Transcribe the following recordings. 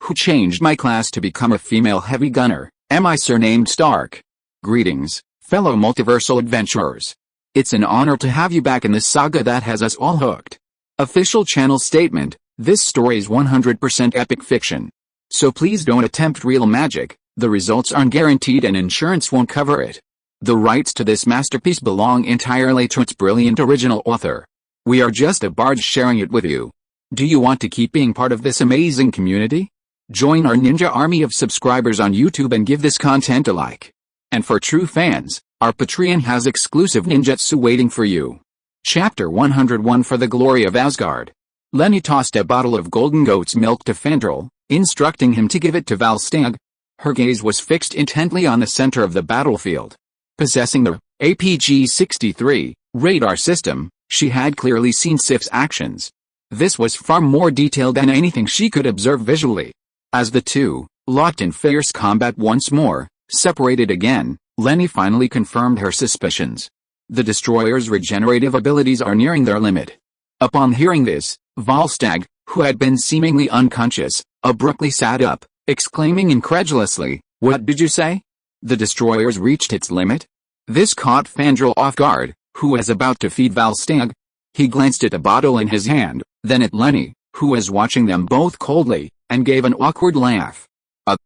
who changed my class to become a female heavy gunner, am I surnamed Stark. Greetings, fellow multiversal adventurers. It's an honor to have you back in this saga that has us all hooked. Official channel statement, this story is 100% epic fiction. So please don't attempt real magic, the results aren't guaranteed and insurance won't cover it. The rights to this masterpiece belong entirely to its brilliant original author. We are just a barge sharing it with you. Do you want to keep being part of this amazing community? Join our ninja army of subscribers on YouTube and give this content a like. And for true fans, our Patreon has exclusive ninjutsu waiting for you. Chapter 101 For the Glory of Asgard. Leni tossed a bottle of golden goat's milk to Fandral, instructing him to give it to Volstagg. Her gaze was fixed intently on the center of the battlefield. Possessing the APG-63 radar system, she had clearly seen Sif's actions. This was far more detailed than anything she could observe visually. As the two, locked in fierce combat once more, separated again, Leni finally confirmed her suspicions. The destroyer's regenerative abilities are nearing their limit. Upon hearing this, Volstagg, who had been seemingly unconscious, abruptly sat up, exclaiming incredulously, "What did you say? The destroyer's reached its limit?" This caught Fandral off guard, who was about to feed Volstagg. He glanced at the bottle in his hand, then at Leni, who was watching them both coldly, and gave an awkward laugh.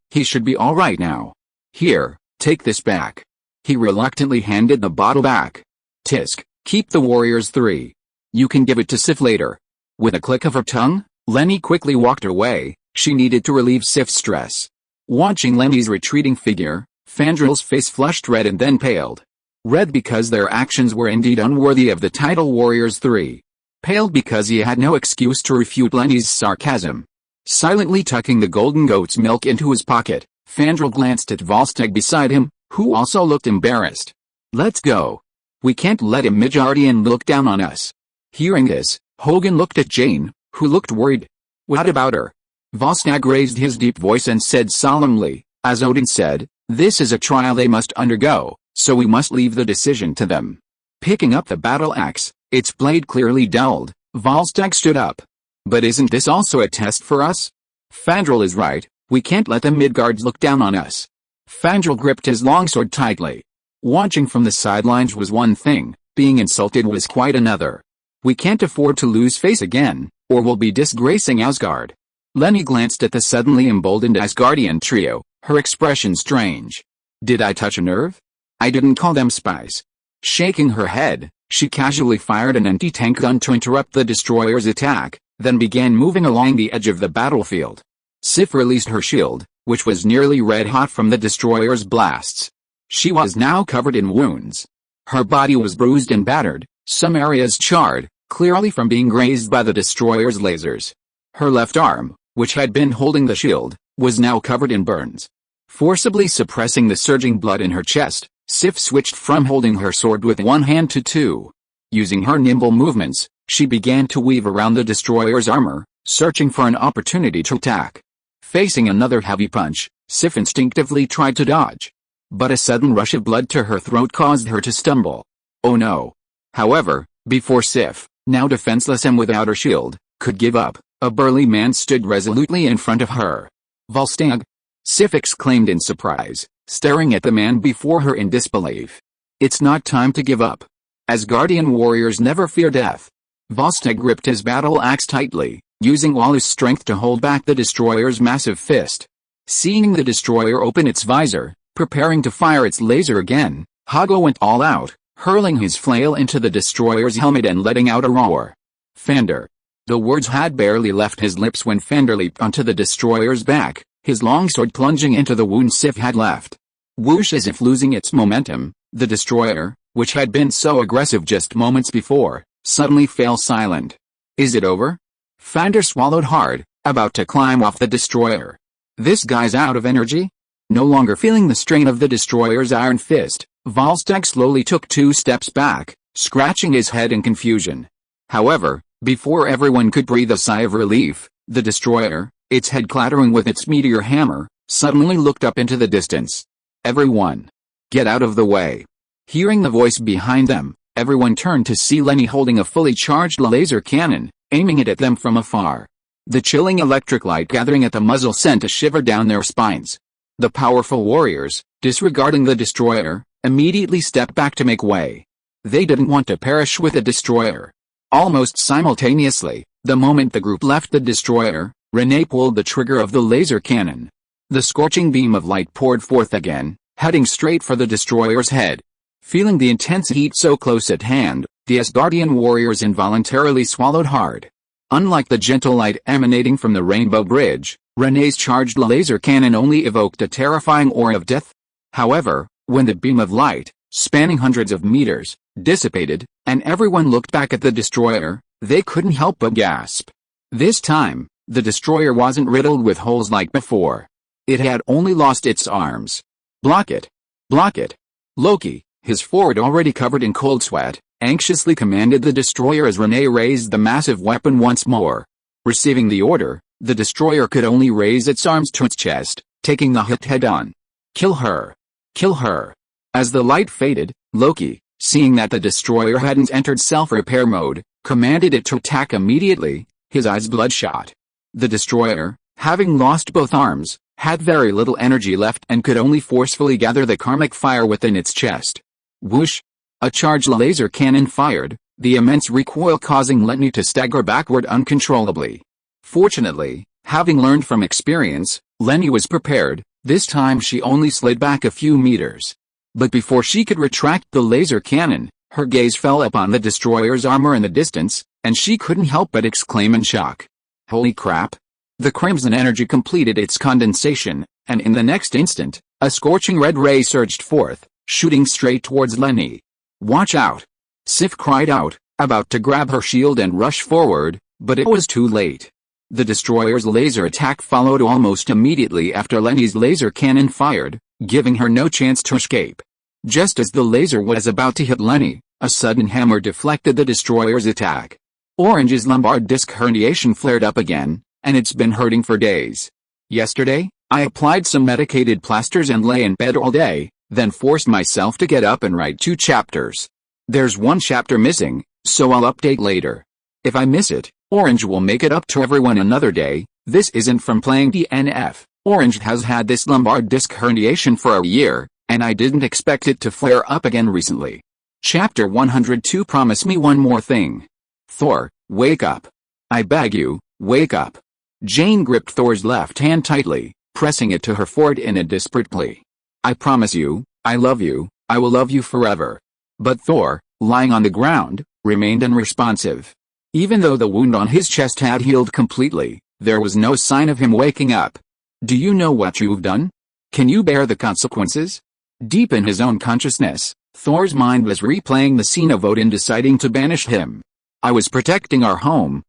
He should be all right now. Here, take this back. He reluctantly handed the bottle back. Tisk, keep the Warriors 3. You can give it to Sif later. With a click of her tongue, Leni quickly walked away. She needed to relieve Sif's stress. Watching Leni's retreating figure, Fandral's face flushed red and then paled. Red because their actions were indeed unworthy of the title Warriors 3. Paled because he had no excuse to refute Leni's sarcasm. Silently tucking the golden goat's milk into his pocket, Fandral glanced at Volstagg beside him, who also looked embarrassed. Let's go. We can't let a Midgardian look down on us. Hearing this, Hogan looked at Jane, who looked worried. What about her? Volstagg raised his deep voice and said solemnly, as Odin said, this is a trial they must undergo, so we must leave the decision to them. Picking up the battle axe, its blade clearly dulled, Volstagg stood up. But isn't this also a test for us? Fandral is right, we can't let the Midgards look down on us. Fandral gripped his longsword tightly. Watching from the sidelines was one thing, being insulted was quite another. We can't afford to lose face again, or we'll be disgracing Asgard. Leni glanced at the suddenly emboldened Asgardian trio, her expression strange. Did I touch a nerve? I didn't call them spies. Shaking her head, she casually fired an anti-tank gun to interrupt the destroyer's attack, then began moving along the edge of the battlefield. Sif released her shield, which was nearly red-hot from the destroyer's blasts. She was now covered in wounds. Her body was bruised and battered, some areas charred, clearly from being grazed by the destroyer's lasers. Her left arm, which had been holding the shield, was now covered in burns. Forcibly suppressing the surging blood in her chest, Sif switched from holding her sword with one hand to two. Using her nimble movements, she began to weave around the destroyer's armor, searching for an opportunity to attack. Facing another heavy punch, Sif instinctively tried to dodge. But a sudden rush of blood to her throat caused her to stumble. Oh no. However, before Sif, now defenseless and without her shield, could give up, a burly man stood resolutely in front of her. Volstagg? Sif exclaimed in surprise, staring at the man before her in disbelief. It's not time to give up. Asgardian warriors never fear death. Volstagg gripped his battle axe tightly, using all his strength to hold back the destroyer's massive fist. Seeing the destroyer open its visor, preparing to fire its laser again, Hago went all out, hurling his flail into the destroyer's helmet and letting out a roar. Fander. The words had barely left his lips when Fander leaped onto the destroyer's back, his longsword plunging into the wound Sif had left. Whoosh! As if losing its momentum, the destroyer, which had been so aggressive just moments before, suddenly fell silent. Is it over? Fander swallowed hard, about to climb off the destroyer. This guy's out of energy? No longer feeling the strain of the destroyer's iron fist, Volstagg slowly took 2 steps back, scratching his head in confusion. However, before everyone could breathe a sigh of relief, the destroyer, its head clattering with its meteor hammer, suddenly looked up into the distance. Everyone! Get out of the way! Hearing the voice behind them, everyone turned to see Leni holding a fully charged laser cannon, aiming it at them from afar. The chilling electric light gathering at the muzzle sent a shiver down their spines. The powerful warriors, disregarding the destroyer, immediately stepped back to make way. They didn't want to perish with the destroyer. Almost simultaneously, the moment the group left the destroyer, Renee pulled the trigger of the laser cannon. The scorching beam of light poured forth again, heading straight for the destroyer's head. Feeling the intense heat so close at hand, the Asgardian warriors involuntarily swallowed hard. Unlike the gentle light emanating from the Rainbow Bridge, Renee's charged laser cannon only evoked a terrifying aura of death. However, when the beam of light, spanning hundreds of meters, dissipated, and everyone looked back at the destroyer, they couldn't help but gasp. This time, the destroyer wasn't riddled with holes like before. It had only lost its arms. Block it! Block it! Loki, his forehead already covered in cold sweat, anxiously commanded the destroyer as Renee raised the massive weapon once more. Receiving the order, the destroyer could only raise its arms to its chest, taking the hit head-on. Kill her! Kill her! As the light faded, Loki, seeing that the destroyer hadn't entered self-repair mode, commanded it to attack immediately, his eyes bloodshot. The destroyer, having lost both arms, had very little energy left and could only forcefully gather the karmic fire within its chest. Whoosh! A charged laser cannon fired, the immense recoil causing Leni to stagger backward uncontrollably. Fortunately, having learned from experience, Leni was prepared. This time she only slid back a few meters. But before she could retract the laser cannon, her gaze fell upon the destroyer's armor in the distance, and she couldn't help but exclaim in shock. Holy crap! The crimson energy completed its condensation, and in the next instant, a scorching red ray surged forth, shooting straight towards Leni. Watch out! Sif cried out, about to grab her shield and rush forward, but it was too late. The destroyer's laser attack followed almost immediately after Leni's laser cannon fired, giving her no chance to escape. Just as the laser was about to hit Leni, a sudden hammer deflected the destroyer's attack. Orange's lumbar disc herniation flared up again, and it's been hurting for days. Yesterday, I applied some medicated plasters and lay in bed all day, then forced myself to get up and write 2 chapters. There's 1 chapter missing, so I'll update later. If I miss it, Orange will make it up to everyone another day. This isn't from playing DNF. Orange has had this lumbar disc herniation for a year, and I didn't expect it to flare up again recently. Chapter 102. Promise me one more thing. Thor, wake up. I beg you, wake up. Jane gripped Thor's left hand tightly, pressing it to her forehead in a desperate plea. I promise you, I love you, I will love you forever. But Thor, lying on the ground, remained unresponsive. Even though the wound on his chest had healed completely, there was no sign of him waking up. Do you know what you've done? Can you bear the consequences? Deep in his own consciousness, Thor's mind was replaying the scene of Odin deciding to banish him. I was protecting our home.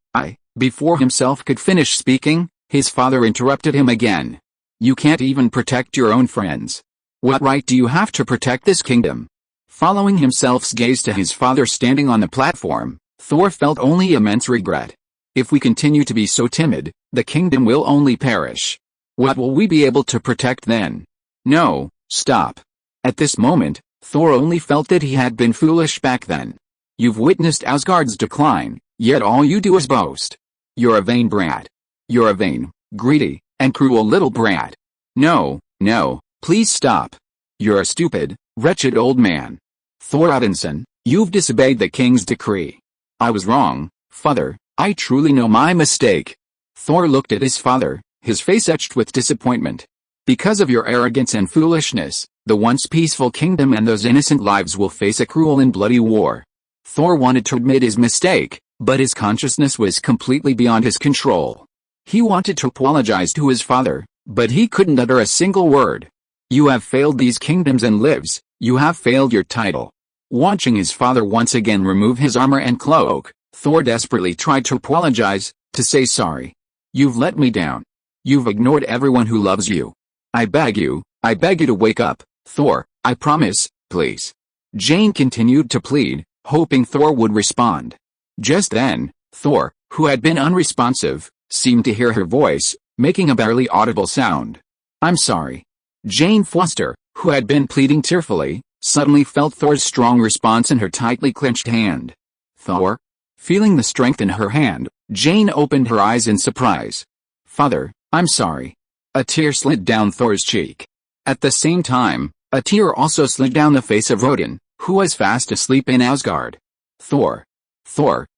Before himself could finish speaking, his father interrupted him again. You can't even protect your own friends. What right do you have to protect this kingdom? Following himself's gaze to his father standing on the platform, Thor felt only immense regret. If we continue to be so timid, the kingdom will only perish. What will we be able to protect then? No, stop. At this moment, Thor only felt that he had been foolish back then. You've witnessed Asgard's decline, yet all you do is boast. You're a vain brat. You're a vain, greedy, and cruel little brat. No, please stop. You're a stupid, wretched old man. Thor Odinson, you've disobeyed the king's decree. I was wrong, father, I truly know my mistake. Thor looked at his father, his face etched with disappointment. Because of your arrogance and foolishness, the once peaceful kingdom and those innocent lives will face a cruel and bloody war. Thor wanted to admit his mistake, but his consciousness was completely beyond his control. He wanted to apologize to his father, but he couldn't utter a single word. You have failed these kingdoms and lives, you have failed your title. Watching his father once again remove his armor and cloak, Thor desperately tried to apologize, to say sorry. You've let me down. You've ignored everyone who loves you. I beg you to wake up, Thor, I promise, please. Jane continued to plead, hoping Thor would respond. Just then, Thor, who had been unresponsive, seemed to hear her voice, making a barely audible sound. I'm sorry. Jane Foster, who had been pleading tearfully, suddenly felt Thor's strong response in her tightly clenched hand. Thor? Feeling the strength in her hand, Jane opened her eyes in surprise. "Father, I'm sorry." A tear slid down Thor's cheek. At the same time, a tear also slid down the face of Odin, who was fast asleep in Asgard. Thor,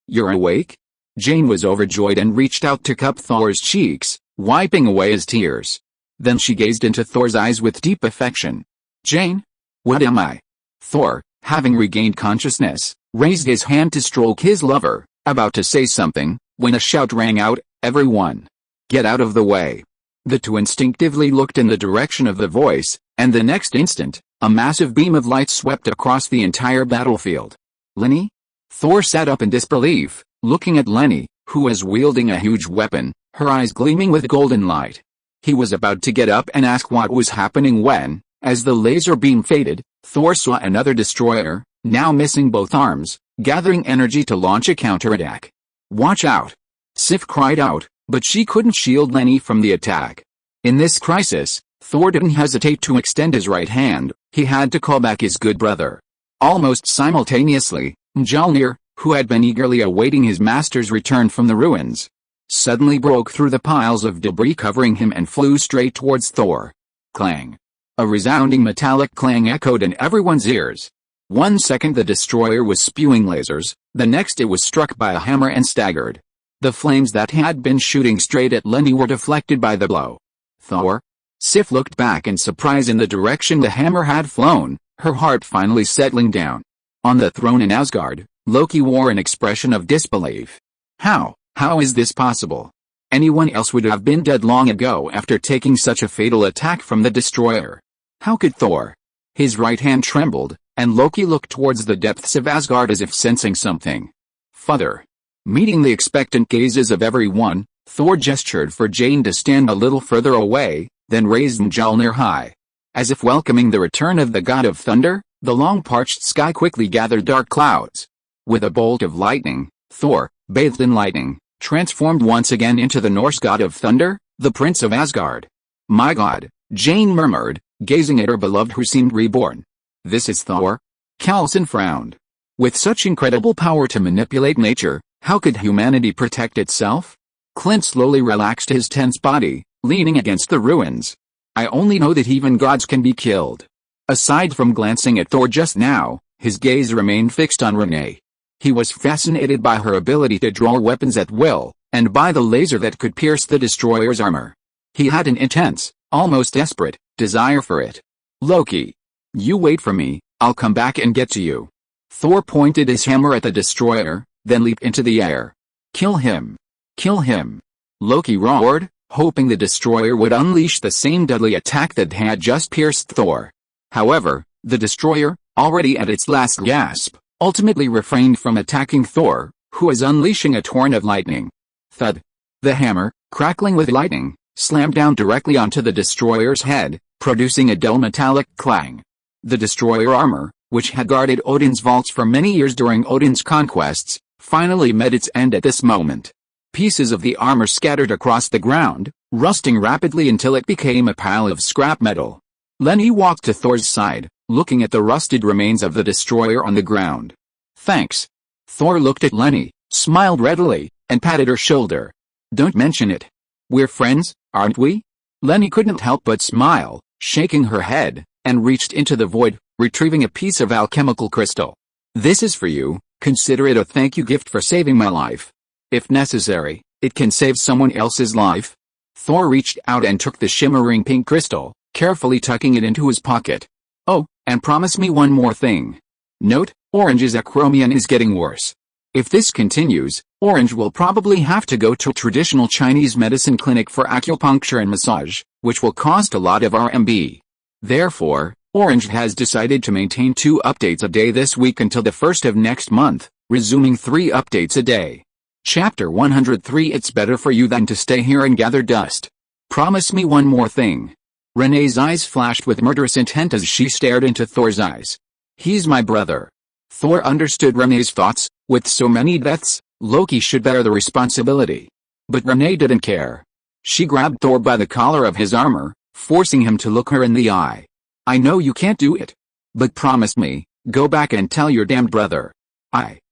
you're awake?" Jane was overjoyed and reached out to cup Thor's cheeks, wiping away his tears. Then she gazed into Thor's eyes with deep affection. "Jane? What am I?" Thor, having regained consciousness, raised his hand to stroke his lover, about to say something, when a shout rang out, "Everyone! Get out of the way!" The two instinctively looked in the direction of the voice, and the next instant, a massive beam of light swept across the entire battlefield. "Leni?" Thor sat up in disbelief, looking at Leni, who was wielding a huge weapon, her eyes gleaming with golden light. He was about to get up and ask what was happening when, as the laser beam faded, Thor saw another destroyer, now missing both arms, gathering energy to launch a counterattack. "Watch out!" Sif cried out, but she couldn't shield Leni from the attack. In this crisis, Thor didn't hesitate to extend his right hand. He had to call back his good brother. Almost simultaneously, Mjolnir, who had been eagerly awaiting his master's return from the ruins, suddenly broke through the piles of debris covering him and flew straight towards Thor. Clang! A resounding metallic clang echoed in everyone's ears. 1 second the destroyer was spewing lasers, the next it was struck by a hammer and staggered. The flames that had been shooting straight at Leni were deflected by the blow. "Thor?" Sif looked back in surprise in the direction the hammer had flown, her heart finally settling down. On the throne in Asgard, Loki wore an expression of disbelief. How is this possible? Anyone else would have been dead long ago after taking such a fatal attack from the destroyer. How could Thor? His right hand trembled, and Loki looked towards the depths of Asgard as if sensing something. "Father." Meeting the expectant gazes of everyone, Thor gestured for Jane to stand a little further away, then raised Mjolnir high. As if welcoming the return of the god of thunder, the long parched sky quickly gathered dark clouds. With a bolt of lightning, Thor, bathed in lightning, transformed once again into the Norse god of thunder, the prince of Asgard. "My god," Jane murmured, gazing at her beloved who seemed reborn. "This is Thor?" Coulson frowned. With such incredible power to manipulate nature, how could humanity protect itself? Clint slowly relaxed his tense body, leaning against the ruins. "I only know that even gods can be killed." Aside from glancing at Thor just now, his gaze remained fixed on Renee. He was fascinated by her ability to draw weapons at will, and by the laser that could pierce the destroyer's armor. He had an intense, almost desperate, desire for it. "Loki. You wait for me, I'll come back and get to you." Thor pointed his hammer at the destroyer, then leaped into the air. "Kill him! Kill him!" Loki roared, hoping the destroyer would unleash the same deadly attack that had just pierced Thor. However, the destroyer, already at its last gasp, ultimately refrained from attacking Thor, who was unleashing a torrent of lightning. Thud! The hammer, crackling with lightning, slammed down directly onto the destroyer's head, producing a dull metallic clang. The destroyer armor, which had guarded Odin's vaults for many years during Odin's conquests, finally met its end at this moment. Pieces of the armor scattered across the ground, rusting rapidly until it became a pile of scrap metal. Leni walked to Thor's side, looking at the rusted remains of the destroyer on the ground. "Thanks." Thor looked at Leni, smiled readily, and patted her shoulder. "Don't mention it. We're friends, aren't we?" Leni couldn't help but smile, shaking her head, and reached into the void, retrieving a piece of alchemical crystal. "This is for you, consider it a thank you gift for saving my life. If necessary, it can save someone else's life." Thor reached out and took the shimmering pink crystal, carefully tucking it into his pocket. "Oh, and promise me one more thing. Note, Orange's acromion is getting worse. If this continues, Orange will probably have to go to a traditional Chinese medicine clinic for acupuncture and massage, which will cost a lot of RMB. Therefore, Orange has decided to maintain 2 updates a day this week until the 1st of next month, resuming 3 updates a day. Chapter 103 It's better for you than to stay here and gather dust. Promise me one more thing." Renee's eyes flashed with murderous intent as she stared into Thor's eyes. "He's my brother." Thor understood Renee's thoughts. With so many deaths, Loki should bear the responsibility. But Renee didn't care. She grabbed Thor by the collar of his armor, forcing him to look her in the eye. "I know you can't do it. But promise me, go back and tell your damned brother.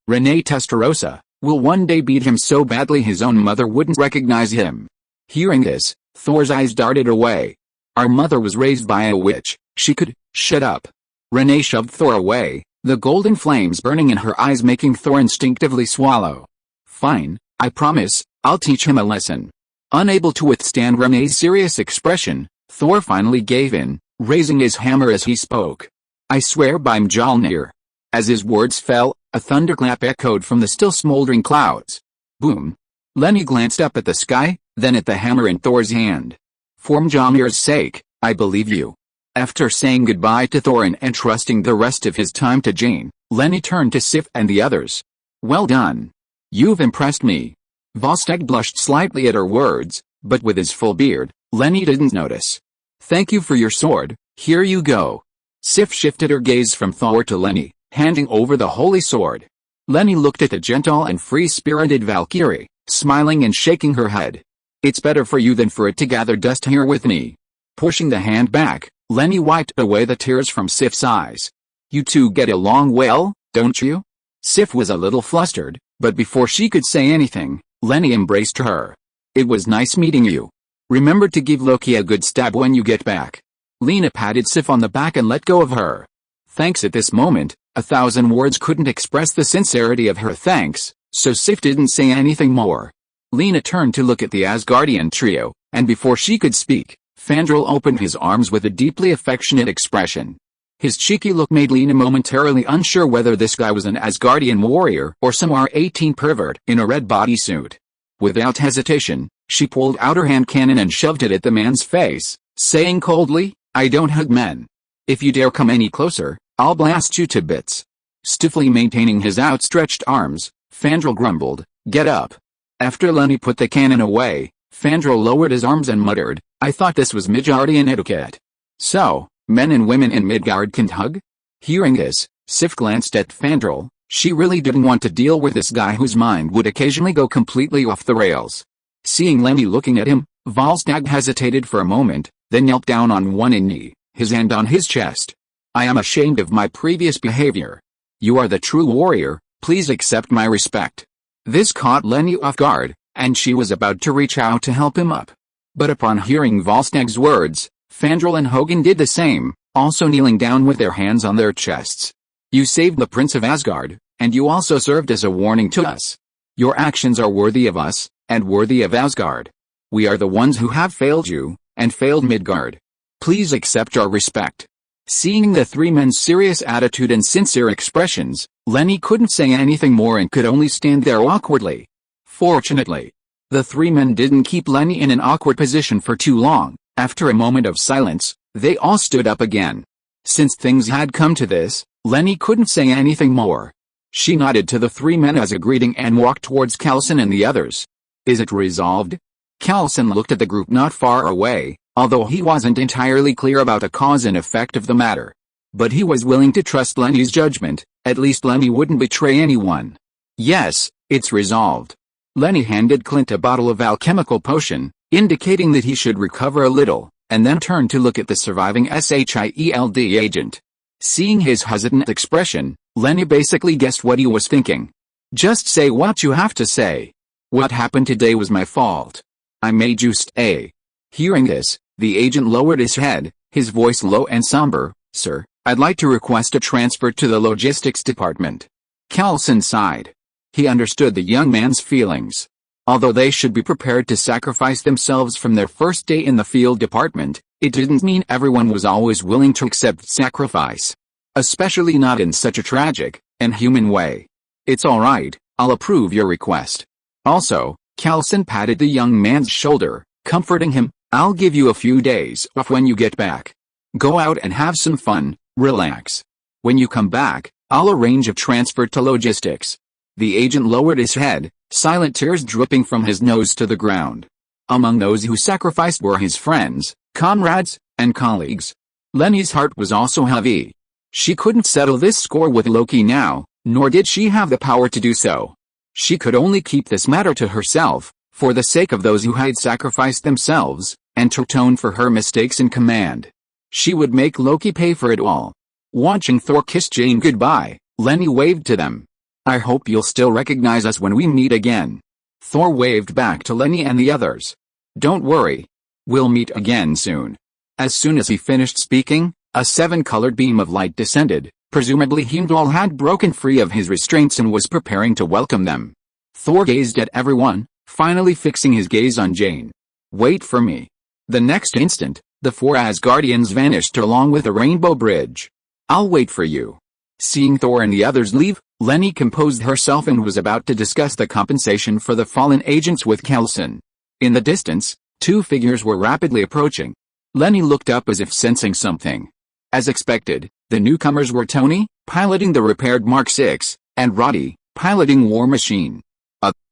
Leni Testarossa will one day beat him so badly his own mother wouldn't recognize him. Hearing this, Thor's eyes darted away. Our mother was raised by a witch, she could, shut up. Renee shoved Thor away, the golden flames burning in her eyes making Thor instinctively swallow. Fine, I promise, I'll teach him a lesson. Unable to withstand Renee's serious expression, Thor finally gave in, raising his hammer as he spoke. I swear by Mjolnir. As his words fell, a thunderclap echoed from the still smoldering clouds. Boom. Leni glanced up at the sky, then at the hammer in Thor's hand. For Mjolnir's sake, I believe you. After saying goodbye to Thor and entrusting the rest of his time to Jane, Leni turned to Sif and the others. Well done. You've impressed me. Volstagg blushed slightly at her words, but with his full beard, Leni didn't notice. Thank you for your sword, here you go. Sif shifted her gaze from Thor to Leni, handing over the holy sword. Leni looked at the gentle and free-spirited Valkyrie, smiling and shaking her head. It's better for you than for it to gather dust here with me. Pushing the hand back, Leni wiped away the tears from Sif's eyes. You two get along well, don't you? Sif was a little flustered, but before she could say anything, Leni embraced her. It was nice meeting you. Remember to give Loki a good stab when you get back. Lena patted Sif on the back and let go of her. Thanks. At this moment, 1,000 words couldn't express the sincerity of her thanks, so Sif didn't say anything more. Lena turned to look at the Asgardian trio, and before she could speak, Fandral opened his arms with a deeply affectionate expression. His cheeky look made Lena momentarily unsure whether this guy was an Asgardian warrior or some R-18 pervert in a red bodysuit. Without hesitation, she pulled out her hand cannon and shoved it at the man's face, saying coldly, I don't hug men. If you dare come any closer, I'll blast you to bits. Stiffly maintaining his outstretched arms, Fandral grumbled, get up. After Leni put the cannon away, Fandral lowered his arms and muttered, I thought this was Midgardian etiquette. So, men and women in Midgard can't hug? Hearing this, Sif glanced at Fandral. She really didn't want to deal with this guy whose mind would occasionally go completely off the rails. Seeing Leni looking at him, Volstagg hesitated for a moment, then knelt down on one knee, his hand on his chest. I am ashamed of my previous behavior. You are the true warrior, please accept my respect. This caught Leni off guard, and she was about to reach out to help him up. But upon hearing Volstagg's words, Fandral and Hogun did the same, also kneeling down with their hands on their chests. You saved the Prince of Asgard, and you also served as a warning to us. Your actions are worthy of us, and worthy of Asgard. We are the ones who have failed you, and failed Midgard. Please accept our respect. Seeing the three men's serious attitude and sincere expressions, Leni couldn't say anything more and could only stand there awkwardly. Fortunately, the three men didn't keep Leni in an awkward position for too long. After a moment of silence, they all stood up again. Since things had come to this, Leni couldn't say anything more. She nodded to the three men as a greeting and walked towards Coulson and the others. Is it resolved? Coulson looked at the group not far away, although he wasn't entirely clear about the cause and effect of the matter. But he was willing to trust Leni's judgment, at least Leni wouldn't betray anyone. Yes, it's resolved. Leni handed Clint a bottle of alchemical potion, indicating that he should recover a little, and then turned to look at the surviving S.H.I.E.L.D. agent. Seeing his hesitant expression, Leni basically guessed what he was thinking. Just say what you have to say. What happened today was my fault. I made you stay. Hearing this, the agent lowered his head, his voice low and somber. Sir, I'd like to request a transfer to the logistics department. Coulson sighed. He understood the young man's feelings. Although they should be prepared to sacrifice themselves from their first day in the field department, it didn't mean everyone was always willing to accept sacrifice. Especially not in such a tragic, and human way. It's alright, I'll approve your request. Also, Coulson patted the young man's shoulder, comforting him, I'll give you a few days off when you get back. Go out and have some fun, relax. When you come back, I'll arrange a transfer to logistics. The agent lowered his head, silent tears dripping from his nose to the ground. Among those who sacrificed were his friends, comrades, and colleagues. Leni's heart was also heavy. She couldn't settle this score with Loki now, nor did she have the power to do so. She could only keep this matter to herself, for the sake of those who had sacrificed themselves, and to atone for her mistakes in command. She would make Loki pay for it all. Watching Thor kiss Jane goodbye, Leni waved to them. I hope you'll still recognize us when we meet again. Thor waved back to Leni and the others. Don't worry. We'll meet again soon. As soon as he finished speaking, a 7-colored beam of light descended. Presumably Heimdall had broken free of his restraints and was preparing to welcome them. Thor gazed at everyone, finally fixing his gaze on Jane. Wait for me. The next instant, the 4 Asgardians vanished along with a rainbow bridge. I'll wait for you. Seeing Thor and the others leave, Leni composed herself and was about to discuss the compensation for the fallen agents with Kelson. In the distance, 2 figures were rapidly approaching. Leni looked up as if sensing something. As expected, the newcomers were Tony, piloting the repaired Mark 6, and Roddy, piloting War Machine.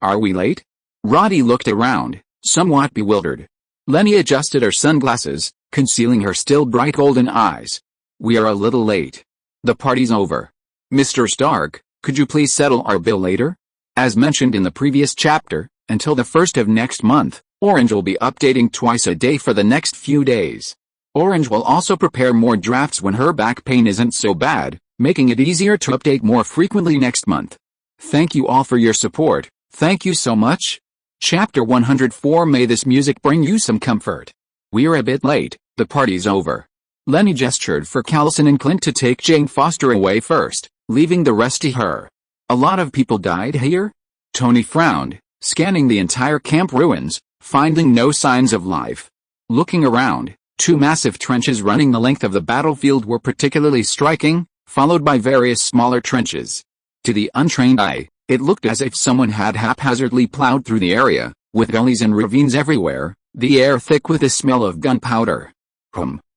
Are we late? Roddy looked around, somewhat bewildered. Leni adjusted her sunglasses, concealing her still bright golden eyes. We are a little late. The party's over. Mr. Stark, could you please settle our bill later? As mentioned in the previous chapter, until the 1st of next month, Orange will be updating twice a day for the next few days. Orange will also prepare more drafts when her back pain isn't so bad, making it easier to update more frequently next month. Thank you all for your support, thank you so much. Chapter 104. May this music bring you some comfort. We're a bit late, the party's over. Leni gestured for Kelson and Clint to take Jane Foster away first, leaving the rest to her. A lot of people died here? Tony frowned, scanning the entire camp ruins, finding no signs of life. Looking around, 2 massive trenches running the length of the battlefield were particularly striking, followed by various smaller trenches. To the untrained eye, it looked as if someone had haphazardly plowed through the area, with gullies and ravines everywhere, the air thick with the smell of gunpowder.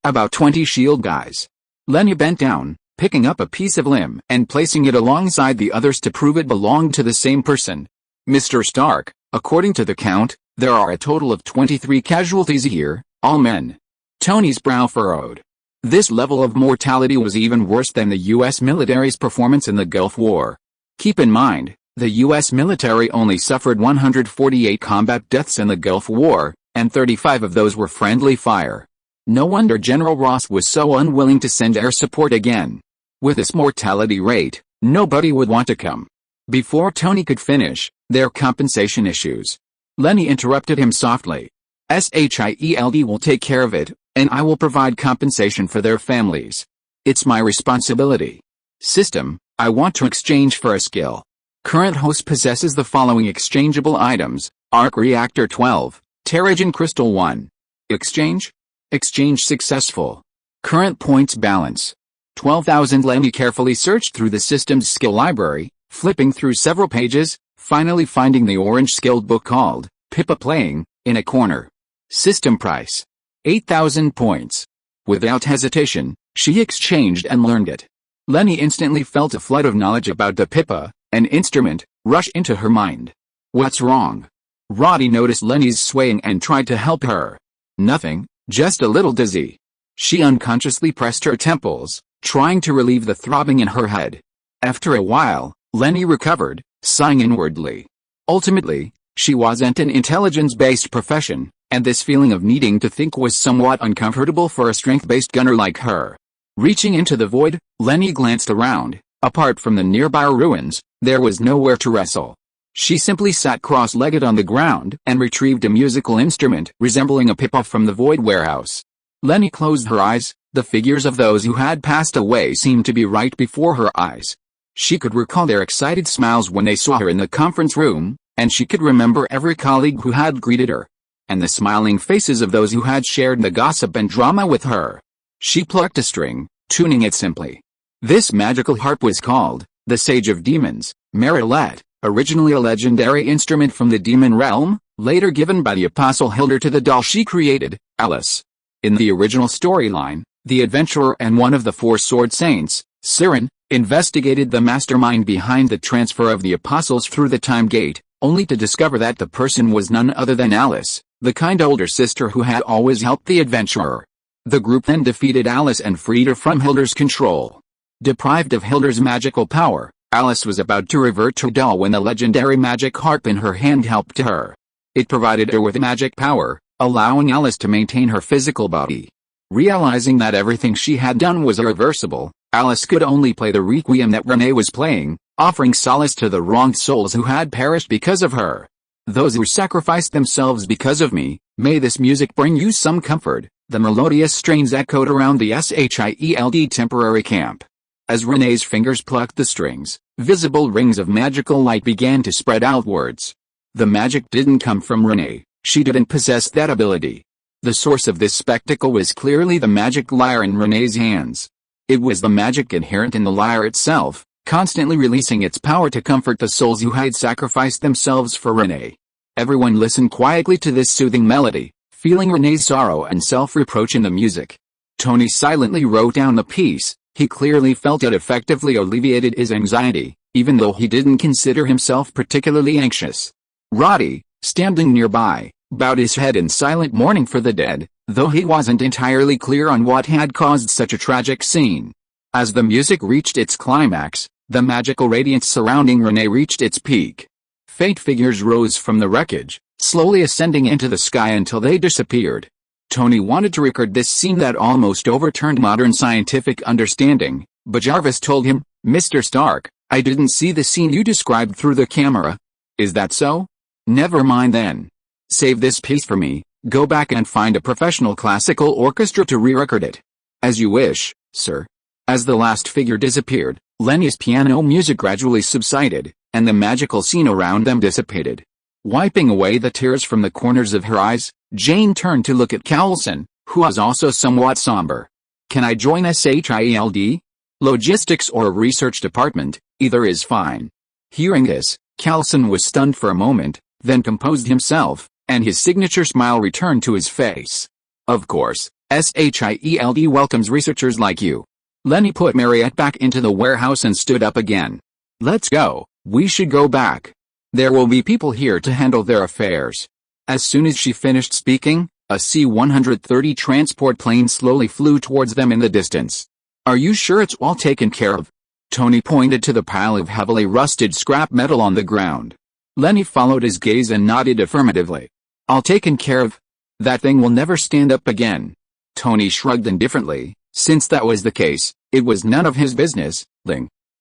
About 20 S.H.I.E.L.D. guys. Leni bent down, picking up a piece of limb and placing it alongside the others to prove it belonged to the same person. Mr. Stark, according to the count, there are a total of 23 casualties here, all men. Tony's brow furrowed. This level of mortality was even worse than the U.S. military's performance in the Gulf War. Keep in mind, the U.S. military only suffered 148 combat deaths in the Gulf War, and 35 of those were friendly fire. No wonder General Ross was so unwilling to send air support again. With this mortality rate, nobody would want to come. Before Tony could finish, their compensation issues. Leni interrupted him softly. S.H.I.E.L.D. will take care of it, and I will provide compensation for their families. It's my responsibility. System, I want to exchange for a skill. Current host possesses the following exchangeable items: Arc Reactor 12, Terrigen Crystal 1. Exchange? Exchange successful. Current points balance. 12,000. Leni carefully searched through the system's skill library, flipping through several pages, finally finding the orange skilled book called Pippa Playing, in a corner. System price. 8,000 points. Without hesitation, she exchanged and learned it. Leni instantly felt a flood of knowledge about the Pippa, an instrument, rush into her mind. What's wrong? Roddy noticed Leni's swaying and tried to help her. Nothing. Just a little dizzy. She unconsciously pressed her temples, trying to relieve the throbbing in her head. After a while, Leni recovered, sighing inwardly. Ultimately, she wasn't an intelligence-based profession, and this feeling of needing to think was somewhat uncomfortable for a strength-based gunner like her. Reaching into the void, Leni glanced around. Apart from the nearby ruins, there was nowhere to wrestle. She simply sat cross-legged on the ground and retrieved a musical instrument resembling a Pippa from the Void Warehouse. Leni closed her eyes. The figures of those who had passed away seemed to be right before her eyes. She could recall their excited smiles when they saw her in the conference room, and she could remember every colleague who had greeted her, and the smiling faces of those who had shared the gossip and drama with her. She plucked a string, tuning it simply. This magical harp was called the Sage of Demons, Marilette. Originally a legendary instrument from the demon realm, later given by the Apostle Hilda to the doll she created, Alice. In the original storyline, the adventurer and one of the 4 sword saints, Siren, investigated the mastermind behind the transfer of the apostles through the time gate, only to discover that the person was none other than Alice, the kind older sister who had always helped the adventurer. The group then defeated Alice and freed her from Hilda's control. Deprived of Hilda's magical power, Alice was about to revert to doll when the legendary magic harp in her hand helped her. It provided her with magic power, allowing Alice to maintain her physical body. Realizing that everything she had done was irreversible, Alice could only play the requiem that Renee was playing, offering solace to the wronged souls who had perished because of her. Those who sacrificed themselves because of me, may this music bring you some comfort. The melodious strains echoed around the S.H.I.E.L.D. temporary camp. As Renee's fingers plucked the strings, visible rings of magical light began to spread outwards. The magic didn't come from Renee, she didn't possess that ability. The source of this spectacle was clearly the magic lyre in Renee's hands. It was the magic inherent in the lyre itself, constantly releasing its power to comfort the souls who had sacrificed themselves for Renee. Everyone listened quietly to this soothing melody, feeling Renee's sorrow and self-reproach in the music. Tony silently wrote down the piece. He clearly felt it effectively alleviated his anxiety, even though he didn't consider himself particularly anxious. Roddy, standing nearby, bowed his head in silent mourning for the dead, though he wasn't entirely clear on what had caused such a tragic scene. As the music reached its climax, the magical radiance surrounding Renee reached its peak. Faint figures rose from the wreckage, slowly ascending into the sky until they disappeared. Tony wanted to record this scene that almost overturned modern scientific understanding, but Jarvis told him, "Mr. Stark, I didn't see the scene you described through the camera." "Is that so? Never mind then. Save this piece for me, go back and find a professional classical orchestra to re-record it." "As you wish, sir." As the last figure disappeared, Leni's piano music gradually subsided, and the magical scene around them dissipated. Wiping away the tears from the corners of her eyes, Jane turned to look at Coulson, who was also somewhat somber. "Can I join S.H.I.E.L.D? Logistics or research department, either is fine." Hearing this, Coulson was stunned for a moment, then composed himself, and his signature smile returned to his face. "Of course, S.H.I.E.L.D welcomes researchers like you." Leni put Mariette back into the warehouse and stood up again. "Let's go, we should go back. There will be people here to handle their affairs." As soon as she finished speaking, a C-130 transport plane slowly flew towards them in the distance. "Are you sure it's all taken care of?" Tony pointed to the pile of heavily rusted scrap metal on the ground. Leni followed his gaze and nodded affirmatively. "All taken care of? That thing will never stand up again." Tony shrugged indifferently. Since that was the case, it was none of his business.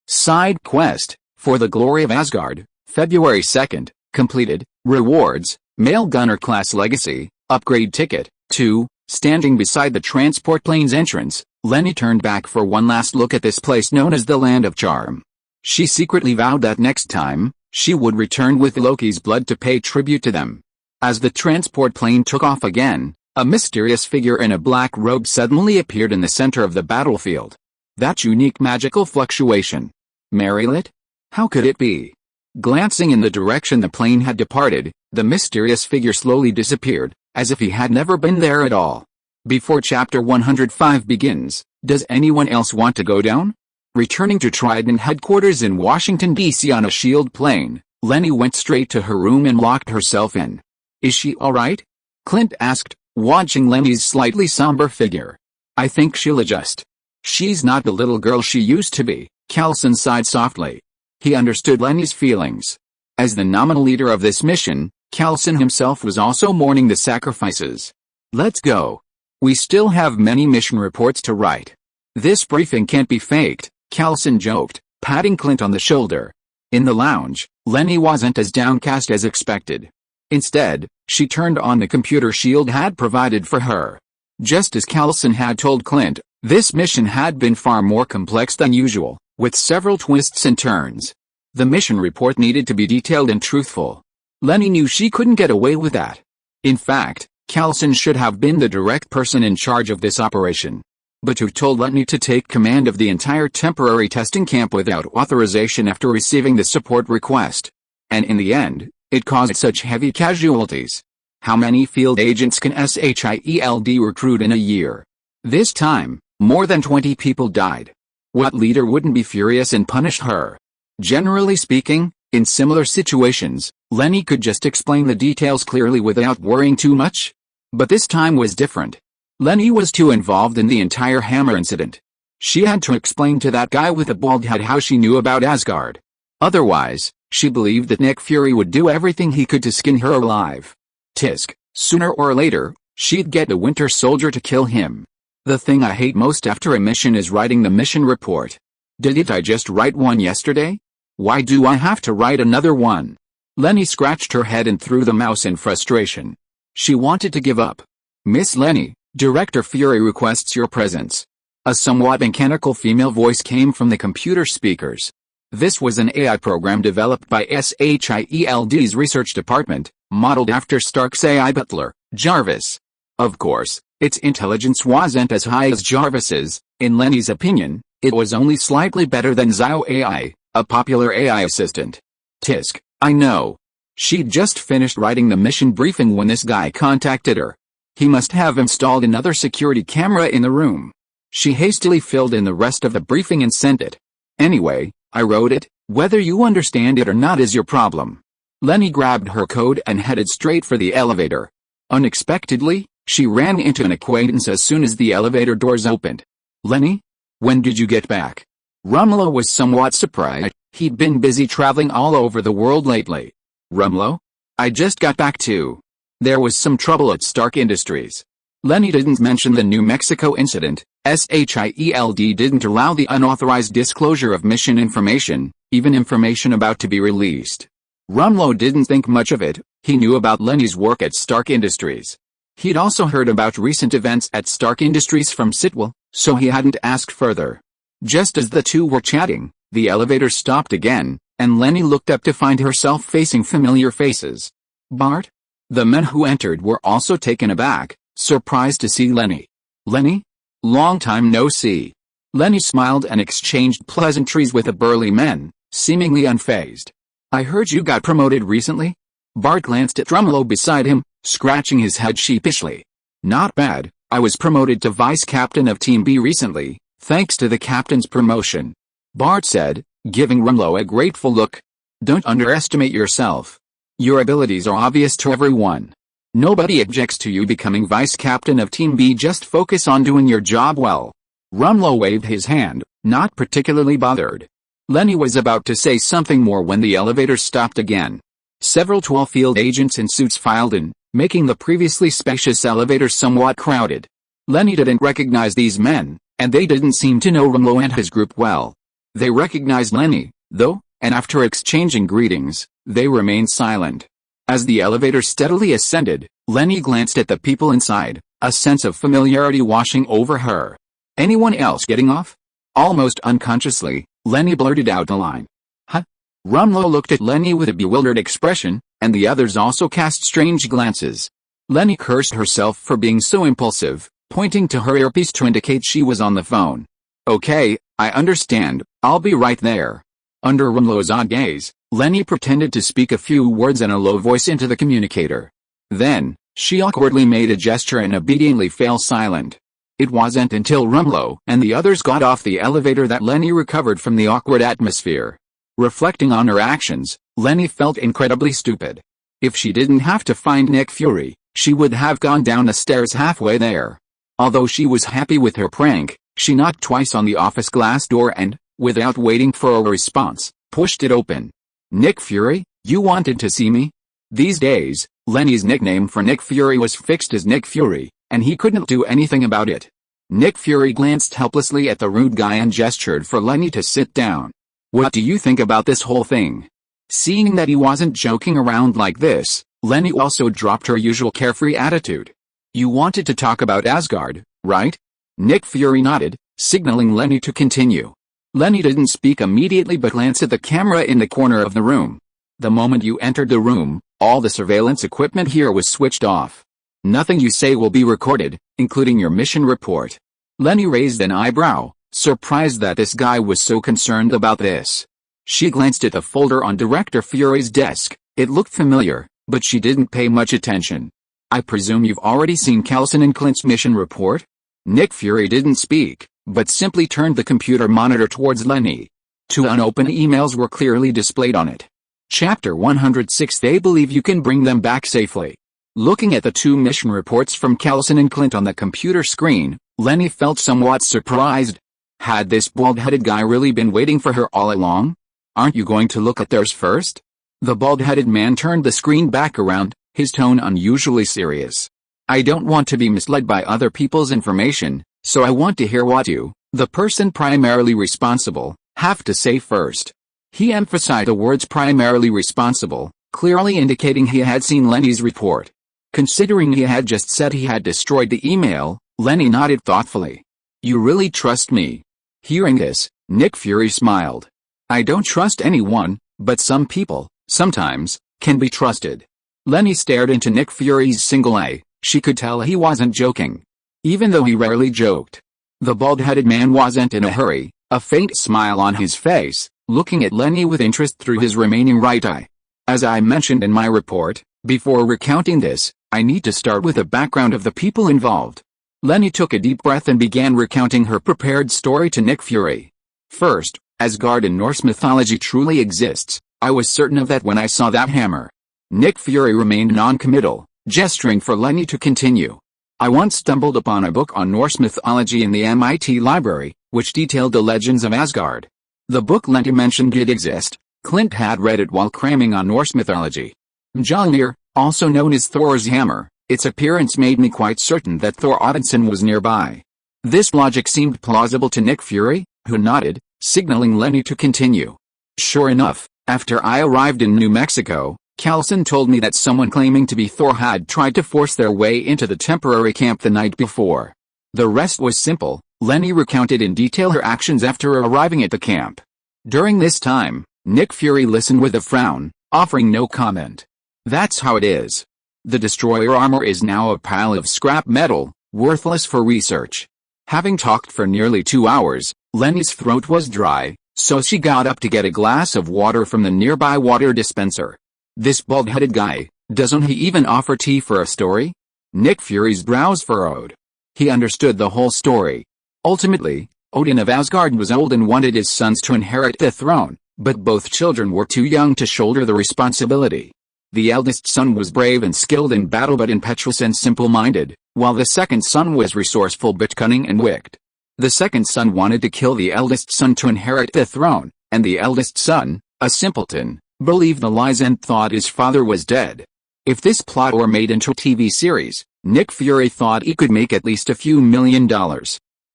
Side quest, For the Glory of Asgard, February 2nd, completed. Rewards, Male Gunner Class Legacy, Upgrade Ticket, 2. Standing beside the transport plane's entrance, Leni turned back for one last look at this place known as the Land of Charm. She secretly vowed that next time, she would return with Loki's blood to pay tribute to them. As the transport plane took off again, a mysterious figure in a black robe suddenly appeared in the center of the battlefield. That unique magical fluctuation. Mariette? How could it be? Glancing in the direction the plane had departed, the mysterious figure slowly disappeared, as if he had never been there at all. Before Chapter 105 begins, does anyone else want to go down? Returning to Trident headquarters in Washington, D.C. on a S.H.I.E.L.D. plane, Leni went straight to her room and locked herself in. "Is she alright?" Clint asked, watching Leni's slightly somber figure. "I think she'll adjust. She's not the little girl she used to be," Coulson sighed softly. He understood Leni's feelings. As the nominal leader of this mission, Coulson himself was also mourning the sacrifices. "Let's go. We still have many mission reports to write." "This briefing can't be faked," Coulson joked, patting Clint on the shoulder. In the lounge, Leni wasn't as downcast as expected. Instead, she turned on the computer S.H.I.E.L.D. had provided for her. Just as Coulson had told Clint, this mission had been far more complex than usual, with several twists and turns. The mission report needed to be detailed and truthful. Leni knew she couldn't get away with that. In fact, Coulson should have been the direct person in charge of this operation. But who told Leni to take command of the entire temporary testing camp without authorization after receiving the support request? And in the end, it caused such heavy casualties. How many field agents can S.H.I.E.L.D. recruit in a year? This time, more than 20 people died. What leader wouldn't be furious and punish her? Generally speaking, in similar situations, Leni could just explain the details clearly without worrying too much. But this time was different. Leni was too involved in the entire hammer incident. She had to explain to that guy with the bald head how she knew about Asgard. Otherwise, she believed that Nick Fury would do everything he could to skin her alive. Tisk, sooner or later, she'd get the Winter Soldier to kill him. The thing I hate most after a mission is writing the mission report. Didn't I just write one yesterday? Why do I have to write another one? Leni scratched her head and threw the mouse in frustration. She wanted to give up. Miss Leni, Director Fury requests your presence. A somewhat mechanical female voice came from the computer speakers. This was an AI program developed by S.H.I.E.L.D's research department, modeled after Stark's AI butler, Jarvis. Of course, its intelligence wasn't as high as Jarvis's. In Leni's opinion, it was only slightly better than Zio AI, a popular AI assistant. Tisk, I know. She'd just finished writing the mission briefing when this guy contacted her. He must have installed another security camera in the room. She hastily filled in the rest of the briefing and sent it. Anyway, I wrote it. Whether you understand it or not is your problem. Leni grabbed her code and headed straight for the elevator. Unexpectedly, she ran into an acquaintance as soon as the elevator doors opened. Leni? When did you get back? Rumlow was somewhat surprised. He'd been busy traveling all over the world lately. Rumlow? I just got back too. There was some trouble at Stark Industries. Leni didn't mention the New Mexico incident. S.H.I.E.L.D didn't allow the unauthorized disclosure of mission information, even information about to be released. Rumlow didn't think much of it. He knew about Leni's work at Stark Industries. He'd also heard about recent events at Stark Industries from S.H.I.E.L.D, so he hadn't asked further. Just as the two were chatting, the elevator stopped again, and Leni looked up to find herself facing familiar faces. Bart? The men who entered were also taken aback, surprised to see Leni. Leni? Long time no see. Leni smiled and exchanged pleasantries with the burly men, seemingly unfazed. I heard you got promoted recently? Bart glanced at Rumlow beside him, scratching his head sheepishly. Not bad, I was promoted to vice captain of Team B recently, thanks to the captain's promotion. Bart said, giving Rumlow a grateful look. Don't underestimate yourself. Your abilities are obvious to everyone. Nobody objects to you becoming vice captain of Team B, just focus on doing your job well. Rumlow waved his hand, not particularly bothered. Leni was about to say something more when the elevator stopped again. Several tall field agents in suits filed in, making the previously spacious elevator somewhat crowded. Leni didn't recognize these men, and they didn't seem to know Rumlow and his group well. They recognized Leni, though, and after exchanging greetings, they remained silent. As the elevator steadily ascended, Leni glanced at the people inside, a sense of familiarity washing over her. Anyone else getting off? Almost unconsciously, Leni blurted out the line. Huh? Rumlow looked at Leni with a bewildered expression, and the others also cast strange glances. Leni cursed herself for being so impulsive, pointing to her earpiece to indicate she was on the phone. Okay, I understand, I'll be right there. Under Rumlow's odd gaze, Leni pretended to speak a few words in a low voice into the communicator. Then, she awkwardly made a gesture and obediently fell silent. It wasn't until Rumlow and the others got off the elevator that Leni recovered from the awkward atmosphere. Reflecting on her actions, Leni felt incredibly stupid. If she didn't have to find Nick Fury, she would have gone down the stairs halfway there. Although she was happy with her prank, she knocked twice on the office glass door and, without waiting for a response, pushed it open. Nick Fury, you wanted to see me? These days, Leni's nickname for Nick Fury was fixed as Nick Fury, and he couldn't do anything about it. Nick Fury glanced helplessly at the rude guy and gestured for Leni to sit down. What do you think about this whole thing? Seeing that he wasn't joking around like this, Leni also dropped her usual carefree attitude. You wanted to talk about Asgard, right? Nick Fury nodded, signaling Leni to continue. Leni didn't speak immediately but glanced at the camera in the corner of the room. The moment you entered the room, all the surveillance equipment here was switched off. Nothing you say will be recorded, including your mission report. Leni raised an eyebrow, surprised that this guy was so concerned about this. She glanced at the folder on Director Fury's desk. It looked familiar, but she didn't pay much attention. I presume you've already seen Coulson and Clint's mission report? Nick Fury didn't speak, but simply turned the computer monitor towards Leni. 2 unopened emails were clearly displayed on it. Chapter 106. They believe you can bring them back safely. Looking at the 2 mission reports from Coulson and Clint on the computer screen, Leni felt somewhat surprised. Had this bald-headed guy really been waiting for her all along? Aren't you going to look at theirs first? The bald-headed man turned the screen back around, his tone unusually serious. I don't want to be misled by other people's information, so I want to hear what you, the person primarily responsible, have to say first. He emphasized the words primarily responsible, clearly indicating he had seen Leni's report. Considering he had just said he had destroyed the email, Leni nodded thoughtfully. You really trust me? Hearing this, Nick Fury smiled. I don't trust anyone, but some people, sometimes, can be trusted. Leni stared into Nick Fury's single eye. She could tell he wasn't joking. Even though he rarely joked. The bald-headed man wasn't in a hurry, a faint smile on his face, looking at Leni with interest through his remaining right eye. As I mentioned in my report, before recounting this, I need to start with a background of the people involved. Leni took a deep breath and began recounting her prepared story to Nick Fury. First, Asgard in Norse mythology truly exists. I was certain of that when I saw that hammer. Nick Fury remained non-committal, gesturing for Leni to continue. I once stumbled upon a book on Norse mythology in the MIT library, which detailed the legends of Asgard. The book Leni mentioned did exist. Clint had read it while cramming on Norse mythology. Mjolnir, also known as Thor's hammer, its appearance made me quite certain that Thor Odinson was nearby. This logic seemed plausible to Nick Fury, who nodded, signaling Leni to continue. Sure enough, after I arrived in New Mexico, Carlson told me that someone claiming to be Thor had tried to force their way into the temporary camp the night before. The rest was simple. Leni recounted in detail her actions after arriving at the camp. During this time, Nick Fury listened with a frown, offering no comment. That's how it is. The destroyer armor is now a pile of scrap metal, worthless for research. Having talked for nearly 2 hours, Leni's throat was dry, so she got up to get a glass of water from the nearby water dispenser. This bald-headed guy, doesn't he even offer tea for a story? Nick Fury's brows furrowed. He understood the whole story. Ultimately, Odin of Asgard was old and wanted his sons to inherit the throne, but both children were too young to shoulder the responsibility. The eldest son was brave and skilled in battle but impetuous and simple-minded, while the second son was resourceful but cunning and wicked. The second son wanted to kill the eldest son to inherit the throne, and the eldest son, a simpleton, believed the lies and thought his father was dead. If this plot were made into a TV series, Nick Fury thought he could make at least a few $1 million.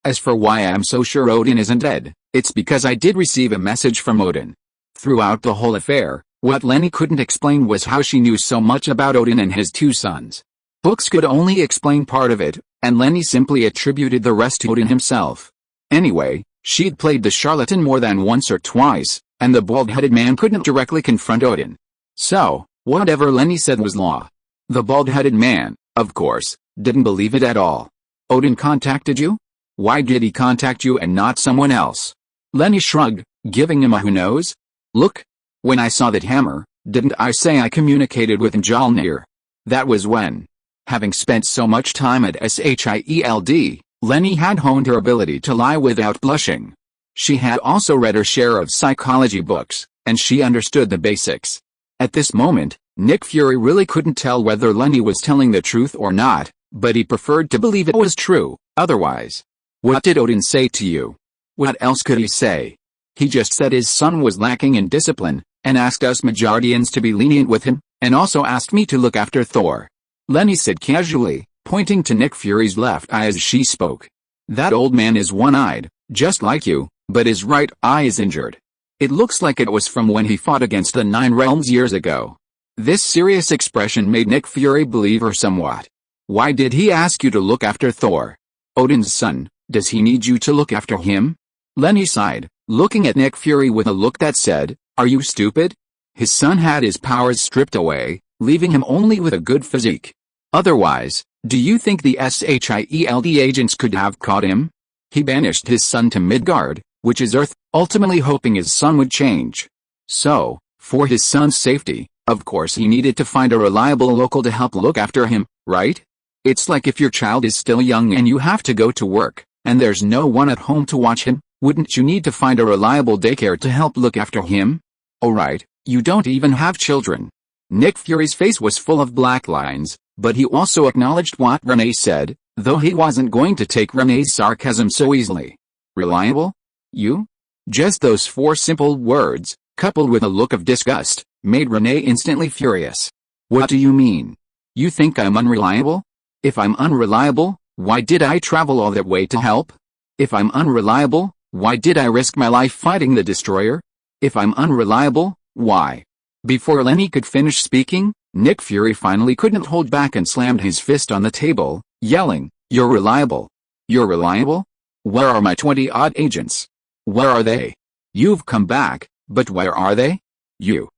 As for why I'm so sure Odin isn't dead, it's because I did receive a message from Odin. Throughout the whole affair, what Leni couldn't explain was how she knew so much about Odin and his 2 sons. Books could only explain part of it, and Leni simply attributed the rest to Odin himself. Anyway, she'd played the charlatan more than once or twice, and the bald-headed man couldn't directly confront Odin. So, whatever Leni said was law. The bald-headed man, of course, didn't believe it at all. Odin contacted you? Why did he contact you and not someone else? Leni shrugged, giving him a who knows look. When I saw that hammer, didn't I say I communicated with Mjolnir? That was when. Having spent so much time at S.H.I.E.L.D, Leni had honed her ability to lie without blushing. She had also read her share of psychology books, and she understood the basics. At this moment, Nick Fury really couldn't tell whether Leni was telling the truth or not, but he preferred to believe it was true, otherwise. What did Odin say to you? What else could he say? He just said his son was lacking in discipline, and asked us Midgardians to be lenient with him, and also asked me to look after Thor. Leni said casually, pointing to Nick Fury's left eye as she spoke. That old man is one-eyed, just like you, but his right eye is injured. It looks like it was from when he fought against the 9 realms years ago. This serious expression made Nick Fury believe her somewhat. Why did he ask you to look after Thor? Odin's son, does he need you to look after him? Leni sighed, looking at Nick Fury with a look that said, are you stupid? His son had his powers stripped away, leaving him only with a good physique. Otherwise, do you think the S.H.I.E.L.D agents could have caught him? He banished his son to Midgard, which is Earth, ultimately hoping his son would change. So, for his son's safety, of course he needed to find a reliable local to help look after him, right? It's like if your child is still young and you have to go to work, and there's no one at home to watch him, wouldn't you need to find a reliable daycare to help look after him? Alright, you don't even have children. Nick Fury's face was full of black lines, but he also acknowledged what Renee said, though he wasn't going to take Renee's sarcasm so easily. Reliable? You? Just those 4 simple words, coupled with a look of disgust, made Renee instantly furious. What do you mean? You think I'm unreliable? If I'm unreliable, why did I travel all that way to help? If I'm unreliable, why did I risk my life fighting the destroyer? If I'm unreliable, why? Before Leni could finish speaking, Nick Fury finally couldn't hold back and slammed his fist on the table, yelling, "You're reliable. You're reliable? Where are my 20-odd agents? Where are they? You've come back, but where are they? You."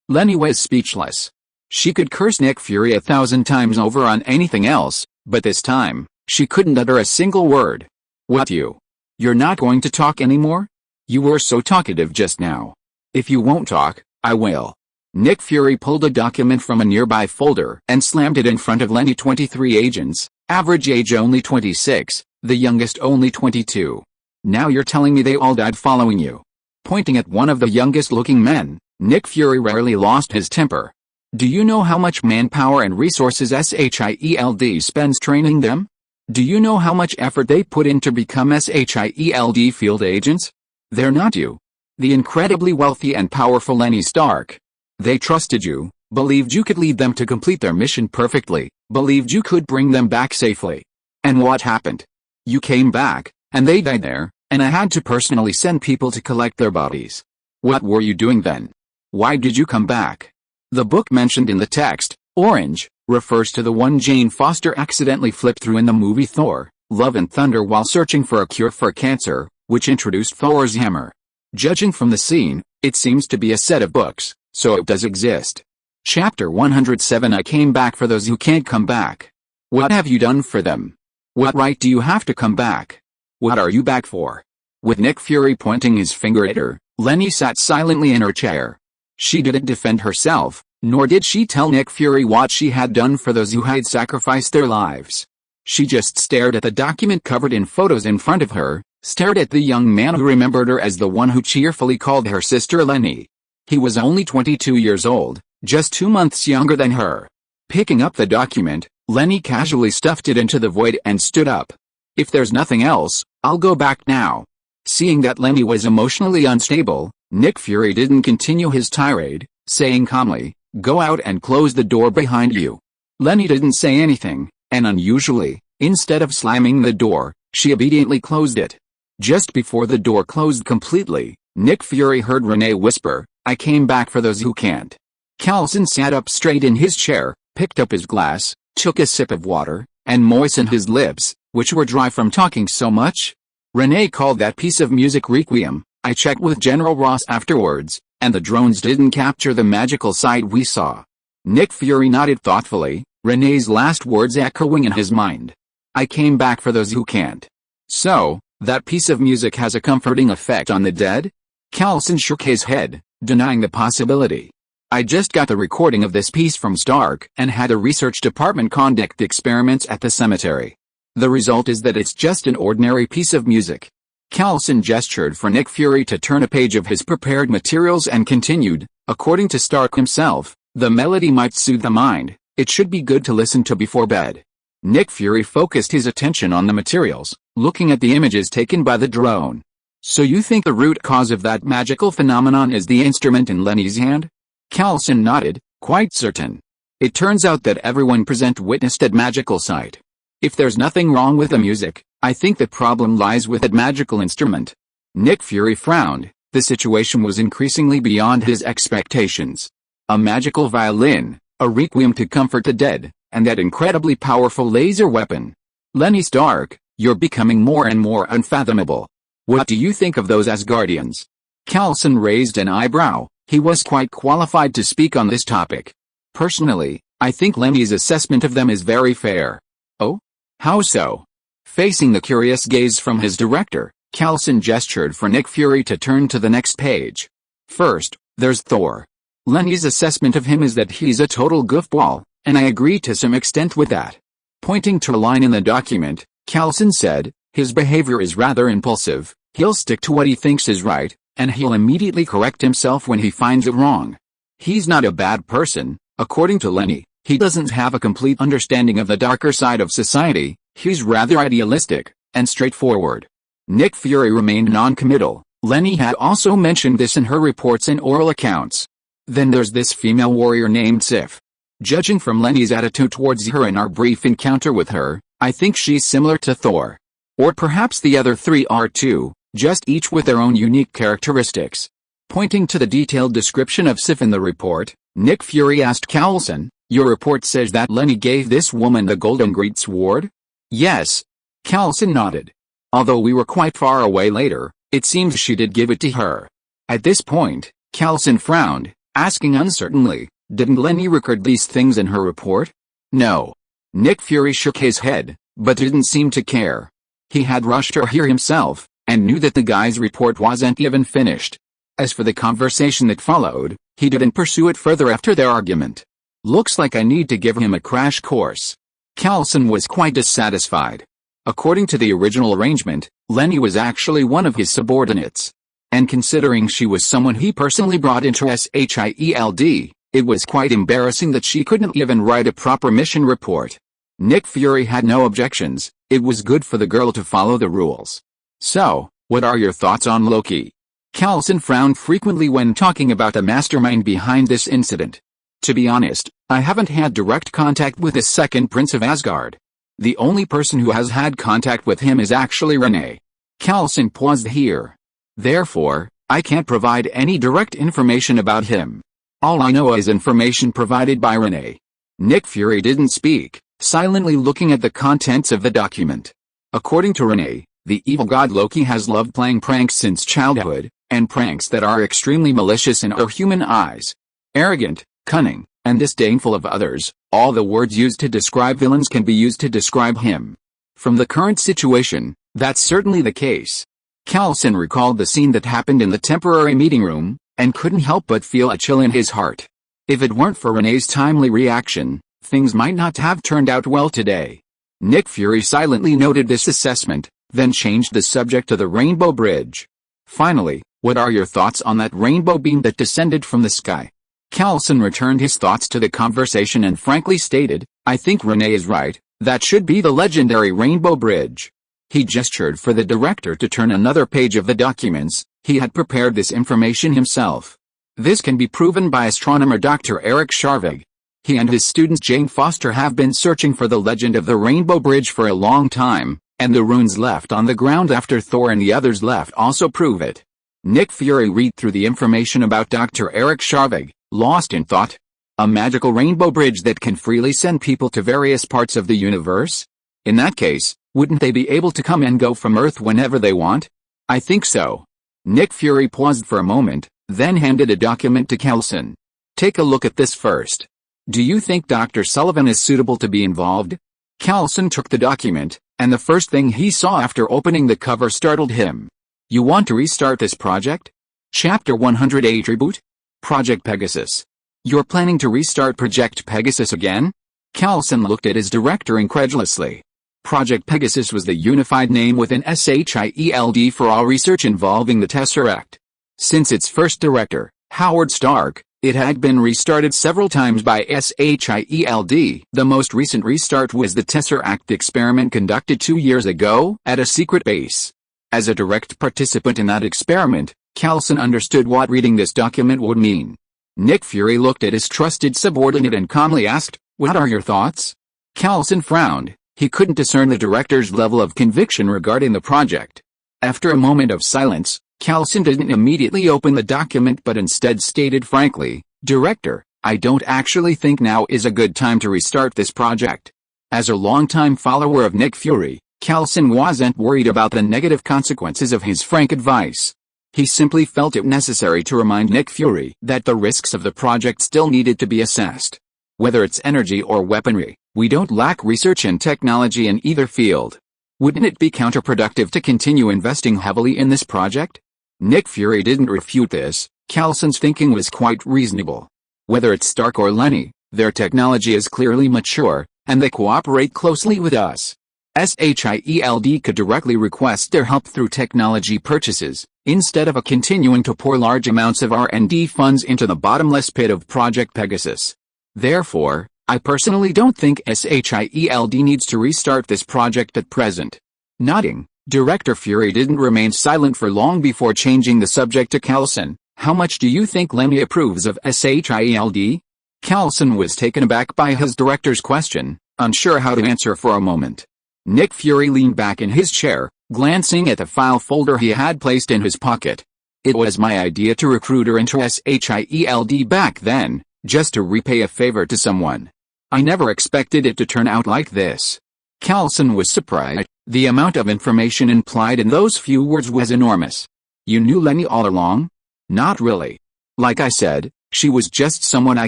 Leni was speechless. She could curse Nick Fury 1,000 times over on anything else, but this time, she couldn't utter a single word. "What you? You're not going to talk anymore? You were so talkative just now. If you won't talk, I will." Nick Fury pulled a document from a nearby folder and slammed it in front of Leni. 23 agents, average age only 26, the youngest only 22. "Now you're telling me they all died following you?" Pointing at one of the youngest-looking men, Nick Fury rarely lost his temper. "Do you know how much manpower and resources S.H.I.E.L.D spends training them? Do you know how much effort they put in to become S.H.I.E.L.D field agents? They're not you. The incredibly wealthy and powerful Leni Stark. They trusted you, believed you could lead them to complete their mission perfectly, believed you could bring them back safely. And what happened? You came back, and they died there, and I had to personally send people to collect their bodies. What were you doing then? Why did you come back?" The book mentioned in the text, Orange, refers to the one Jane Foster accidentally flipped through in the movie Thor, Love and Thunder while searching for a cure for cancer, which introduced Thor's hammer. Judging from the scene, it seems to be a set of books, so it does exist. Chapter 107 I came back for those who can't come back. What have you done for them? What right do you have to come back? What are you back for? With Nick Fury pointing his finger at her, Leni sat silently in her chair. She didn't defend herself, nor did she tell Nick Fury what she had done for those who had sacrificed their lives. She just stared at the document covered in photos in front of her, stared at the young man who remembered her as the one who cheerfully called her sister Leni. He was only 22 years old, just 2 months younger than her. Picking up the document, Leni casually stuffed it into the void and stood up. "If there's nothing else, I'll go back now." Seeing that Leni was emotionally unstable, Nick Fury didn't continue his tirade, saying calmly, "Go out and close the door behind you." Leni didn't say anything, and unusually, instead of slamming the door, she obediently closed it. Just before the door closed completely, Nick Fury heard Renee whisper, "I came back for those who can't." Coulson sat up straight in his chair, picked up his glass, took a sip of water, and moistened his lips, which were dry from talking so much. "Renee called that piece of music Requiem. I checked with General Ross afterwards, and the drones didn't capture the magical side we saw." Nick Fury nodded thoughtfully, Renee's last words echoing in his mind. "I came back for those who can't." "So, that piece of music has a comforting effect on the dead?" Coulson shook his head, denying the possibility. "I just got the recording of this piece from Stark and had a research department conduct experiments at the cemetery. The result is that it's just an ordinary piece of music." Coulson gestured for Nick Fury to turn a page of his prepared materials and continued, "According to Stark himself, the melody might soothe the mind. It should be good to listen to before bed." Nick Fury focused his attention on the materials, looking at the images taken by the drone. "So you think the root cause of that magical phenomenon is the instrument in Leni's hand?" Coulson nodded, quite certain. "It turns out that everyone present witnessed that magical sight. If there's nothing wrong with the music, I think the problem lies with that magical instrument." Nick Fury frowned. The situation was increasingly beyond his expectations. A magical violin, a requiem to comfort the dead, and that incredibly powerful laser weapon. "Leni Stark, you're becoming more and more unfathomable. What do you think of those Asgardians?" Coulson raised an eyebrow. He was quite qualified to speak on this topic. "Personally, I think Leni's assessment of them is very fair." "Oh? How so?" Facing the curious gaze from his director, Coulson gestured for Nick Fury to turn to the next page. "First, there's Thor. Leni's assessment of him is that he's a total goofball, and I agree to some extent with that." Pointing to a line in the document, Coulson said, "His behavior is rather impulsive. He'll stick to what he thinks is right, and he'll immediately correct himself when he finds it wrong. He's not a bad person, according to Leni. He doesn't have a complete understanding of the darker side of society. He's rather idealistic and straightforward." Nick Fury remained non-committal. Leni had also mentioned this in her reports and oral accounts. "Then there's this female warrior named Sif. Judging from Leni's attitude towards her in our brief encounter with her, I think she's similar to Thor. Or perhaps the other three are too, just each with their own unique characteristics. Pointing to the detailed description of SIF in the report, Nick Fury asked Coulson, "Your report says that Leni gave this woman the Golden Great Sword?" "Yes." Coulson nodded. "Although we were quite far away later, it seems she did give it to her." At this point, Coulson frowned, asking uncertainly, "Didn't Leni record these things in her report?" "No." Nick Fury shook his head, but didn't seem to care. He had rushed her here himself, and knew that the guy's report wasn't even finished. As for the conversation that followed, he didn't pursue it further after their argument. "Looks like I need to give him a crash course." Coulson was quite dissatisfied. According to the original arrangement, Leni was actually one of his subordinates. And considering she was someone he personally brought into S.H.I.E.L.D, it was quite embarrassing that she couldn't even write a proper mission report. Nick Fury had no objections. It was good for the girl to follow the rules. "So, what are your thoughts on Loki?" Coulson frowned frequently when talking about the mastermind behind this incident. "To be honest, I haven't had direct contact with the second Prince of Asgard. The only person who has had contact with him is actually Renee." Coulson paused here. "Therefore, I can't provide any direct information about him. All I know is information provided by Renee." Nick Fury didn't speak, silently looking at the contents of the document. According to Renee, the evil god Loki has loved playing pranks since childhood, and pranks that are extremely malicious in our human eyes. Arrogant, cunning, and disdainful of others, all the words used to describe villains can be used to describe him. From the current situation, that's certainly the case. Coulson recalled the scene that happened in the temporary meeting room, and couldn't help but feel a chill in his heart. If it weren't for Renee's timely reaction, things might not have turned out well today. Nick Fury silently noted this assessment, then changed the subject to the Rainbow Bridge. "Finally, what are your thoughts on that rainbow beam that descended from the sky?" Coulson returned his thoughts to the conversation and frankly stated, "I think Renee is right, that should be the legendary Rainbow Bridge." He gestured for the director to turn another page of the documents. He had prepared this information himself. "This can be proven by astronomer Dr. Eric Scharvig. He and his students Jane Foster have been searching for the legend of the Rainbow Bridge for a long time, and the runes left on the ground after Thor and the others left also prove it." Nick Fury read through the information about Dr. Eric Scharvig, lost in thought. A magical rainbow bridge that can freely send people to various parts of the universe? In that case, wouldn't they be able to come and go from Earth whenever they want? "I think so." Nick Fury paused for a moment, then handed a document to Coulson. "Take a look at this first. Do you think Dr. Sullivan is suitable to be involved?" Coulson took the document, and the first thing he saw after opening the cover startled him. "You want to restart this project? Chapter 108 Reboot? Project Pegasus. You're planning to restart Project Pegasus again?" Coulson looked at his director incredulously. Project Pegasus was the unified name within S.H.I.E.L.D for all research involving the Tesseract. Since its first director, Howard Stark, it had been restarted several times by S.H.I.E.L.D. The most recent restart was the Tesseract experiment conducted 2 years ago at a secret base. As a direct participant in that experiment, Coulson understood what reading this document would mean. Nick Fury looked at his trusted subordinate and calmly asked, "What are your thoughts?" Coulson frowned. He couldn't discern the director's level of conviction regarding the project. After a moment of silence, Coulson didn't immediately open the document but instead stated frankly, "Director, I don't actually think now is a good time to restart this project." As a longtime follower of Nick Fury, Coulson wasn't worried about the negative consequences of his frank advice. He simply felt it necessary to remind Nick Fury that the risks of the project still needed to be assessed. Whether it's energy or weaponry, we don't lack research and technology in either field. Wouldn't it be counterproductive to continue investing heavily in this project? Nick Fury didn't refute this. Coulson's thinking was quite reasonable. Whether it's Stark or Leni, their technology is clearly mature, and they cooperate closely with us. S.H.I.E.L.D could directly request their help through technology purchases, instead of continuing to pour large amounts of R&D funds into the bottomless pit of Project Pegasus. Therefore, I personally don't think S.H.I.E.L.D needs to restart this project at present. Nodding, Director Fury didn't remain silent for long before changing the subject to Coulson. "How much do you think Leni approves of S.H.I.E.L.D? Coulson was taken aback by his director's question, unsure how to answer for a moment. Nick Fury leaned back in his chair, glancing at the file folder he had placed in his pocket. It was my idea to recruit her into S.H.I.E.L.D back then, just to repay a favor to someone. I never expected it to turn out like this. Coulson was surprised. The amount of information implied in those few words was enormous. You knew Leni all along? Not really. Like I said, she was just someone I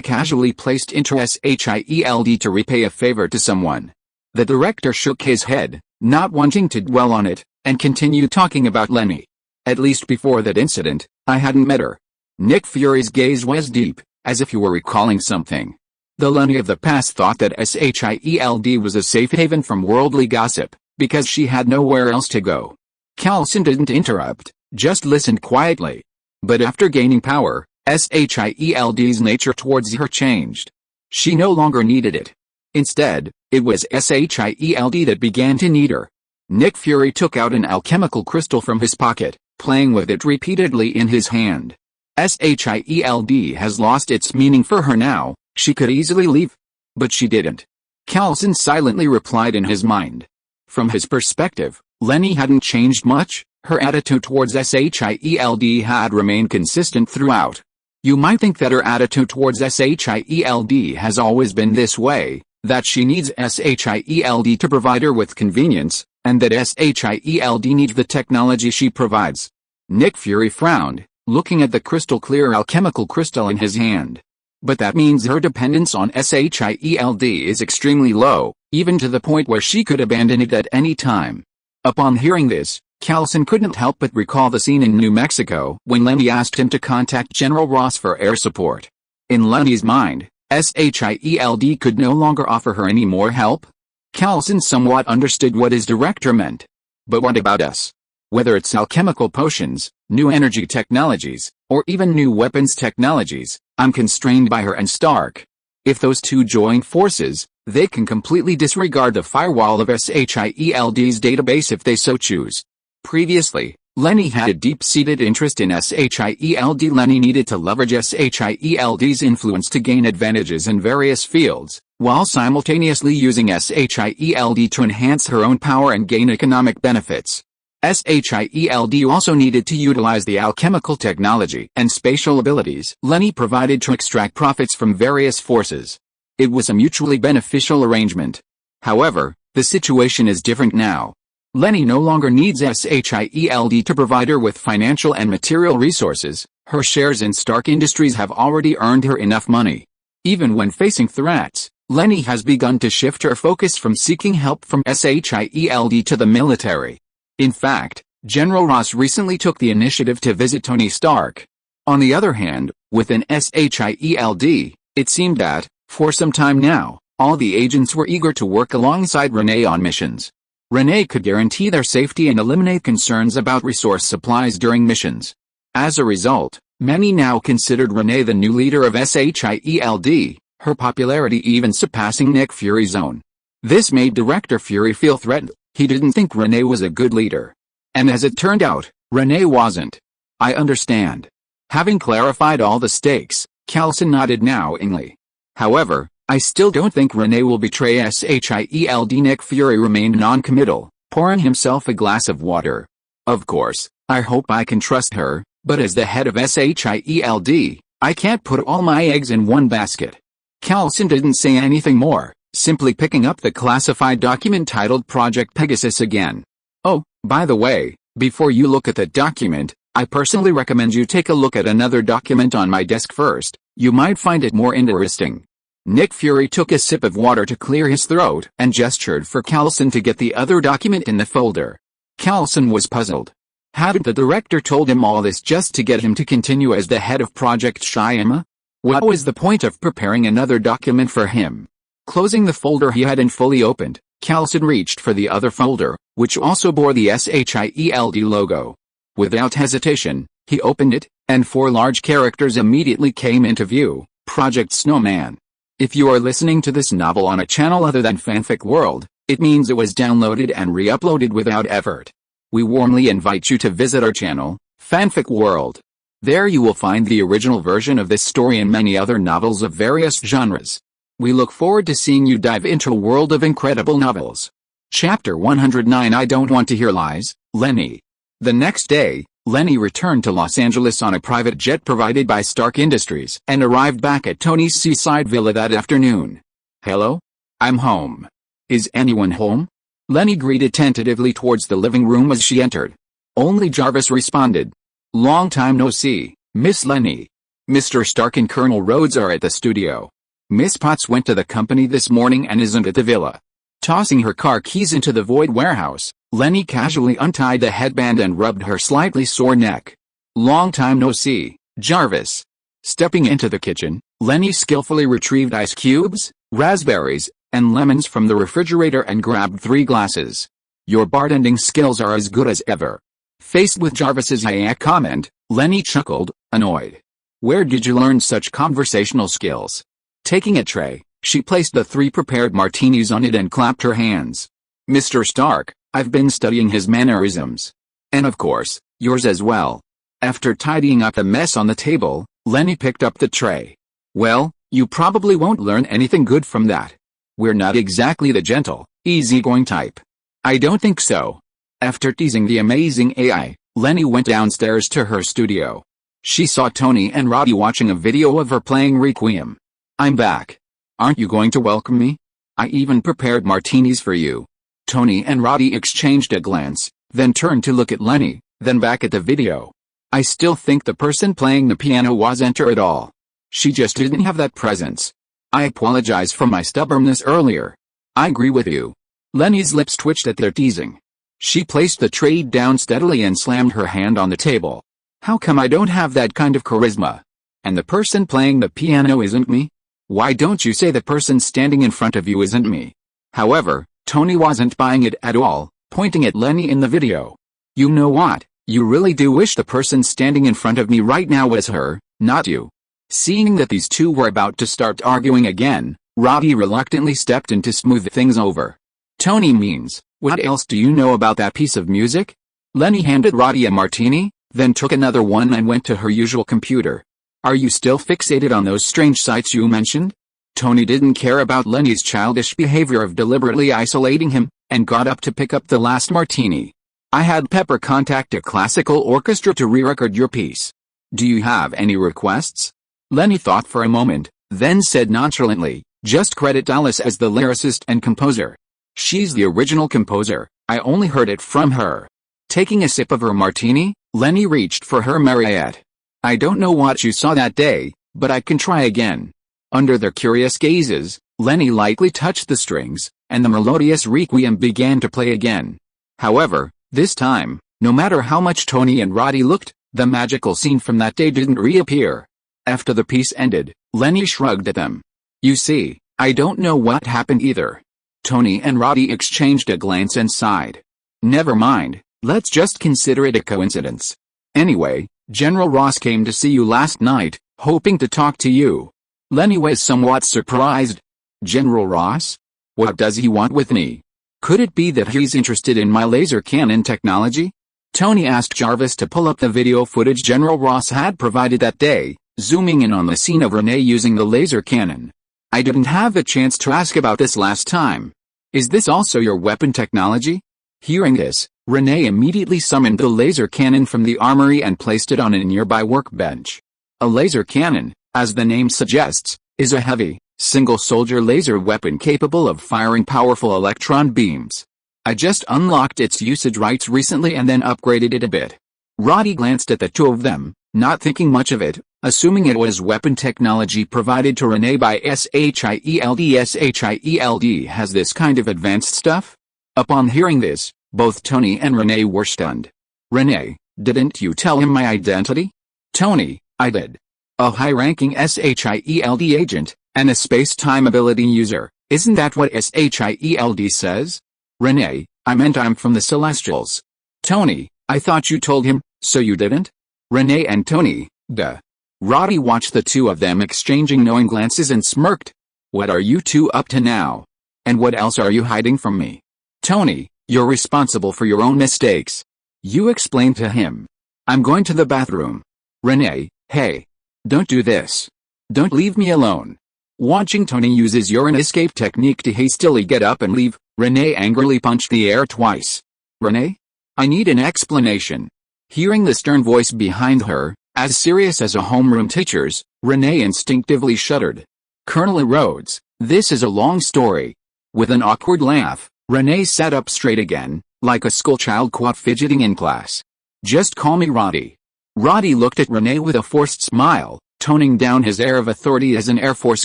casually placed into S.H.I.E.L.D to repay a favor to someone. The director shook his head, not wanting to dwell on it, and continued talking about Leni. At least before that incident, I hadn't met her. Nick Fury's gaze was deep, as if he were recalling something. The Leni of the past thought that S.H.I.E.L.D was a safe haven from worldly gossip, because she had nowhere else to go. Coulson didn't interrupt, just listened quietly. But after gaining power, S.H.I.E.L.D's nature towards her changed. She no longer needed it. Instead, it was S.H.I.E.L.D that began to need her. Nick Fury took out an alchemical crystal from his pocket, playing with it repeatedly in his hand. S.H.I.E.L.D has lost its meaning for her now. She could easily leave. But she didn't. Coulson silently replied in his mind. From his perspective, Leni hadn't changed much. Her attitude towards S.H.I.E.L.D had remained consistent throughout. You might think that her attitude towards S.H.I.E.L.D has always been this way, that she needs S.H.I.E.L.D to provide her with convenience, and that S.H.I.E.L.D needs the technology she provides. Nick Fury frowned, looking at the crystal-clear alchemical crystal in his hand. But that means her dependence on S.H.I.E.L.D is extremely low, even to the point where she could abandon it at any time. Upon hearing this, Coulson couldn't help but recall the scene in New Mexico when Leni asked him to contact General Ross for air support. In Leni's mind, S.H.I.E.L.D could no longer offer her any more help. Coulson somewhat understood what his director meant. But what about us? Whether it's alchemical potions, new energy technologies, or even new weapons technologies, I'm constrained by her and Stark. If those two join forces, they can completely disregard the firewall of S.H.I.E.L.D's database if they so choose. Previously, Leni had a deep-seated interest in S.H.I.E.L.D. Leni needed to leverage S.H.I.E.L.D's influence to gain advantages in various fields, while simultaneously using S.H.I.E.L.D. to enhance her own power and gain economic benefits. S.H.I.E.L.D. also needed to utilize the alchemical technology and spatial abilities Leni provided to extract profits from various forces. It was a mutually beneficial arrangement. However, the situation is different now. Leni no longer needs S.H.I.E.L.D. to provide her with financial and material resources. Her shares in Stark Industries have already earned her enough money. Even when facing threats, Leni has begun to shift her focus from seeking help from S.H.I.E.L.D. to the military. In fact, General Ross recently took the initiative to visit Tony Stark. On the other hand, within S.H.I.E.L.D, it seemed that, for some time now, all the agents were eager to work alongside Renee on missions. Renee could guarantee their safety and eliminate concerns about resource supplies during missions. As a result, many now considered Renee the new leader of S.H.I.E.L.D, her popularity even surpassing Nick Fury's own. This made Director Fury feel threatened. He didn't think Renee was a good leader. And as it turned out, Renee wasn't. I understand. Having clarified all the stakes, Coulson nodded knowingly. However, I still don't think Renee will betray S.H.I.E.L.D. Nick Fury remained non-committal, pouring himself a glass of water. Of course, I hope I can trust her, but as the head of S.H.I.E.L.D, I can't put all my eggs in one basket. Coulson didn't say anything more, simply picking up the classified document titled Project Pegasus again. Oh, by the way, before you look at that document, I personally recommend you take a look at another document on my desk first. You might find it more interesting. Nick Fury took a sip of water to clear his throat and gestured for Coulson to get the other document in the folder. Coulson was puzzled. Hadn't the director told him all this just to get him to continue as the head of Project S.H.I.E.L.D? What was the point of preparing another document for him? Closing the folder he hadn't fully opened, Coulson reached for the other folder, which also bore the S.H.I.E.L.D. logo. Without hesitation, he opened it, and 4 large characters immediately came into view: Project Snowman. If you are listening to this novel on a channel other than Fanfic World, it means it was downloaded and re-uploaded without effort. We warmly invite you to visit our channel, Fanfic World. There you will find the original version of this story and many other novels of various genres. We look forward to seeing you dive into a world of incredible novels. Chapter 109 I Don't Want to Hear Lies, Leni. The next day, Leni returned to Los Angeles on a private jet provided by Stark Industries and arrived back at Tony's seaside villa that afternoon. "Hello? I'm home. Is anyone home?" Leni greeted tentatively towards the living room as she entered. Only Jarvis responded. "Long time no see, Miss Leni. Mr. Stark and Colonel Rhodes are at the studio. Miss Potts went to the company this morning and isn't at the villa." Tossing her car keys into the void warehouse, Leni casually untied the headband and rubbed her slightly sore neck. "Long time no see, Jarvis." Stepping into the kitchen, Leni skillfully retrieved ice cubes, raspberries, and lemons from the refrigerator and grabbed 3 glasses. "Your bartending skills are as good as ever." Faced with Jarvis's comment, Leni chuckled, annoyed. "Where did you learn such conversational skills?" Taking a tray, she placed the 3 prepared martinis on it and clapped her hands. "Mr. Stark, I've been studying his mannerisms. And of course, yours as well." After tidying up the mess on the table, Leni picked up the tray. "Well, you probably won't learn anything good from that. We're not exactly the gentle, easygoing type." "I don't think so." After teasing the amazing AI, Leni went downstairs to her studio. She saw Tony and Roddy watching a video of her playing Requiem. "I'm back. Aren't you going to welcome me? I even prepared martinis for you." Tony and Roddy exchanged a glance, then turned to look at Leni, then back at the video. "I still think the person playing the piano wasn't her at all. She just didn't have that presence. I apologize for my stubbornness earlier." "I agree with you." Leni's lips twitched at their teasing. She placed the tray down steadily and slammed her hand on the table. "How come I don't have that kind of charisma? And the person playing the piano isn't me? Why don't you say the person standing in front of you isn't me?" However, Tony wasn't buying it at all, pointing at Leni in the video. "You know what, you really do wish the person standing in front of me right now was her, not you." Seeing that these two were about to start arguing again, Roddy reluctantly stepped in to smooth things over. "Tony means, what else do you know about that piece of music?" Leni handed Roddy a martini, then took another one and went to her usual computer. "Are you still fixated on those strange sites you mentioned?" Tony didn't care about Leni's childish behavior of deliberately isolating him, and got up to pick up the last martini. "I had Pepper contact a classical orchestra to re-record your piece. Do you have any requests?" Leni thought for a moment, then said nonchalantly, "Just credit Alice as the lyricist and composer. She's the original composer, I only heard it from her." Taking a sip of her martini, Leni reached for her Mariette. "I don't know what you saw that day, but I can try again." Under their curious gazes, Leni lightly touched the strings, and the melodious Requiem began to play again. However, this time, no matter how much Tony and Roddy looked, the magical scene from that day didn't reappear. After the piece ended, Leni shrugged at them. "You see, I don't know what happened either." Tony and Roddy exchanged a glance and sighed. "Never mind, let's just consider it a coincidence. Anyway, General Ross came to see you last night, hoping to talk to you." Leni was somewhat surprised. "General Ross? What does he want with me? Could it be that he's interested in my laser cannon technology?" Tony asked Jarvis to pull up the video footage General Ross had provided that day, zooming in on the scene of Renee using the laser cannon. "I didn't have a chance to ask about this last time. Is this also your weapon technology?" Hearing this, Renee immediately summoned the laser cannon from the armory and placed it on a nearby workbench. A laser cannon, as the name suggests, is a heavy, single-soldier laser weapon capable of firing powerful electron beams. "I just unlocked its usage rights recently and then upgraded it a bit." Roddy glanced at the two of them, not thinking much of it, assuming it was weapon technology provided to Renee by S.H.I.E.L.D. S.H.I.E.L.D. has this kind of advanced stuff? Upon hearing this, both Tony and Renee were stunned. "Renee, didn't you tell him my identity?" "Tony, I did. A high-ranking S.H.I.E.L.D. agent, and a space-time ability user, isn't that what S.H.I.E.L.D. says?" "Renee, I meant I'm from the Celestials." "Tony, I thought you told him, so you didn't?" Renee and Tony, duh. Roddy watched the two of them exchanging knowing glances and smirked. "What are you two up to now? And what else are you hiding from me?" "Tony, you're responsible for your own mistakes. You explain to him. I'm going to the bathroom." "Renee, hey. Don't do this. Don't leave me alone." Watching Tony use his urine escape technique to hastily get up and leave, Renee angrily punched the air twice. "Renee? I need an explanation." Hearing the stern voice behind her, as serious as a homeroom teacher's, Renee instinctively shuddered. Colonel Rhodes, this is a long story. With an awkward laugh, Renee sat up straight again, like a schoolchild caught fidgeting in class. Just call me Roddy. Roddy looked at Renee with a forced smile, toning down his air of authority as an Air Force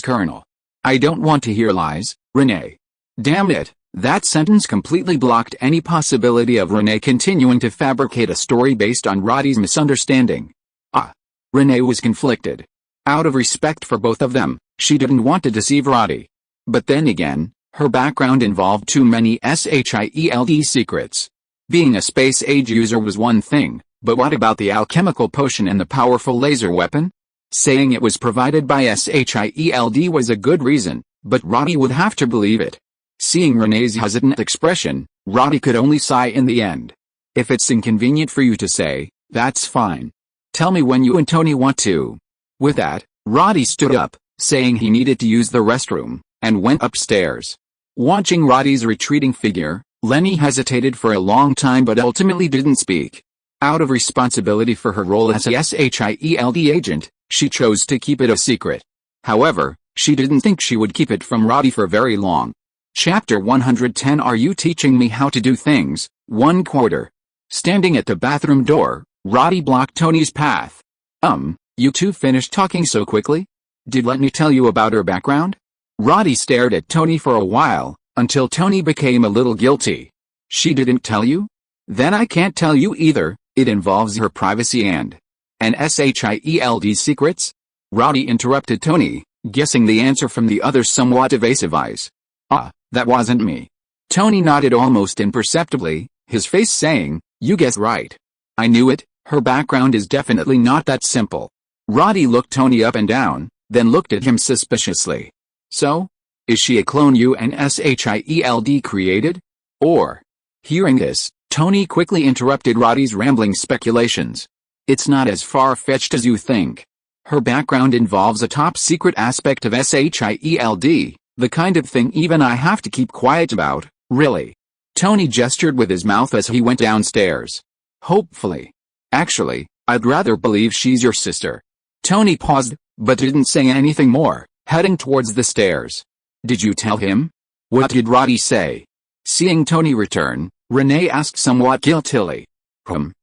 colonel. I don't want to hear lies, Renee. Damn it, that sentence completely blocked any possibility of Renee continuing to fabricate a story based on Roddy's misunderstanding. Renee was conflicted. Out of respect for both of them, she didn't want to deceive Roddy. But then again, her background involved too many S.H.I.E.L.D. secrets. Being a space-age user was one thing, but what about the alchemical potion and the powerful laser weapon? Saying it was provided by S.H.I.E.L.D. was a good reason, but Roddy would have to believe it. Seeing Renee's hesitant expression, Roddy could only sigh in the end. If it's inconvenient for you to say, that's fine. Tell me when you and Tony want to. With that, Roddy stood up, saying he needed to use the restroom, and went upstairs. Watching Roddy's retreating figure, Leni hesitated for a long time but ultimately didn't speak. Out of responsibility for her role as a S.H.I.E.L.D. agent, she chose to keep it a secret. However, she didn't think she would keep it from Roddy for very long. Chapter 110 Are you teaching me how to do things? 1/4. Standing at the bathroom door, Roddy blocked Tony's path. You two finished talking so quickly? Did Leni tell you about her background? Roddy stared at Tony for a while, until Tony became a little guilty. She didn't tell you? Then I can't tell you either, it involves her privacy and S.H.I.E.L.D. secrets? Roddy interrupted Tony, guessing the answer from the other's somewhat evasive eyes. That wasn't me. Tony nodded almost imperceptibly, his face saying, you guessed right. I knew it, her background is definitely not that simple. Roddy looked Tony up and down, then looked at him suspiciously. So? Is she a clone you and S.H.I.E.L.D. created? Or? Hearing this, Tony quickly interrupted Roddy's rambling speculations. It's not as far-fetched as you think. Her background involves a top-secret aspect of S.H.I.E.L.D., the kind of thing even I have to keep quiet about, really. Tony gestured with his mouth as he went downstairs. Hopefully. Actually, I'd rather believe she's your sister. Tony paused, but didn't say anything more, heading towards the stairs. Did you tell him? What did Roddy say? Seeing Tony return, Renee asked somewhat guiltily.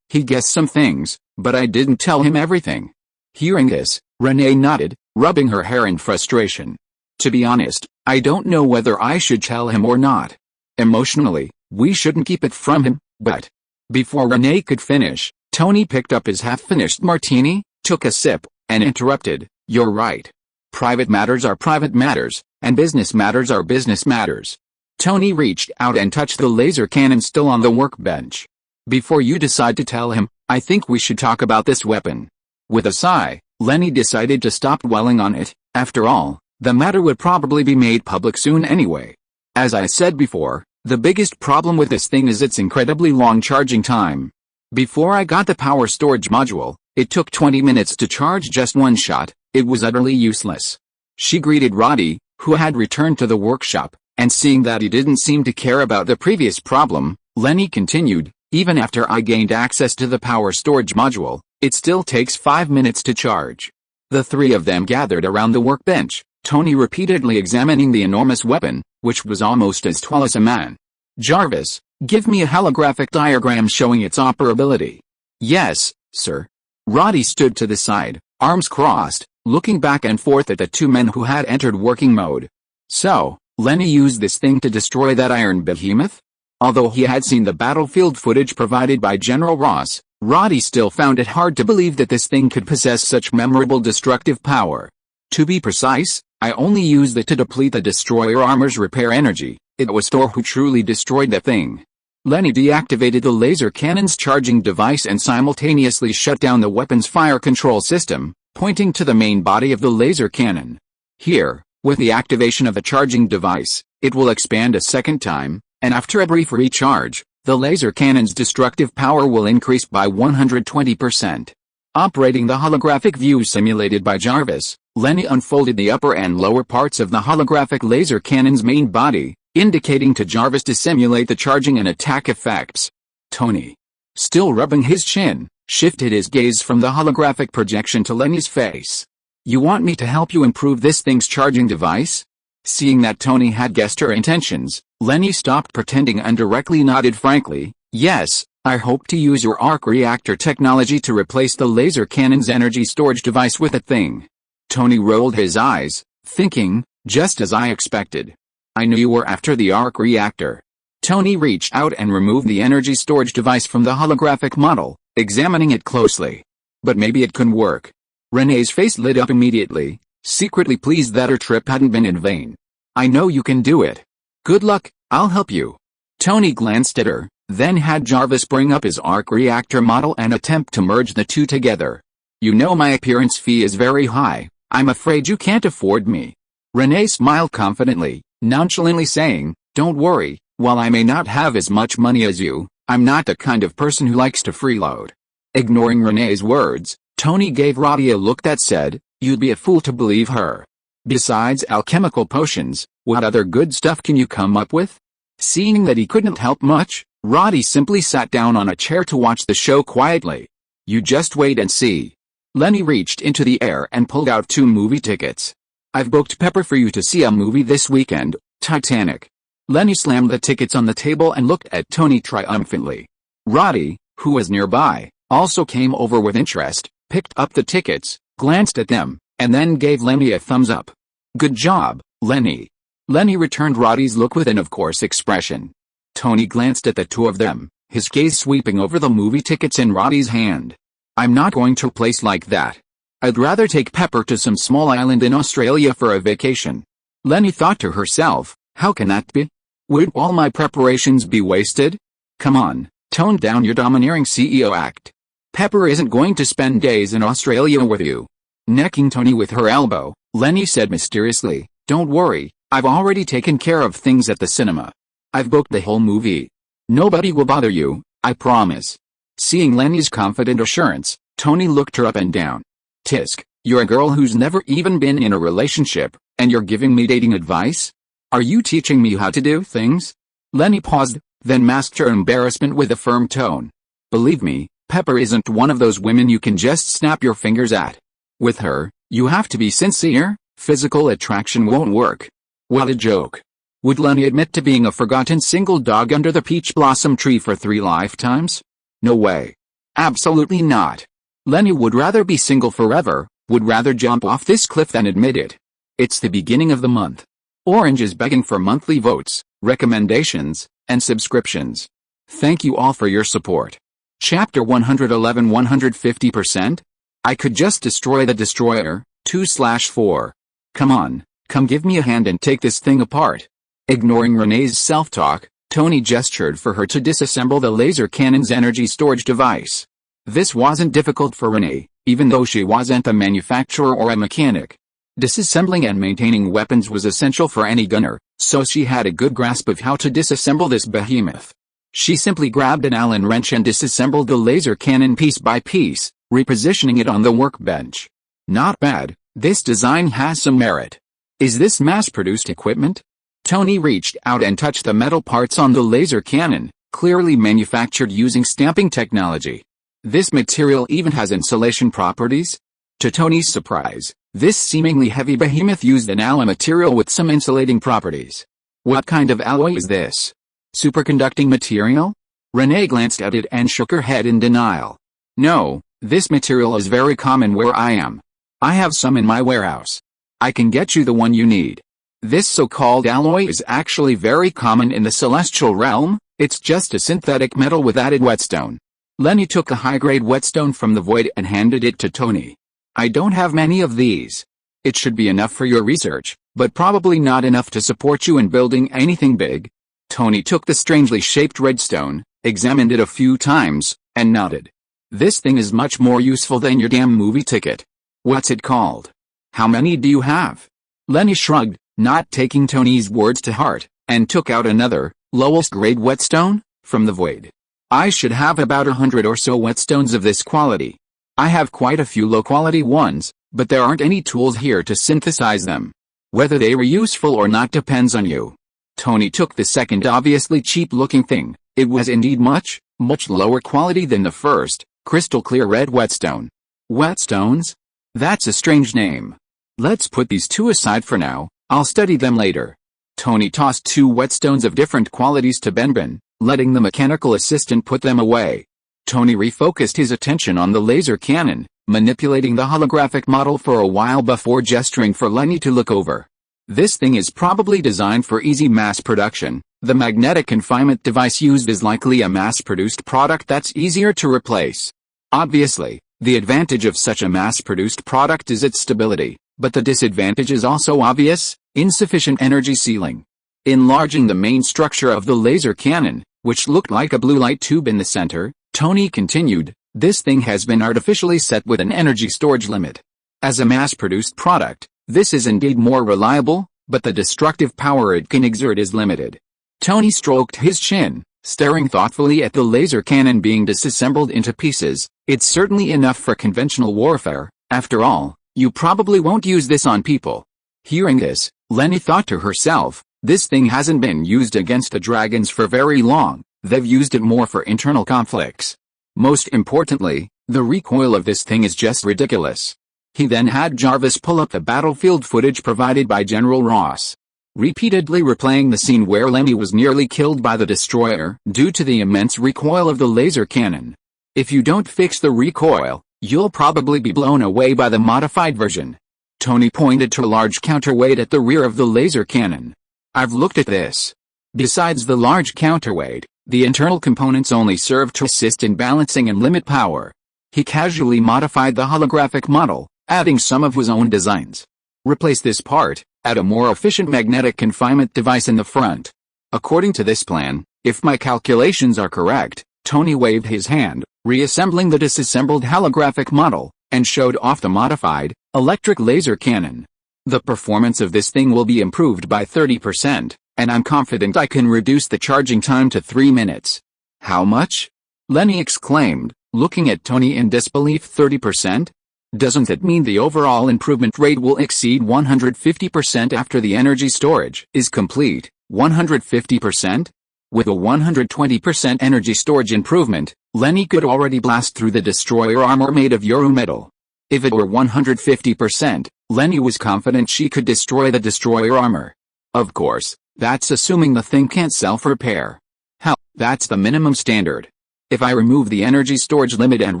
He guessed some things, but I didn't tell him everything. Hearing this, Renee nodded, rubbing her hair in frustration. To be honest, I don't know whether I should tell him or not. Emotionally, we shouldn't keep it from him, but... Before Renee could finish, Tony picked up his half-finished martini, took a sip, and interrupted, You're right. Private matters are private matters, and business matters are business matters. Tony reached out and touched the laser cannon still on the workbench. Before you decide to tell him, I think we should talk about this weapon. With a sigh, Leni decided to stop dwelling on it. After all, the matter would probably be made public soon anyway. As I said before, the biggest problem with this thing is its incredibly long charging time. Before I got the power storage module, it took 20 minutes to charge just one shot. It was utterly useless. She greeted Roddy, who had returned to the workshop, and seeing that he didn't seem to care about the previous problem, Leni continued, even after I gained access to the power storage module, it still takes 5 minutes to charge. The three of them gathered around the workbench, Tony repeatedly examining the enormous weapon, which was almost as tall as a man. Jarvis, give me a holographic diagram showing its operability. Yes, sir. Roddy stood to the side, arms crossed, looking back and forth at the two men who had entered working mode. So, Leni used this thing to destroy that iron behemoth? Although he had seen the battlefield footage provided by General Ross, Roddy still found it hard to believe that this thing could possess such memorable destructive power. To be precise, I only used it to deplete the destroyer armor's repair energy. It was Thor who truly destroyed the thing. Leni deactivated the laser cannon's charging device and simultaneously shut down the weapon's fire control system, pointing to the main body of the laser cannon. Here, with the activation of the charging device, it will expand a second time, and after a brief recharge, the laser cannon's destructive power will increase by 120%. Operating the holographic view simulated by Jarvis, Leni unfolded the upper and lower parts of the holographic laser cannon's main body, indicating to Jarvis to simulate the charging and attack effects. Tony, still rubbing his chin, shifted his gaze from the holographic projection to Leni's face. "You want me to help you improve this thing's charging device?" Seeing that Tony had guessed her intentions, Leni stopped pretending and directly nodded frankly, "Yes, I hope to use your arc reactor technology to replace the laser cannon's energy storage device with a thing." Tony rolled his eyes, thinking, "Just as I expected. I knew you were after the arc reactor." Tony reached out and removed the energy storage device from the holographic model, examining it closely. But maybe it couldn't work. Renee's face lit up immediately, secretly pleased that her trip hadn't been in vain. "I know you can do it. Good luck, I'll help you." Tony glanced at her, then had Jarvis bring up his arc reactor model and attempt to merge the two together. "You know my appearance fee is very high. I'm afraid you can't afford me." Renee smiled confidently, nonchalantly saying, "Don't worry, while I may not have as much money as you, I'm not the kind of person who likes to freeload." Ignoring Renee's words, Tony gave Roddy a look that said, "You'd be a fool to believe her. Besides alchemical potions, what other good stuff can you come up with?" Seeing that he couldn't help much, Roddy simply sat down on a chair to watch the show quietly. "You just wait and see." Leni reached into the air and pulled out 2 movie tickets. "I've booked Pepper for you to see a movie this weekend, Titanic." Leni slammed the tickets on the table and looked at Tony triumphantly. Roddy, who was nearby, also came over with interest, picked up the tickets, glanced at them, and then gave Leni a thumbs up. "Good job, Leni." Leni returned Roddy's look with an of course expression. Tony glanced at the two of them, his gaze sweeping over the movie tickets in Roddy's hand. "I'm not going to a place like that. I'd rather take Pepper to some small island in Australia for a vacation." Leni thought to herself, "How can that be? Would all my preparations be wasted? Come on, tone down your domineering CEO act. Pepper isn't going to spend days in Australia with you." Necking Tony with her elbow, Leni said mysteriously, "Don't worry, I've already taken care of things at the cinema. I've booked the whole movie. Nobody will bother you, I promise." Seeing Leni's confident assurance, Tony looked her up and down. "Tisk, you're a girl who's never even been in a relationship, and you're giving me dating advice? Are you teaching me how to do things?" Leni paused, then masked her embarrassment with a firm tone. "Believe me, Pepper isn't one of those women you can just snap your fingers at. With her, you have to be sincere. Physical attraction won't work." What a joke. Would Leni admit to being a forgotten single dog under the peach blossom tree for 3 lifetimes? No way. Absolutely not. Leni would rather be single forever, would rather jump off this cliff than admit it. It's the beginning of the month. Orange is begging for monthly votes, recommendations, and subscriptions. Thank you all for your support. Chapter 111 150%? I could just destroy the destroyer, 2/4. Come on, come give me a hand and take this thing apart. Ignoring Renee's self-talk, Tony gestured for her to disassemble the laser cannon's energy storage device. This wasn't difficult for Renee, even though she wasn't a manufacturer or a mechanic. Disassembling and maintaining weapons was essential for any gunner, so she had a good grasp of how to disassemble this behemoth. She simply grabbed an Allen wrench and disassembled the laser cannon piece by piece, repositioning it on the workbench. Not bad, this design has some merit. Is this mass-produced equipment? Tony reached out and touched the metal parts on the laser cannon, clearly manufactured using stamping technology. This material even has insulation properties? To Tony's surprise, this seemingly heavy behemoth used an alloy material with some insulating properties. What kind of alloy is this? Superconducting material? Renee glanced at it and shook her head in denial. No, this material is very common where I am. I have some in my warehouse. I can get you the one you need. This so-called alloy is actually very common in the celestial realm. It's just a synthetic metal with added whetstone. Leni took a high-grade whetstone from the void and handed it to Tony. I don't have many of these. It should be enough for your research, but probably not enough to support you in building anything big. Tony took the strangely shaped redstone, examined it a few times, and nodded. This thing is much more useful than your damn movie ticket. What's it called? How many do you have? Leni shrugged, not taking Tony's words to heart, and took out another, lowest grade whetstone, from the void. I should have about 100 or so whetstones of this quality. I have quite a few low-quality ones, but there aren't any tools here to synthesize them. Whether they were useful or not depends on you. Tony took the second obviously cheap-looking thing. It was indeed much lower quality than the first, Crystal clear red whetstone. Whetstones? That's a strange name. Let's put these two aside for now, I'll study them later. Tony tossed 2 whetstones of different qualities to Benben, letting the mechanical assistant put them away. Tony refocused his attention on the laser cannon, manipulating the holographic model for a while before gesturing for Leni to look over. This thing is probably designed for easy mass production. The magnetic confinement device used is likely a mass-produced product that's easier to replace. Obviously, the advantage of such a mass-produced product is its stability, but the disadvantage is also obvious: insufficient energy sealing. Enlarging the main structure of the laser cannon, which looked like a blue light tube in the center, Tony continued, this thing has been artificially set with an energy storage limit. As a mass-produced product, this is indeed more reliable, but the destructive power it can exert is limited. Tony stroked his chin, staring thoughtfully at the laser cannon being disassembled into pieces. It's certainly enough for conventional warfare. After all, you probably won't use this on people. Hearing this, Leni thought to herself, this thing hasn't been used against the dragons for very long. They've used it more for internal conflicts. Most importantly, the recoil of this thing is just ridiculous. He then had Jarvis pull up the battlefield footage provided by General Ross, repeatedly replaying the scene where Leni was nearly killed by the destroyer due to the immense recoil of the laser cannon. If you don't fix the recoil, you'll probably be blown away by the modified version. Tony pointed to a large counterweight at the rear of the laser cannon. I've looked at this. Besides the large counterweight, the internal components only serve to assist in balancing and limit power. He casually modified the holographic model, adding some of his own designs. Replace this part, add a more efficient magnetic confinement device in the front. According to this plan, if my calculations are correct, Tony waved his hand, reassembling the disassembled holographic model, and showed off the modified, electric laser cannon. The performance of this thing will be improved by 30%, and I'm confident I can reduce the charging time to 3 minutes. How much? Leni exclaimed, looking at Tony in disbelief. 30%? Doesn't that mean the overall improvement rate will exceed 150% after the energy storage is complete? 150%? With a 120% energy storage improvement, Leni could already blast through the destroyer armor made of Euro metal. If it were 150%, Leni was confident she could destroy the destroyer armor. Of course, that's assuming the thing can't self-repair. Hell, that's the minimum standard. If I remove the energy storage limit and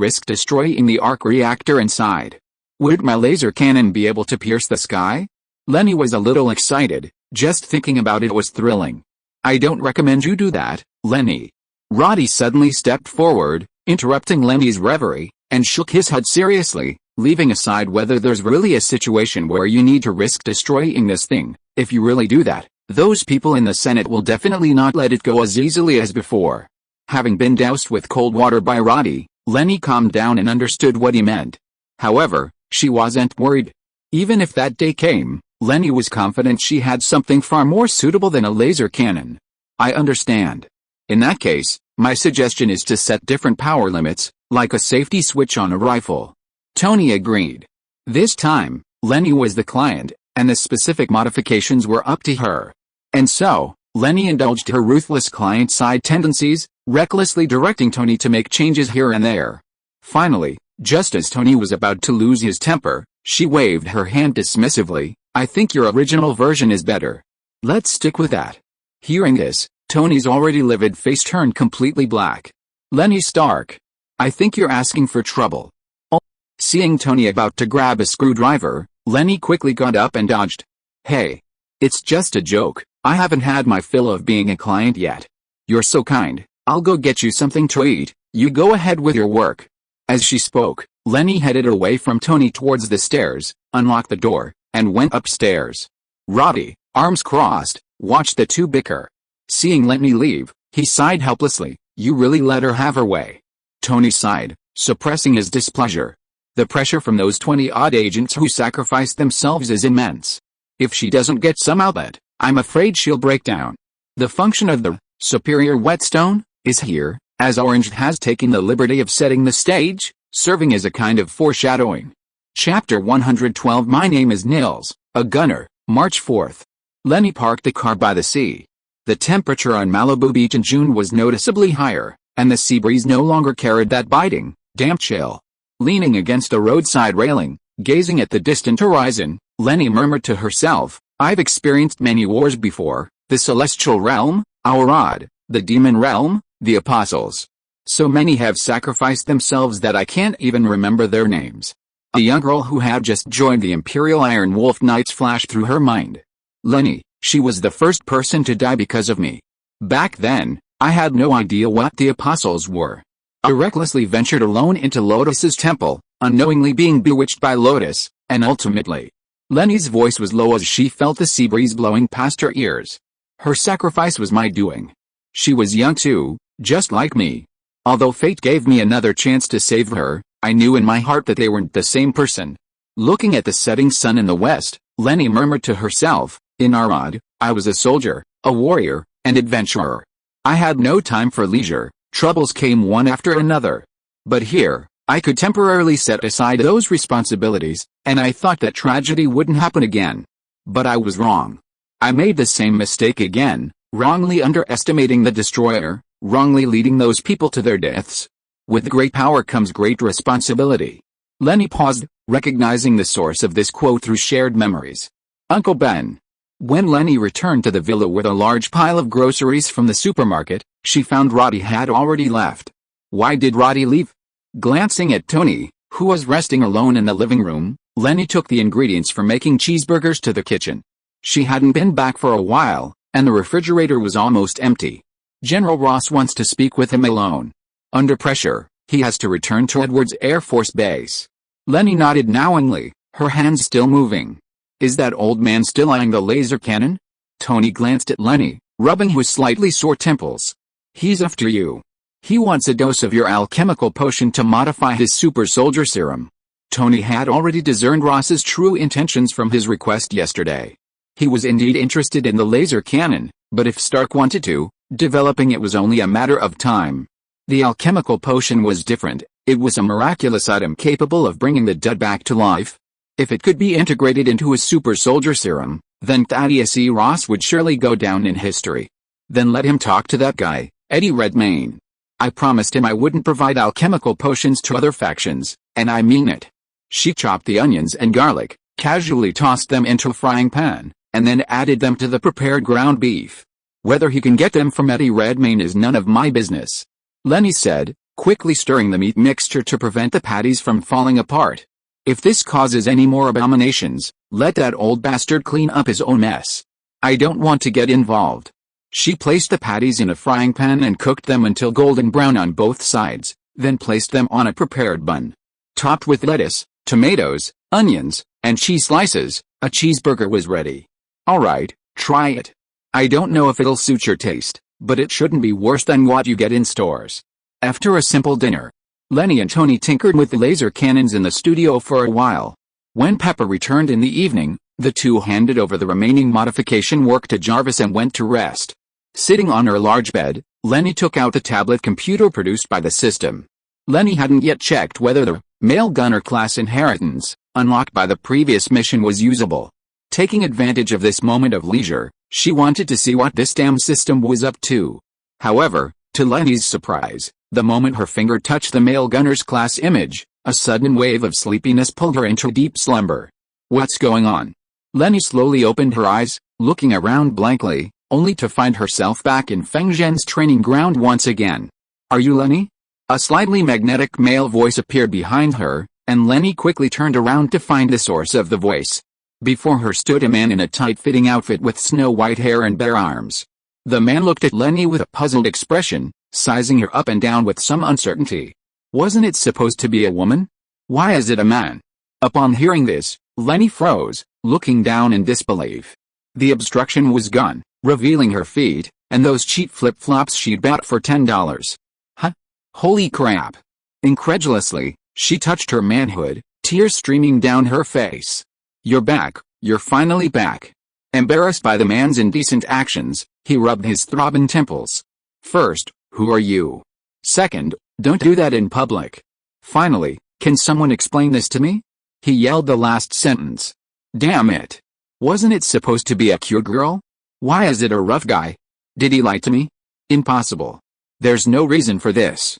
risk destroying the arc reactor inside, would my laser cannon be able to pierce the sky? Leni was a little excited. Just thinking about it was thrilling. I don't recommend you do that, Leni. Roddy suddenly stepped forward, interrupting Leni's reverie, and shook his head seriously, leaving aside whether there's really a situation where you need to risk destroying this thing. If you really do that, those people in the Senate will definitely not let it go as easily as before. Having been doused with cold water by Roddy, Leni calmed down and understood what he meant. However, she wasn't worried. Even if that day came, Leni was confident she had something far more suitable than a laser cannon. I understand. In that case, my suggestion is to set different power limits, like a safety switch on a rifle. Tony agreed. This time, Leni was the client, and the specific modifications were up to her. And so, Leni indulged her ruthless client-side tendencies, recklessly directing Tony to make changes here and there. Finally, just as Tony was about to lose his temper, she waved her hand dismissively. I think your original version is better. Let's stick with that. Hearing this, Tony's already livid face turned completely black. Leni Stark. I think you're asking for trouble. Oh. Seeing Tony about to grab a screwdriver, Leni quickly got up and dodged. Hey. It's just a joke. I haven't had my fill of being a client yet. You're so kind. I'll go get you something to eat. You go ahead with your work. As she spoke, Leni headed away from Tony towards the stairs, unlocked the door, and went upstairs. Roddy, arms crossed, watched the two bicker. Seeing Leni leave, he sighed helplessly. You really let her have her way. Tony sighed, suppressing his displeasure. The pressure from those 20-odd agents who sacrificed themselves is immense. If she doesn't get some outlet, I'm afraid she'll break down. The function of the superior whetstone is here, as Orange has taken the liberty of setting the stage, serving as a kind of foreshadowing. Chapter 112. My name is Nils, a gunner. March 4th. Leni parked the car by the sea. The temperature on Malibu Beach in June was noticeably higher, and the sea breeze no longer carried that biting, Damn chill. Leaning against a roadside railing, gazing at the distant horizon, Leni murmured to herself, I've experienced many wars before, the celestial realm, our rod, the demon realm, the apostles. So many have sacrificed themselves that I can't even remember their names. A young girl who had just joined the Imperial Iron Wolf Knights flashed through her mind. Leni, she was the first person to die because of me. Back then, I had no idea what the apostles were. I recklessly ventured alone into Lotus's temple, unknowingly being bewitched by Lotus, and ultimately. Leni's voice was low as she felt the sea breeze blowing past her ears. Her sacrifice was my doing. She was young too, just like me. Although fate gave me another chance to save her, I knew in my heart that they weren't the same person. Looking at the setting sun in the west, Leni murmured to herself, in Arad, I was a soldier, a warrior, and adventurer. I had no time for leisure, troubles came one after another. But here, I could temporarily set aside those responsibilities, and I thought that tragedy wouldn't happen again. But I was wrong. I made the same mistake again, wrongly underestimating the destroyer, wrongly leading those people to their deaths. With great power comes great responsibility. Leni paused, recognizing the source of this quote through shared memories. Uncle Ben. When Leni returned to the villa with a large pile of groceries from the supermarket, she found Roddy had already left. Why did Roddy leave? Glancing at Tony, who was resting alone in the living room, Leni took the ingredients for making cheeseburgers to the kitchen. She hadn't been back for a while, and the refrigerator was almost empty. General Ross wants to speak with him alone. Under pressure, he has to return to Edwards Air Force Base. Leni nodded knowingly, her hands still moving. Is that old man still eyeing the laser cannon? Tony glanced at Leni, rubbing his slightly sore temples. He's after you. He wants a dose of your alchemical potion to modify his super soldier serum. Tony had already discerned Ross's true intentions from his request yesterday. He was indeed interested in the laser cannon, but if Stark wanted to, developing it was only a matter of time. The alchemical potion was different. It was a miraculous item capable of bringing the dead back to life. If it could be integrated into his super soldier serum, then Thaddeus E. Ross would surely go down in history. Then let him talk to that guy, Eddie Redmayne. I promised him I wouldn't provide alchemical potions to other factions, and I mean it. She chopped the onions and garlic, casually tossed them into a frying pan, and then added them to the prepared ground beef. Whether he can get them from Eddie Redmayne is none of my business. Leni said, quickly stirring the meat mixture to prevent the patties from falling apart. If this causes any more abominations, let that old bastard clean up his own mess. I don't want to get involved. She placed the patties in a frying pan and cooked them until golden brown on both sides, then placed them on a prepared bun. Topped with lettuce, tomatoes, onions, and cheese slices, a cheeseburger was ready. Alright, try it. I don't know if it'll suit your taste, but it shouldn't be worse than what you get in stores. After a simple dinner, Leni and Tony tinkered with the laser cannons in the studio for a while. When Pepper returned in the evening, the two handed over the remaining modification work to Jarvis and went to rest. Sitting on her large bed, Leni took out the tablet computer produced by the system. Leni hadn't yet checked whether the male gunner class inheritance, unlocked by the previous mission, was usable. Taking advantage of this moment of leisure, she wanted to see what this damn system was up to. However, to Leni's surprise, the moment her finger touched the male gunner's class image, a sudden wave of sleepiness pulled her into deep slumber. What's going on? Leni slowly opened her eyes, looking around blankly, only to find herself back in Feng Zhen's training ground once again. Are you Leni? A slightly magnetic male voice appeared behind her, and Leni quickly turned around to find the source of the voice. Before her stood a man in a tight-fitting outfit with snow-white hair and bare arms. The man looked at Leni with a puzzled expression, sizing her up and down with some uncertainty. Wasn't it supposed to be a woman? Why is it a man? Upon hearing this, Leni froze, looking down in disbelief. The obstruction was gone, revealing her feet, and those cheap flip-flops she'd bought for $10. Huh? Holy crap! Incredulously, she touched her manhood, tears streaming down her face. You're back, you're finally back. Embarrassed by the man's indecent actions, he rubbed his throbbing temples. First, who are you? Second, don't do that in public. Finally, can someone explain this to me? He yelled the last sentence. Damn it. Wasn't it supposed to be a cute girl? Why is it a rough guy? Did he lie to me? Impossible. There's no reason for this.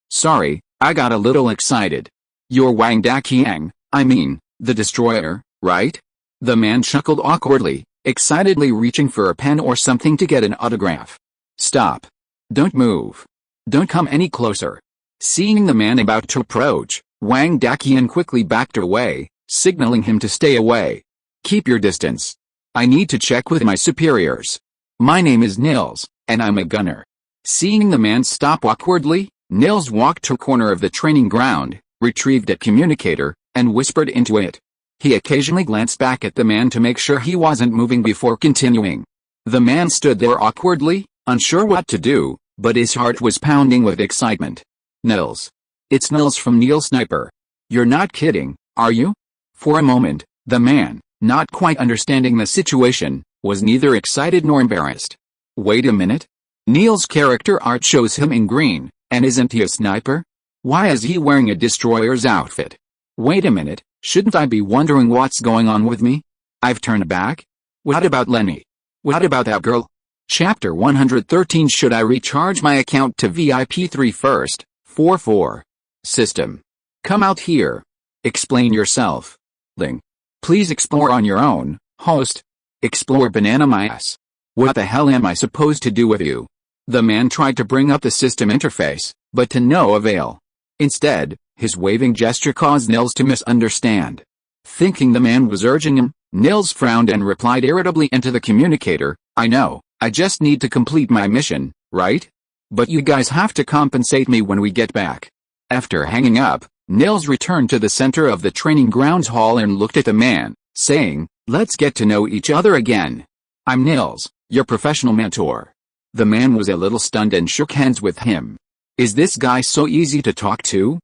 Sorry, I got a little excited. You're Wang Daqiang, I mean, the destroyer, right? The man chuckled awkwardly, excitedly reaching for a pen or something to get an autograph. Stop. Don't move. Don't come any closer. Seeing the man about to approach, Wang Daqiang quickly backed away, signaling him to stay away. Keep your distance. I need to check with my superiors. My name is Nils, and I'm a gunner. Seeing the man stop awkwardly, Nils walked to a corner of the training ground, retrieved a communicator, and whispered into it. He occasionally glanced back at the man to make sure he wasn't moving before continuing. The man stood there awkwardly, unsure what to do, but his heart was pounding with excitement. Nils. It's Nils from Nils Sniper. You're not kidding, are you? For a moment, the man, not quite understanding the situation, was neither excited nor embarrassed. Wait a minute. Nils' character art shows him in green, and isn't he a sniper? Why is he wearing a destroyer's outfit? Wait a minute, shouldn't I be wondering what's going on with me? I've turned back? What about Leni? What about that girl? Chapter 113. Should I recharge my account to VIP3 first? 44. System. Come out here. Explain yourself. Ling. Please explore on your own, host. Explore banana my ass. What the hell am I supposed to do with you? The man tried to bring up the system interface, but to no avail. Instead, his waving gesture caused Nils to misunderstand. Thinking the man was urging him, Nils frowned and replied irritably into the communicator, I know, I just need to complete my mission, right? But you guys have to compensate me when we get back. After hanging up, Nils returned to the center of the training grounds hall and looked at the man, saying, let's get to know each other again. I'm Nils, your professional mentor. The man was a little stunned and shook hands with him. Is this guy so easy to talk to?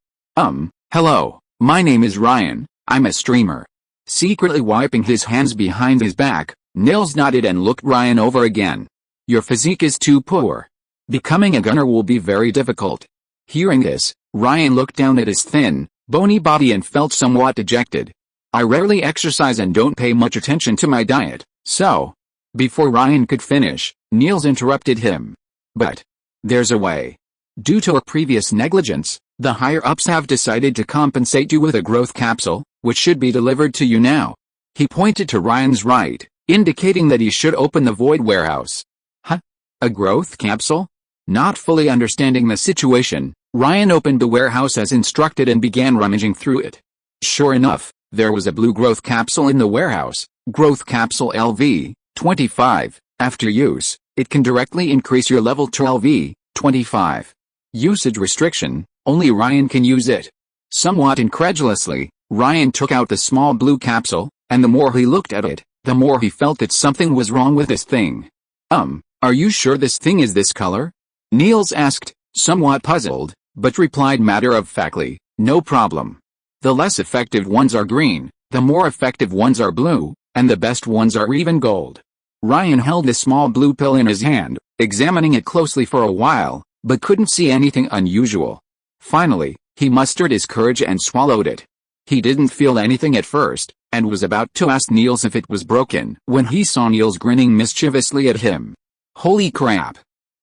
Hello, my name is Ryan, I'm a streamer. Secretly wiping his hands behind his back, Nils nodded and looked Ryan over again. Your physique is too poor. Becoming a gunner will be very difficult. Hearing this, Ryan looked down at his thin, bony body and felt somewhat dejected. I rarely exercise and don't pay much attention to my diet, so... Before Ryan could finish, Nils interrupted him. But there's a way. Due to our previous negligence, the higher-ups have decided to compensate you with a growth capsule, which should be delivered to you now. He pointed to Ryan's right, indicating that he should open the void warehouse. Huh? A growth capsule? Not fully understanding the situation, Ryan opened the warehouse as instructed and began rummaging through it. Sure enough, there was a blue growth capsule in the warehouse, growth capsule LV 25. After use, it can directly increase your level to LV 25. Usage restriction, only Ryan can use it. Somewhat incredulously, Ryan took out the small blue capsule, and the more he looked at it, the more he felt that something was wrong with this thing. Are you sure this thing is this color? Nils asked, somewhat puzzled, but replied matter-of-factly, no problem. The less effective ones are green, the more effective ones are blue, and the best ones are even gold. Ryan held the small blue pill in his hand, examining it closely for a while, but couldn't see anything unusual. Finally, he mustered his courage and swallowed it. He didn't feel anything at first, and was about to ask Nils if it was broken, when he saw Nils grinning mischievously at him. Holy crap.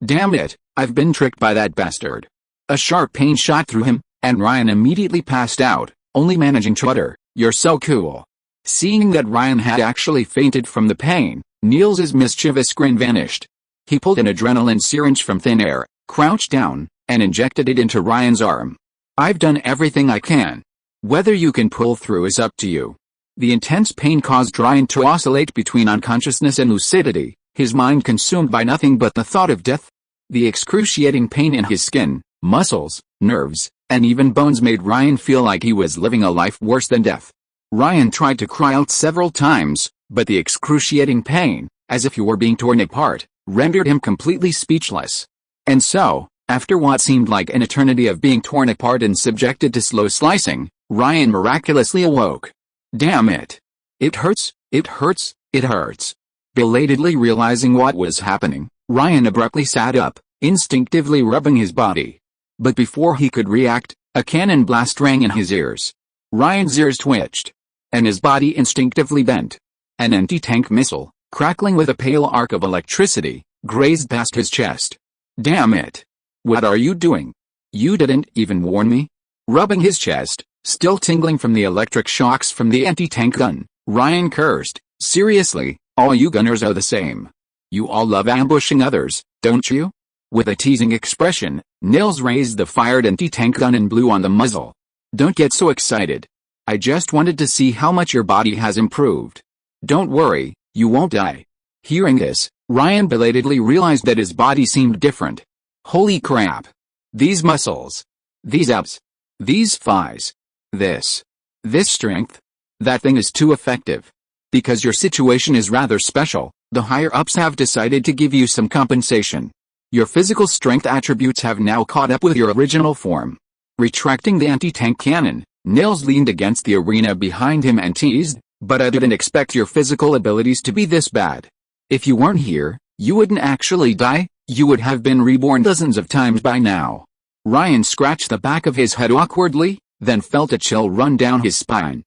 Damn it, I've been tricked by that bastard. A sharp pain shot through him, and Ryan immediately passed out, only managing to utter, you're so cool. Seeing that Ryan had actually fainted from the pain, Nils's mischievous grin vanished. He pulled an adrenaline syringe from thin air, crouched down, and injected it into Ryan's arm. I've done everything I can. Whether you can pull through is up to you. The intense pain caused Ryan to oscillate between unconsciousness and lucidity, his mind consumed by nothing but the thought of death. The excruciating pain in his skin, muscles, nerves, and even bones made Ryan feel like he was living a life worse than death. Ryan tried to cry out several times, but the excruciating pain, as if he were being torn apart, rendered him completely speechless. And so, after what seemed like an eternity of being torn apart and subjected to slow slicing, Ryan miraculously awoke. Damn it. It hurts, it hurts, it hurts. Belatedly realizing what was happening, Ryan abruptly sat up, instinctively rubbing his body. But before he could react, a cannon blast rang in his ears. Ryan's ears twitched, and his body instinctively bent. An anti-tank missile, crackling with a pale arc of electricity, grazed past his chest. Damn it. What are you doing? You didn't even warn me? Rubbing his chest, still tingling from the electric shocks from the anti-tank gun, Ryan cursed, "Seriously, all you gunners are the same. You all love ambushing others, don't you?" With a teasing expression, Nils raised the fired anti-tank gun and blew on the muzzle. "Don't get so excited. I just wanted to see how much your body has improved. Don't worry, you won't die." Hearing this, Ryan belatedly realized that his body seemed different. Holy crap. These muscles. These abs. These thighs. This strength. That thing is too effective. Because your situation is rather special, the higher-ups have decided to give you some compensation. Your physical strength attributes have now caught up with your original form. Retracting the anti-tank cannon, Nils leaned against the arena behind him and teased, "But I didn't expect your physical abilities to be this bad. If you weren't here, you wouldn't actually die, you would have been reborn dozens of times by now." Ryan scratched the back of his head awkwardly, then felt a chill run down his spine.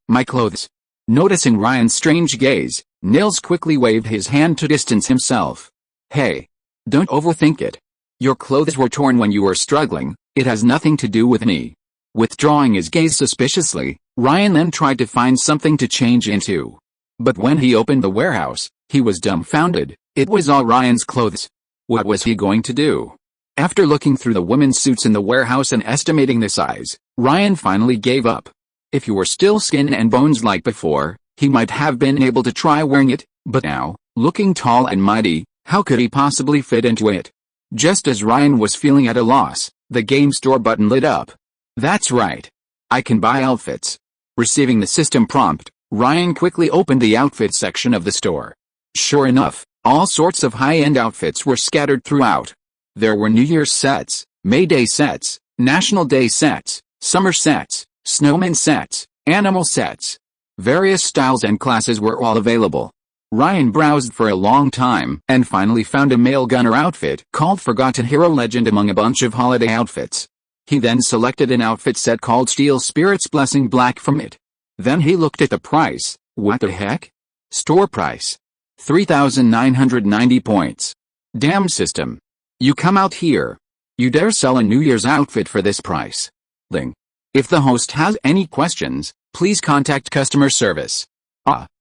My clothes." Noticing Ryan's strange gaze, Nils quickly waved his hand to distance himself. "Hey. Don't overthink it. Your clothes were torn when you were struggling, it has nothing to do with me." Withdrawing his gaze suspiciously, Ryan then tried to find something to change into. But when he opened the warehouse, he was dumbfounded. It was all Ryan's clothes. What was he going to do? After looking through the women's suits in the warehouse and estimating the size, Ryan finally gave up. If he were still skin and bones like before, he might have been able to try wearing it, but now, looking tall and mighty, how could he possibly fit into it? Just as Ryan was feeling at a loss, the game store button lit up. "That's right. I can buy outfits." Receiving the system prompt, Ryan quickly opened the outfit section of the store. Sure enough, all sorts of high-end outfits were scattered throughout. There were New Year's sets, May Day sets, National Day sets, summer sets, snowman sets, animal sets. Various styles and classes were all available. Ryan browsed for a long time and finally found a male gunner outfit called Forgotten Hero Legend among a bunch of holiday outfits. He then selected an outfit set called Steel Spirit's Blessing Black from it. Then he looked at the price. What the heck? Store price. 3,990 points. Damn system. You come out here. You dare sell a New Year's outfit for this price? Link. If the host has any questions, please contact customer service.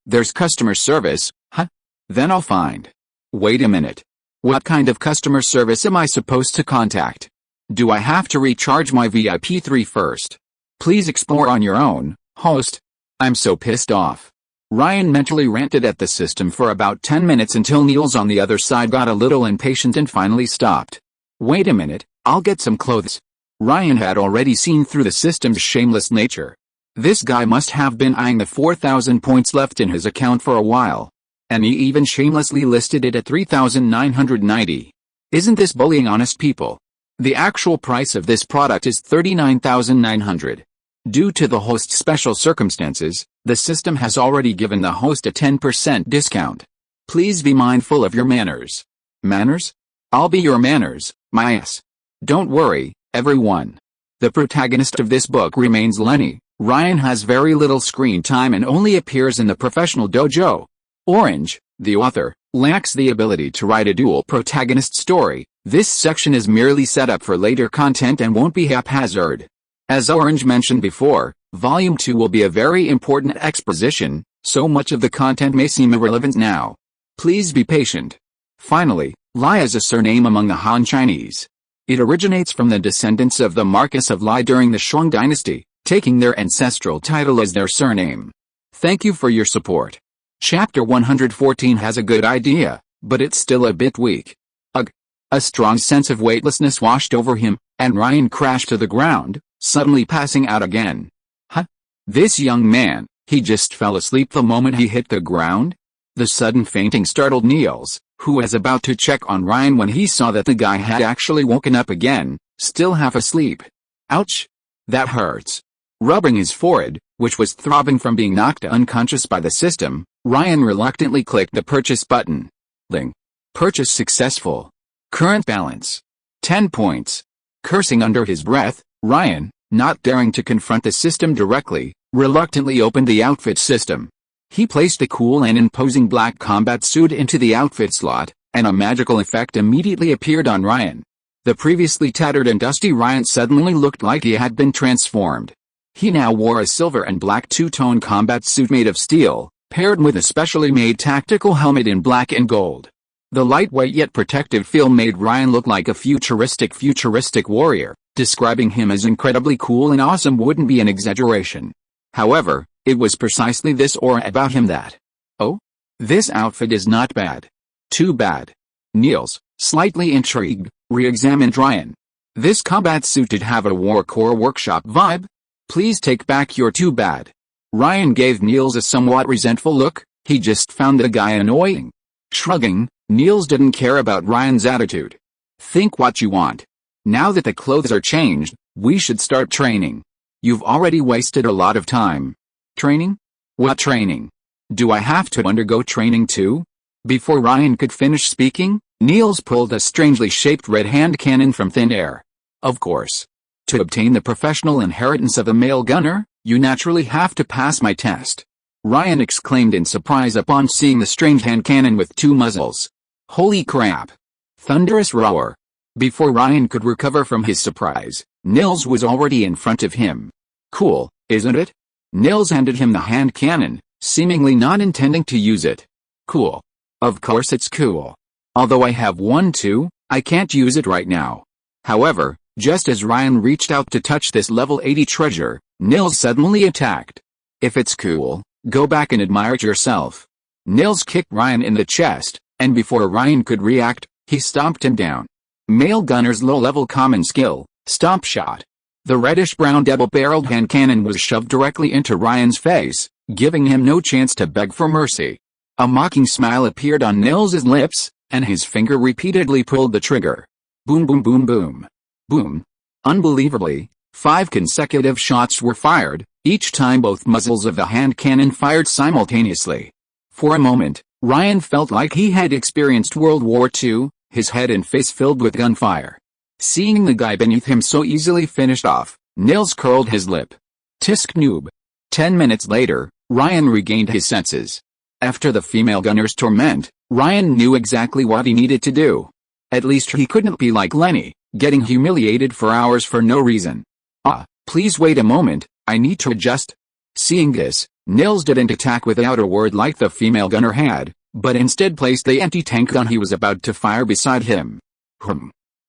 There's customer service, huh? Then I'll find. Wait a minute. What kind of customer service am I supposed to contact? Do I have to recharge my VIP3 first? Please explore on your own, host. I'm so pissed off. Ryan mentally ranted at the system for about 10 minutes until Nils on the other side got a little impatient and finally stopped. Wait a minute, I'll get some clothes. Ryan had already seen through the system's shameless nature. This guy must have been eyeing the 4,000 points left in his account for a while. And he even shamelessly listed it at 3,990. Isn't this bullying honest people? The actual price of this product is 39,900. Due to the host's special circumstances, the system has already given the host a 10% discount. Please be mindful of your manners. Manners? I'll be your manners, my ass. Don't worry, everyone. The protagonist of this book remains Leni. Ryan has very little screen time and only appears in the professional dojo. Orange, the author, lacks the ability to write a dual protagonist story. This section is merely set up for later content and won't be haphazard. As Orange mentioned before, Volume 2 will be a very important exposition, so much of the content may seem irrelevant now. Please be patient. Finally, Lai is a surname among the Han Chinese. It originates from the descendants of the Marquess of Lai during the Shang dynasty, taking their ancestral title as their surname. Thank you for your support. Chapter 114 has a good idea, but it's still a bit weak. Ugh. A strong sense of weightlessness washed over him, and Ryan crashed to the ground, suddenly passing out again. Huh? This young man, he just fell asleep the moment he hit the ground? The sudden fainting startled Nils, who was about to check on Ryan when he saw that the guy had actually woken up again, still half asleep. Ouch! That hurts. Rubbing his forehead, which was throbbing from being knocked unconscious by the system, Ryan reluctantly clicked the purchase button. Link. Purchase successful. Current balance. 10 points. Cursing under his breath, Ryan, not daring to confront the system directly, reluctantly opened the outfit system. He placed a cool and imposing black combat suit into the outfit slot, and a magical effect immediately appeared on Ryan. The previously tattered and dusty Ryan suddenly looked like he had been transformed. He now wore a silver and black two-tone combat suit made of steel, paired with a specially made tactical helmet in black and gold. The lightweight yet protective feel made Ryan look like a futuristic warrior. Describing him as incredibly cool and awesome wouldn't be an exaggeration. However, it was precisely this aura about him that, "Oh? This outfit is not bad. Too bad." Niels, slightly intrigued, re-examined Ryan. "This combat suit did have a Warcore workshop vibe? Please take back your too bad." Ryan gave Niels a somewhat resentful look. He just found the guy annoying. Shrugging, Niels didn't care about Ryan's attitude. "Think what you want. Now that the clothes are changed, we should start training. You've already wasted a lot of time." "Training? What training? Do I have to undergo training too?" Before Ryan could finish speaking, Niels pulled a strangely shaped red hand cannon from thin air. "Of course. To obtain the professional inheritance of a male gunner, you naturally have to pass my test." Ryan exclaimed in surprise upon seeing the strange hand cannon with two muzzles. "Holy crap!" Thunderous roar. Before Ryan could recover from his surprise, Niels was already in front of him. "Cool, isn't it?" Niels handed him the hand cannon, seemingly not intending to use it. "Cool. Of course it's cool. Although I have one too, I can't use it right now." However, just as Ryan reached out to touch this level 80 treasure, Niels suddenly attacked. "If it's cool, go back and admire it yourself." Niels kicked Ryan in the chest, and before Ryan could react, he stomped him down. Male gunner's low-level common skill, stomp shot. The reddish-brown double-barreled hand cannon was shoved directly into Ryan's face, giving him no chance to beg for mercy. A mocking smile appeared on Nils's lips, and his finger repeatedly pulled the trigger. Boom boom boom boom. Boom. Unbelievably, 5 consecutive shots were fired, each time both muzzles of the hand cannon fired simultaneously. For a moment, Ryan felt like he had experienced World War II, his head and face filled with gunfire. Seeing the guy beneath him so easily finished off, Nils curled his lip. Tisk noob. 10 minutes later, Ryan regained his senses. After the female gunner's torment, Ryan knew exactly what he needed to do. At least he couldn't be like Leni, getting humiliated for hours for no reason. Please wait a moment, I need to adjust. Seeing this, Nils didn't attack without a word like the female gunner had, but instead placed the anti-tank gun he was about to fire beside him.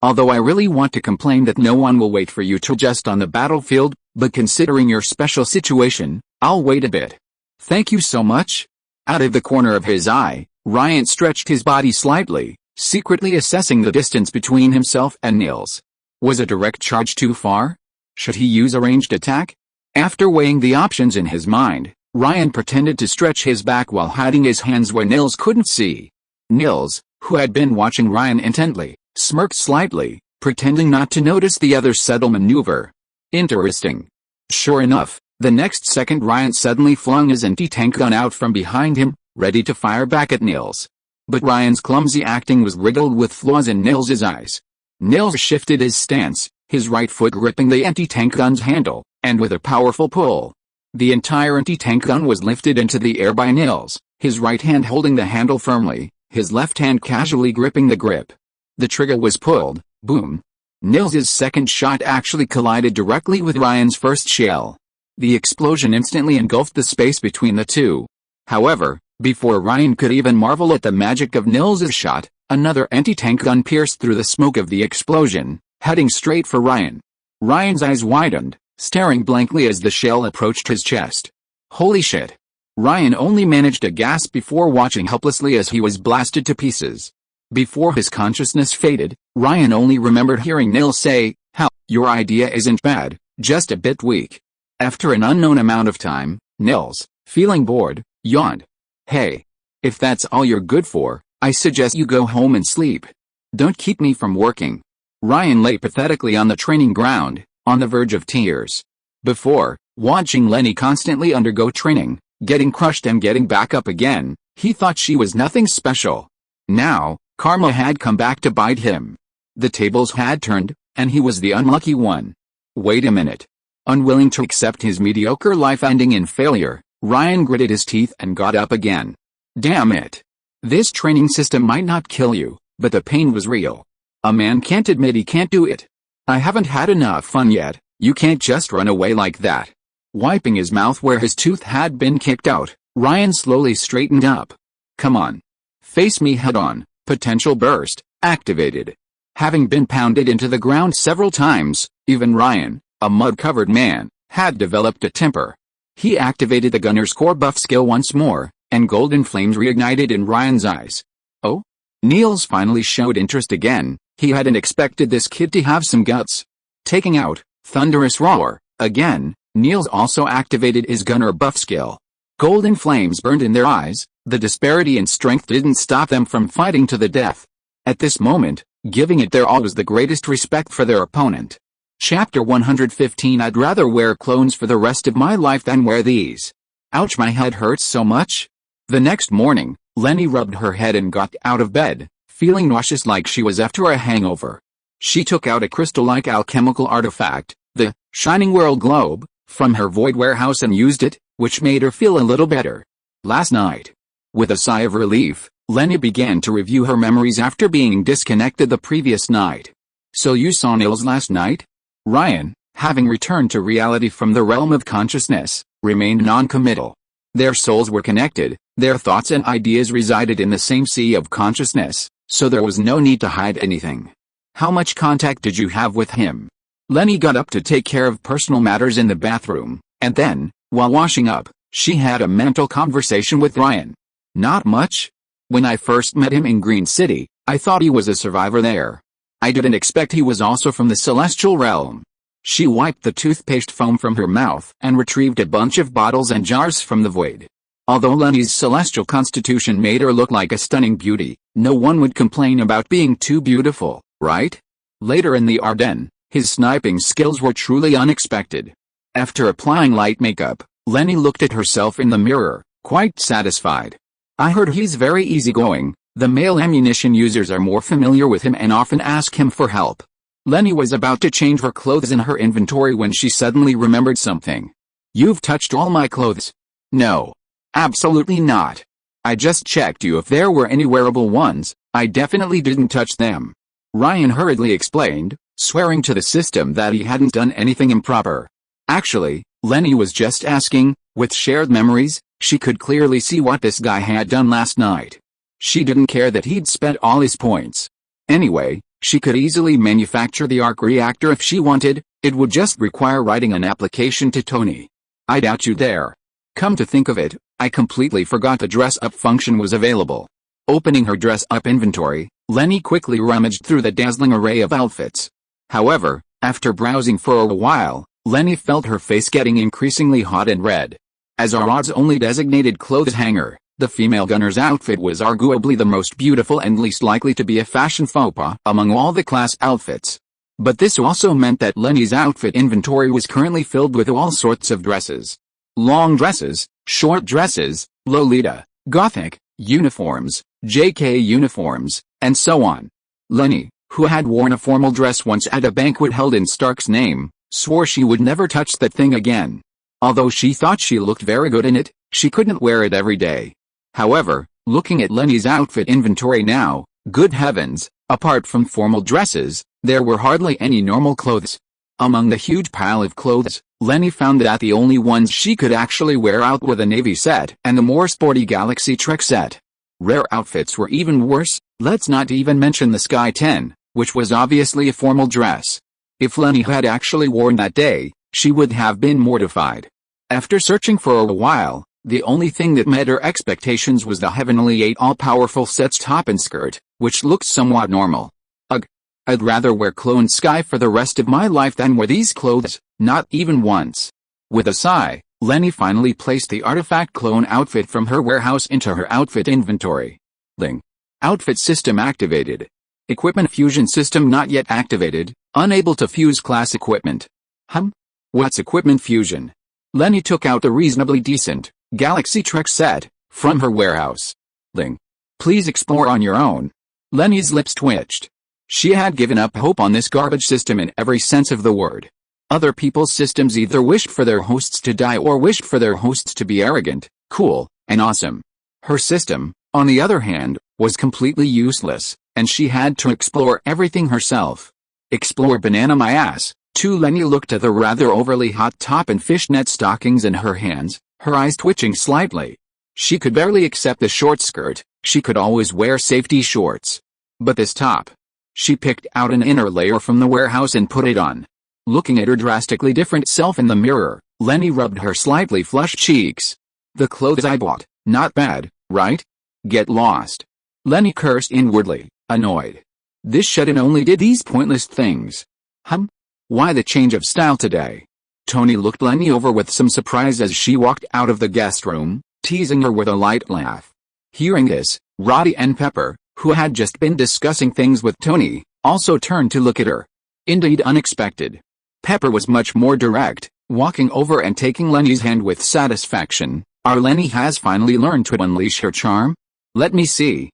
Although I really want to complain that no one will wait for you to adjust on the battlefield, but considering your special situation, I'll wait a bit. Thank you so much. Out of the corner of his eye, Ryan stretched his body slightly, secretly assessing the distance between himself and Nils. Was a direct charge too far? Should he use a ranged attack? After weighing the options in his mind, Ryan pretended to stretch his back while hiding his hands where Nils couldn't see. Nils, who had been watching Ryan intently, smirked slightly, pretending not to notice the other's subtle maneuver. Interesting. Sure enough, the next second Ryan suddenly flung his anti-tank gun out from behind him, ready to fire back at Nils. But Ryan's clumsy acting was riddled with flaws in Nils's eyes. Nils shifted his stance, his right foot gripping the anti-tank gun's handle, and with a powerful pull, the entire anti-tank gun was lifted into the air by Nils, his right hand holding the handle firmly, his left hand casually gripping the grip. The trigger was pulled. Boom. Nils's second shot actually collided directly with Ryan's first shell. The explosion instantly engulfed the space between the two. However, before Ryan could even marvel at the magic of Nils's shot, another anti-tank gun pierced through the smoke of the explosion, heading straight for Ryan. Ryan's eyes widened, staring blankly as the shell approached his chest. Holy shit. Ryan only managed to gasp before watching helplessly as he was blasted to pieces. Before his consciousness faded, Ryan only remembered hearing Nils say, "Hell, your idea isn't bad, just a bit weak." After an unknown amount of time, Nils, feeling bored, yawned. "Hey. If that's all you're good for, I suggest you go home and sleep. Don't keep me from working." Ryan lay pathetically on the training ground, on the verge of tears. Before, watching Leni constantly undergo training, getting crushed and getting back up again, he thought she was nothing special. Now, karma had come back to bite him. The tables had turned, and he was the unlucky one. Wait a minute. Unwilling to accept his mediocre life ending in failure, Ryan gritted his teeth and got up again. Damn it. This training system might not kill you, but the pain was real. A man can't admit he can't do it. I haven't had enough fun yet, you can't just run away like that. Wiping his mouth where his tooth had been kicked out, Ryan slowly straightened up. Come on. Face me head on. Potential burst, activated. Having been pounded into the ground several times, even Ryan, a mud-covered man, had developed a temper. He activated the gunner's core buff skill once more, and golden flames reignited in Ryan's eyes. Oh? Niels finally showed interest again. He hadn't expected this kid to have some guts. Taking out Thunderous Roar, again, Niels also activated his gunner buff skill. Golden flames burned in their eyes. The disparity in strength didn't stop them from fighting to the death. At this moment, giving it their all was the greatest respect for their opponent. Chapter 115 I'd rather wear clones for the rest of my life than wear these. Ouch, my head hurts so much. The next morning, Leni rubbed her head and got out of bed, feeling nauseous like she was after a hangover. She took out a crystal-like alchemical artifact, the Shining World Globe, from her void warehouse and used it, which made her feel a little better. Last night. With a sigh of relief, Leni began to review her memories after being disconnected the previous night. So you saw Niels last night? Ryan, having returned to reality from the realm of consciousness, remained non-committal. Their souls were connected, their thoughts and ideas resided in the same sea of consciousness, so there was no need to hide anything. How much contact did you have with him? Leni got up to take care of personal matters in the bathroom, and then, while washing up, she had a mental conversation with Ryan. Not much. When I first met him in Green City, I thought he was a survivor there. I didn't expect he was also from the celestial realm. She wiped the toothpaste foam from her mouth and retrieved a bunch of bottles and jars from the void. Although Leni's celestial constitution made her look like a stunning beauty, no one would complain about being too beautiful, right? Later in the Ardennes, his sniping skills were truly unexpected. After applying light makeup, Leni looked at herself in the mirror, quite satisfied. I heard he's very easygoing. The male ammunition users are more familiar with him and often ask him for help. Leni was about to change her clothes in her inventory when she suddenly remembered something. You've touched all my clothes. No. Absolutely not. I just checked you if there were any wearable ones. I definitely didn't touch them. Ryan hurriedly explained, swearing to the system that he hadn't done anything improper. Actually, Leni was just asking. With shared memories, she could clearly see what this guy had done last night. She didn't care that he'd spent all his points. Anyway, she could easily manufacture the arc reactor if she wanted. It would just require writing an application to Tony. I doubt you there. Come to think of it, I completely forgot the dress-up function was available. Opening her dress-up inventory, Leni quickly rummaged through the dazzling array of outfits. However, after browsing for a while, Leni felt her face getting increasingly hot and red. As Arad's only designated clothes hanger, the female gunner's outfit was arguably the most beautiful and least likely to be a fashion faux pas among all the class outfits. But this also meant that Leni's outfit inventory was currently filled with all sorts of dresses. Long dresses, short dresses, Lolita, Gothic, uniforms, JK uniforms, and so on. Leni, who had worn a formal dress once at a banquet held in Stark's name, swore she would never touch that thing again. Although she thought she looked very good in it, she couldn't wear it every day. However, looking at Leni's outfit inventory now, good heavens, apart from formal dresses, there were hardly any normal clothes. Among the huge pile of clothes, Leni found that the only ones she could actually wear out were the Navy set and the more sporty Galaxy Trek set. Rare outfits were even worse, let's not even mention the Sky 10, which was obviously a formal dress. If Leni had actually worn that day, she would have been mortified. After searching for a while, the only thing that met her expectations was the Heavenly 8 all-powerful set's top and skirt, which looked somewhat normal. Ugh. I'd rather wear clone Sky for the rest of my life than wear these clothes, not even once. With a sigh, Leni finally placed the artifact clone outfit from her warehouse into her outfit inventory. Ling. Outfit system activated. Equipment fusion system not yet activated, unable to fuse class equipment. What's equipment fusion? Leni took out the reasonably decent Galaxy Trek set from her warehouse. Ling. Please explore on your own. Leni's lips twitched. She had given up hope on this garbage system in every sense of the word. Other people's systems either wished for their hosts to die or wished for their hosts to be arrogant, cool, and awesome. Her system, on the other hand, was completely useless, and she had to explore everything herself. Explore banana my ass, too. Leni looked at the rather overly hot top and fishnet stockings in her hands, her eyes twitching slightly. She could barely accept the short skirt. She could always wear safety shorts. But this top. She picked out an inner layer from the warehouse and put it on. Looking at her drastically different self in the mirror, Leni rubbed her slightly flushed cheeks. The clothes I bought, not bad, right? Get lost. Leni cursed inwardly, annoyed. This shut-in only did these pointless things. Why the change of style today? Tony looked Leni over with some surprise as she walked out of the guest room, teasing her with a light laugh. Hearing this, Roddy and Pepper, who had just been discussing things with Tony, also turned to look at her. Indeed unexpected. Pepper was much more direct, walking over and taking Leni's hand with satisfaction. Our Leni has finally learned to unleash her charm? Let me see,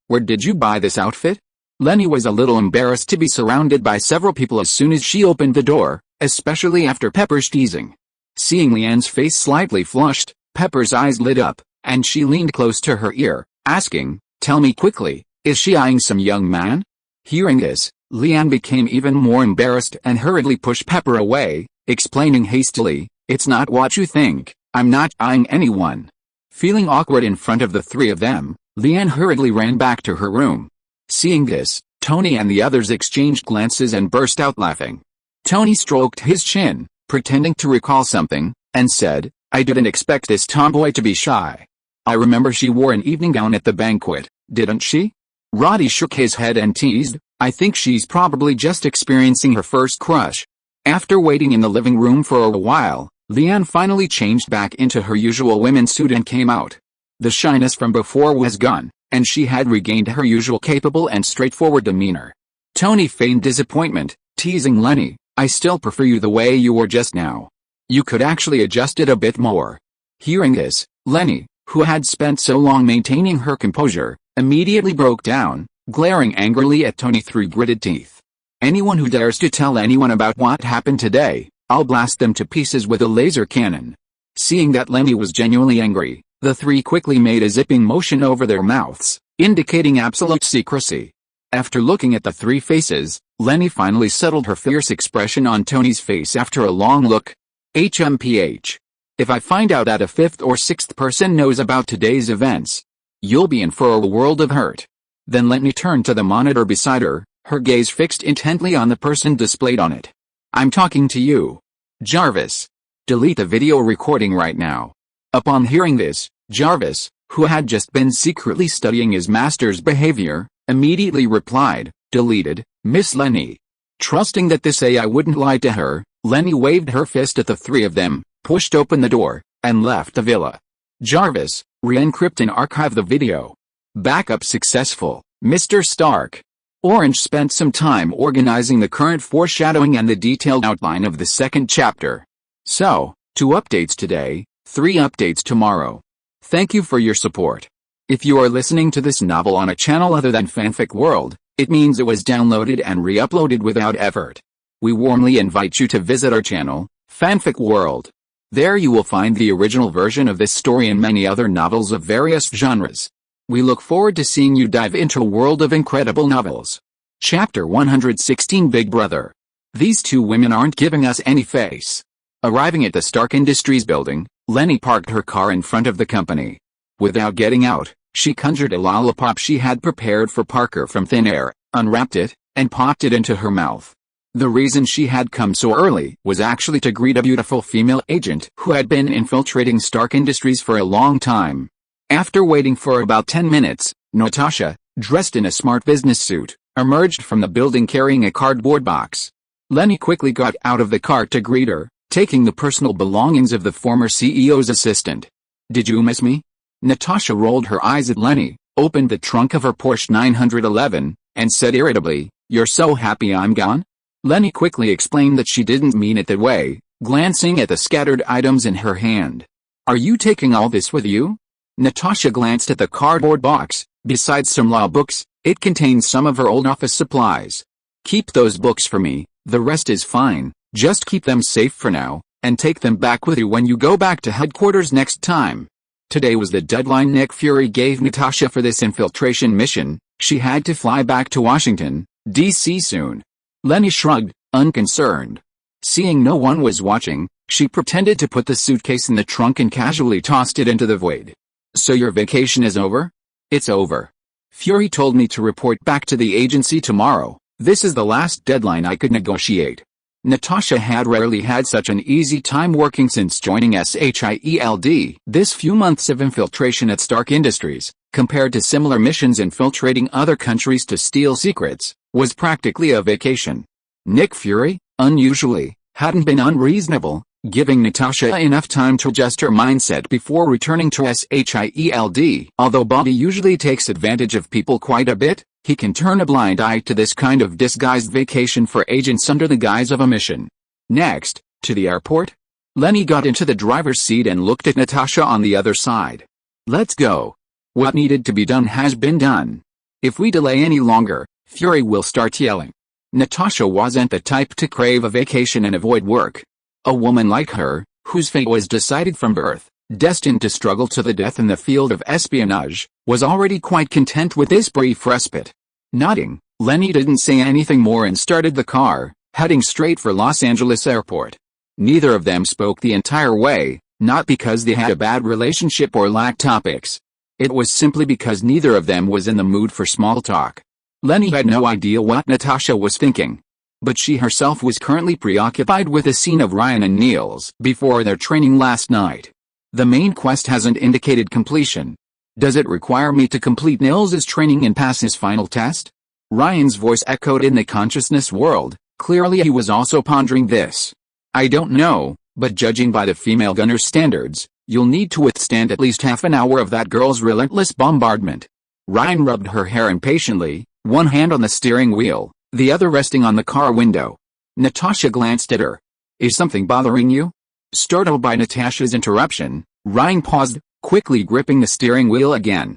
where did you buy this outfit? Leni was a little embarrassed to be surrounded by several people as soon as she opened the door, especially after Pepper's teasing. Seeing Leanne's face slightly flushed, Pepper's eyes lit up, and she leaned close to her ear, asking, "Tell me quickly, is she eyeing some young man?" Hearing this, Leanne became even more embarrassed and hurriedly pushed Pepper away, explaining hastily, "It's not what you think, I'm not eyeing anyone." Feeling awkward in front of the three of them, Leanne hurriedly ran back to her room. Seeing this, Tony and the others exchanged glances and burst out laughing. Tony stroked his chin, pretending to recall something, and said, "I didn't expect this tomboy to be shy. I remember she wore an evening gown at the banquet, didn't she?" Roddy shook his head and teased, "I think she's probably just experiencing her first crush." After waiting in the living room for a while, Leanne finally changed back into her usual women's suit and came out. The shyness from before was gone, and she had regained her usual capable and straightforward demeanor. Tony feigned disappointment, teasing Leni, "I still prefer you the way you were just now. You could actually adjust it a bit more." Hearing this, Leni, who had spent so long maintaining her composure, immediately broke down, glaring angrily at Tony through gritted teeth. "Anyone who dares to tell anyone about what happened today, I'll blast them to pieces with a laser cannon." Seeing that Leni was genuinely angry, the three quickly made a zipping motion over their mouths, indicating absolute secrecy. After looking at the three faces, Leni finally settled her fierce expression on Tony's face after a long look. HMPH. If I find out that a fifth or sixth person knows about today's events, you'll be in for a world of hurt. Then Leni turned to the monitor beside her, her gaze fixed intently on the person displayed on it. "I'm talking to you. Jarvis. Delete the video recording right now." Upon hearing this, Jarvis, who had just been secretly studying his master's behavior, immediately replied, "Deleted, Miss Leni." Trusting that this AI wouldn't lie to her, Leni waved her fist at the three of them, pushed open the door, and left the villa. Jarvis, re-encrypt and archive the video. Backup successful, Mr. Stark. Orange spent some time organizing the current foreshadowing and the detailed outline of the second chapter. So, 2 updates today, 3 updates tomorrow. Thank you for your support. If you are listening to this novel on a channel other than Fanfic World, it means it was downloaded and re-uploaded without effort. We warmly invite you to visit our channel, Fanfic World. There you will find the original version of this story and many other novels of various genres. We look forward to seeing you dive into a world of incredible novels. Chapter 116 Big Brother. These 2 women aren't giving us any face. Arriving at the Stark Industries building, Leni parked her car in front of the company. Without getting out, she conjured a lollipop she had prepared for Parker from thin air, unwrapped it, and popped it into her mouth. The reason she had come so early was actually to greet a beautiful female agent who had been infiltrating Stark Industries for a long time. After waiting for about 10 minutes, Natasha, dressed in a smart business suit, emerged from the building carrying a cardboard box. Leni quickly got out of the car to greet her, taking the personal belongings of the former CEO's assistant. "Did you miss me?" Natasha rolled her eyes at Leni, opened the trunk of her Porsche 911, and said irritably, "You're so happy I'm gone?" Leni quickly explained that she didn't mean it that way, glancing at the scattered items in her hand. "Are you taking all this with you?" Natasha glanced at the cardboard box. Besides some law books, it contains some of her old office supplies. "Keep those books for me, the rest is fine, just keep them safe for now, and take them back with you when you go back to headquarters next time." Today was the deadline Nick Fury gave Natasha for this infiltration mission. She had to fly back to Washington, D.C. soon. Leni shrugged, unconcerned. Seeing no one was watching, she pretended to put the suitcase in the trunk and casually tossed it into the void. So your vacation is over? It's over. Fury told me to report back to the agency tomorrow. This is the last deadline I could negotiate. Natasha had rarely had such an easy time working since joining S.H.I.E.L.D. This few months of infiltration at Stark Industries, compared to similar missions infiltrating other countries to steal secrets, was practically a vacation. Nick Fury, unusually, hadn't been unreasonable, giving Natasha enough time to adjust her mindset before returning to S.H.I.E.L.D. Although Bobby usually takes advantage of people quite a bit, he can turn a blind eye to this kind of disguised vacation for agents under the guise of a mission. Next, to the airport. Leni got into the driver's seat and looked at Natasha on the other side. Let's go. What needed to be done has been done. If we delay any longer, Fury will start yelling. Natasha wasn't the type to crave a vacation and avoid work. A woman like her, whose fate was decided from birth, destined to struggle to the death in the field of espionage, was already quite content with this brief respite. Nodding, Leni didn't say anything more and started the car, heading straight for Los Angeles Airport. Neither of them spoke the entire way, not because they had a bad relationship or lacked topics. It was simply because neither of them was in the mood for small talk. Leni had no idea what Natasha was thinking. But she herself was currently preoccupied with the scene of Ryan and Neil's before their training last night. The main quest hasn't indicated completion. Does it require me to complete Nils's training and pass his final test? Ryan's voice echoed in the consciousness world. Clearly he was also pondering this. I don't know, but judging by the female gunner's standards, you'll need to withstand at least half an hour of that girl's relentless bombardment. Ryan rubbed her hair impatiently, one hand on the steering wheel, the other resting on the car window. Natasha glanced at her. Is something bothering you? Startled by Natasha's interruption, Ryan paused, quickly gripping the steering wheel again.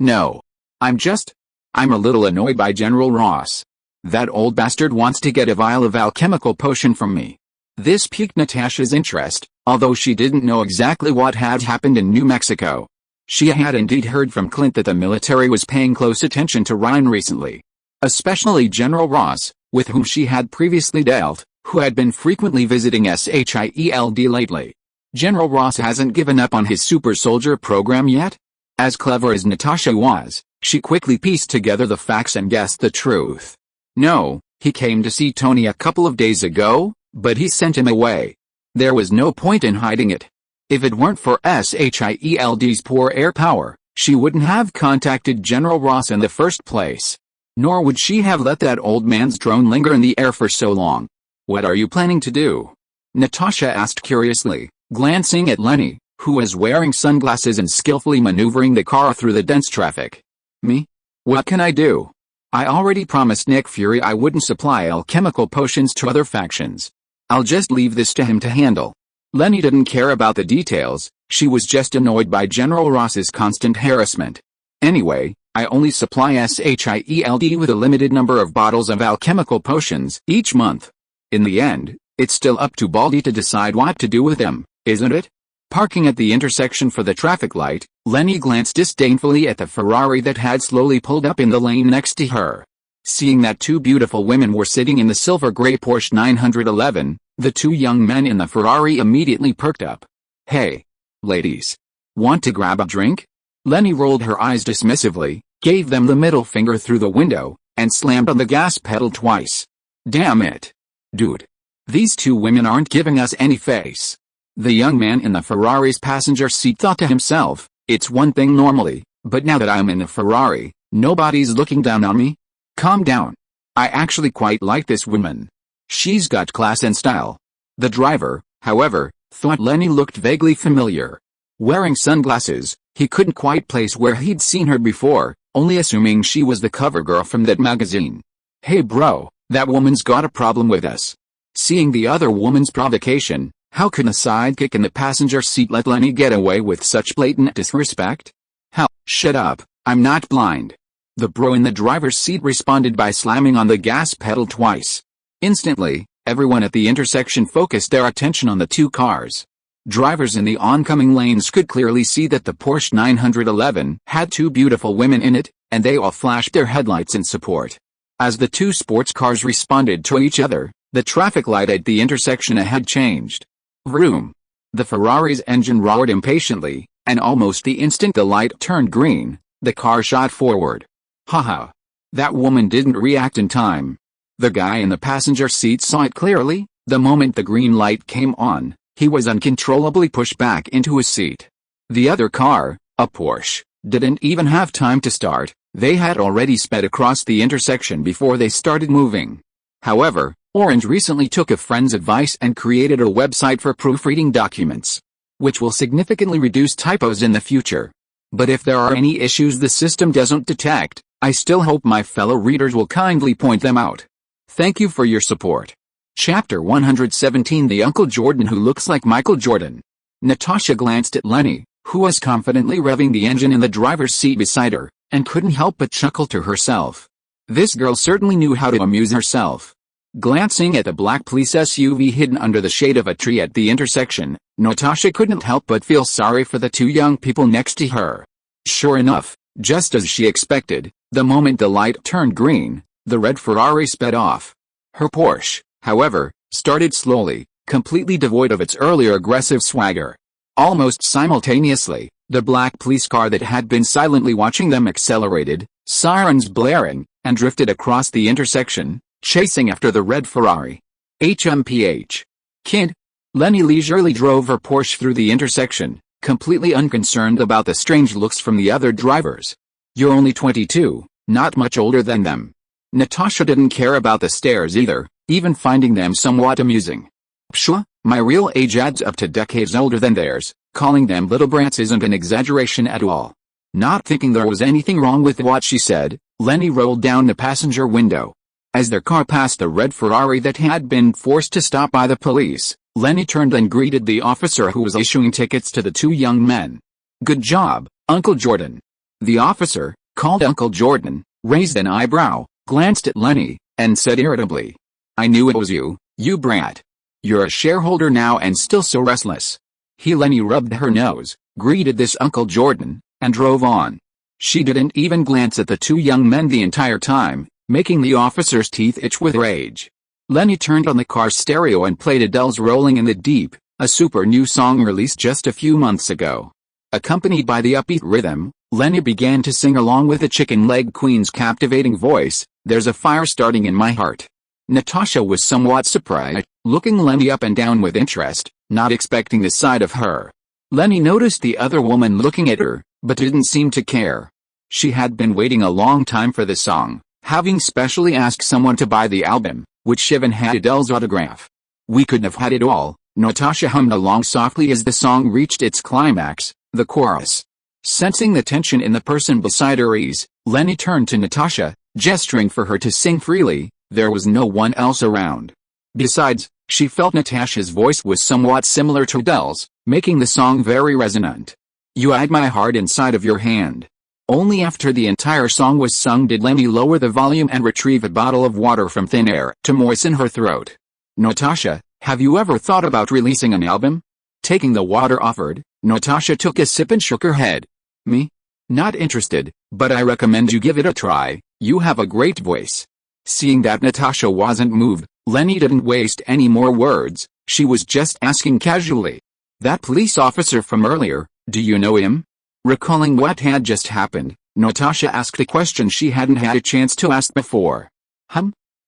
No. I'm a little annoyed by General Ross. That old bastard wants to get a vial of alchemical potion from me. This piqued Natasha's interest, although she didn't know exactly what had happened in New Mexico. She had indeed heard from Clint that the military was paying close attention to Ryan recently. Especially General Ross, with whom she had previously dealt, who had been frequently visiting S.H.I.E.L.D. lately. General Ross hasn't given up on his super soldier program yet? As clever as Natasha was, she quickly pieced together the facts and guessed the truth. No, he came to see Tony a couple of days ago, but he sent him away. There was no point in hiding it. If it weren't for S.H.I.E.L.D.'s poor air power, she wouldn't have contacted General Ross in the first place. Nor would she have let that old man's drone linger in the air for so long. What are you planning to do? Natasha asked curiously, glancing at Leni, who was wearing sunglasses and skillfully maneuvering the car through the dense traffic. Me? What can I do? I already promised Nick Fury I wouldn't supply alchemical potions to other factions. I'll just leave this to him to handle. Leni didn't care about the details, she was just annoyed by General Ross's constant harassment. Anyway, I only supply S.H.I.E.L.D. with a limited number of bottles of alchemical potions each month. In the end, it's still up to Baldy to decide what to do with them, isn't it? Parking at the intersection for the traffic light, Leni glanced disdainfully at the Ferrari that had slowly pulled up in the lane next to her. Seeing that two beautiful women were sitting in the silver-gray Porsche 911, the two young men in the Ferrari immediately perked up. Hey, ladies. Want to grab a drink? Leni rolled her eyes dismissively, gave them the middle finger through the window, and slammed on the gas pedal twice. Damn it. Dude. These two women aren't giving us any face. The young man in the Ferrari's passenger seat thought to himself, it's one thing normally, but now that I'm in the Ferrari, nobody's looking down on me. Calm down. I actually quite like this woman. She's got class and style. The driver, however, thought Leni looked vaguely familiar. Wearing sunglasses, he couldn't quite place where he'd seen her before, only assuming she was the cover girl from that magazine. Hey bro, that woman's got a problem with us. Seeing the other woman's provocation, how could a sidekick in the passenger seat let Leni get away with such blatant disrespect? Hell, shut up, I'm not blind. The bro in the driver's seat responded by slamming on the gas pedal twice. Instantly, everyone at the intersection focused their attention on the two cars. Drivers in the oncoming lanes could clearly see that the Porsche 911 had two beautiful women in it, and they all flashed their headlights in support. As the two sports cars responded to each other, the traffic light at the intersection ahead changed. Vroom! The Ferrari's engine roared impatiently, and almost the instant the light turned green, the car shot forward. Haha! That woman didn't react in time. The guy in the passenger seat saw it clearly. The moment the green light came on, he was uncontrollably pushed back into his seat. The other car, a Porsche, didn't even have time to start. They had already sped across the intersection before they started moving. However, Orange recently took a friend's advice and created a website for proofreading documents, which will significantly reduce typos in the future. But if there are any issues the system doesn't detect, I still hope my fellow readers will kindly point them out. Thank you for your support. Chapter 117 The Uncle Jordan Who Looks Like Michael Jordan. Natasha glanced at Leni, who was confidently revving the engine in the driver's seat beside her, and couldn't help but chuckle to herself. This girl certainly knew how to amuse herself. Glancing at the black police SUV hidden under the shade of a tree at the intersection, Natasha couldn't help but feel sorry for the two young people next to her. Sure enough, just as she expected, the moment the light turned green, the red Ferrari sped off. Her Porsche, however, started slowly, completely devoid of its earlier aggressive swagger. Almost simultaneously, the black police car that had been silently watching them accelerated, sirens blaring, and drifted across the intersection, chasing after the red Ferrari. HMPH. Kid. Leni leisurely drove her Porsche through the intersection, completely unconcerned about the strange looks from the other drivers. You're only 22, not much older than them. Natasha didn't care about the stares either, even finding them somewhat amusing. Pshwa, my real age adds up to decades older than theirs. Calling them little brats isn't an exaggeration at all. Not thinking there was anything wrong with what she said, Leni rolled down the passenger window. As their car passed the red Ferrari that had been forced to stop by the police, Leni turned and greeted the officer who was issuing tickets to the two young men. Good job, Uncle Jordan. The officer, called Uncle Jordan, raised an eyebrow, glanced at Leni, and said irritably, I knew it was you, you brat. You're a shareholder now and still so restless. Leni rubbed her nose, greeted this Uncle Jordan, and drove on. She didn't even glance at the two young men the entire time, making the officer's teeth itch with rage. Leni turned on the car's stereo and played Adele's Rolling in the Deep, a super new song released just a few months ago. Accompanied by the upbeat rhythm, Leni began to sing along with the Chicken Leg Queen's captivating voice, There's a Fire Starting in My Heart. Natasha was somewhat surprised, looking Leni up and down with interest, not expecting this side of her. Leni noticed the other woman looking at her, but didn't seem to care. She had been waiting a long time for the song, having specially asked someone to buy the album, which even had Adele's autograph. We couldn't have had it all, Natasha hummed along softly as the song reached its climax, the chorus. Sensing the tension in the person beside her ease, Leni turned to Natasha, gesturing for her to sing freely. There was no one else around. Besides, she felt Natasha's voice was somewhat similar to Adele's, making the song very resonant. You hide my heart inside of your hand. Only after the entire song was sung did Leni lower the volume and retrieve a bottle of water from thin air to moisten her throat. Natasha, have you ever thought about releasing an album? Taking the water offered, Natasha took a sip and shook her head. Me? Not interested, but I recommend you give it a try, you have a great voice. Seeing that Natasha wasn't moved, Leni didn't waste any more words, she was just asking casually. That police officer from earlier, do you know him? Recalling what had just happened, Natasha asked a question she hadn't had a chance to ask before.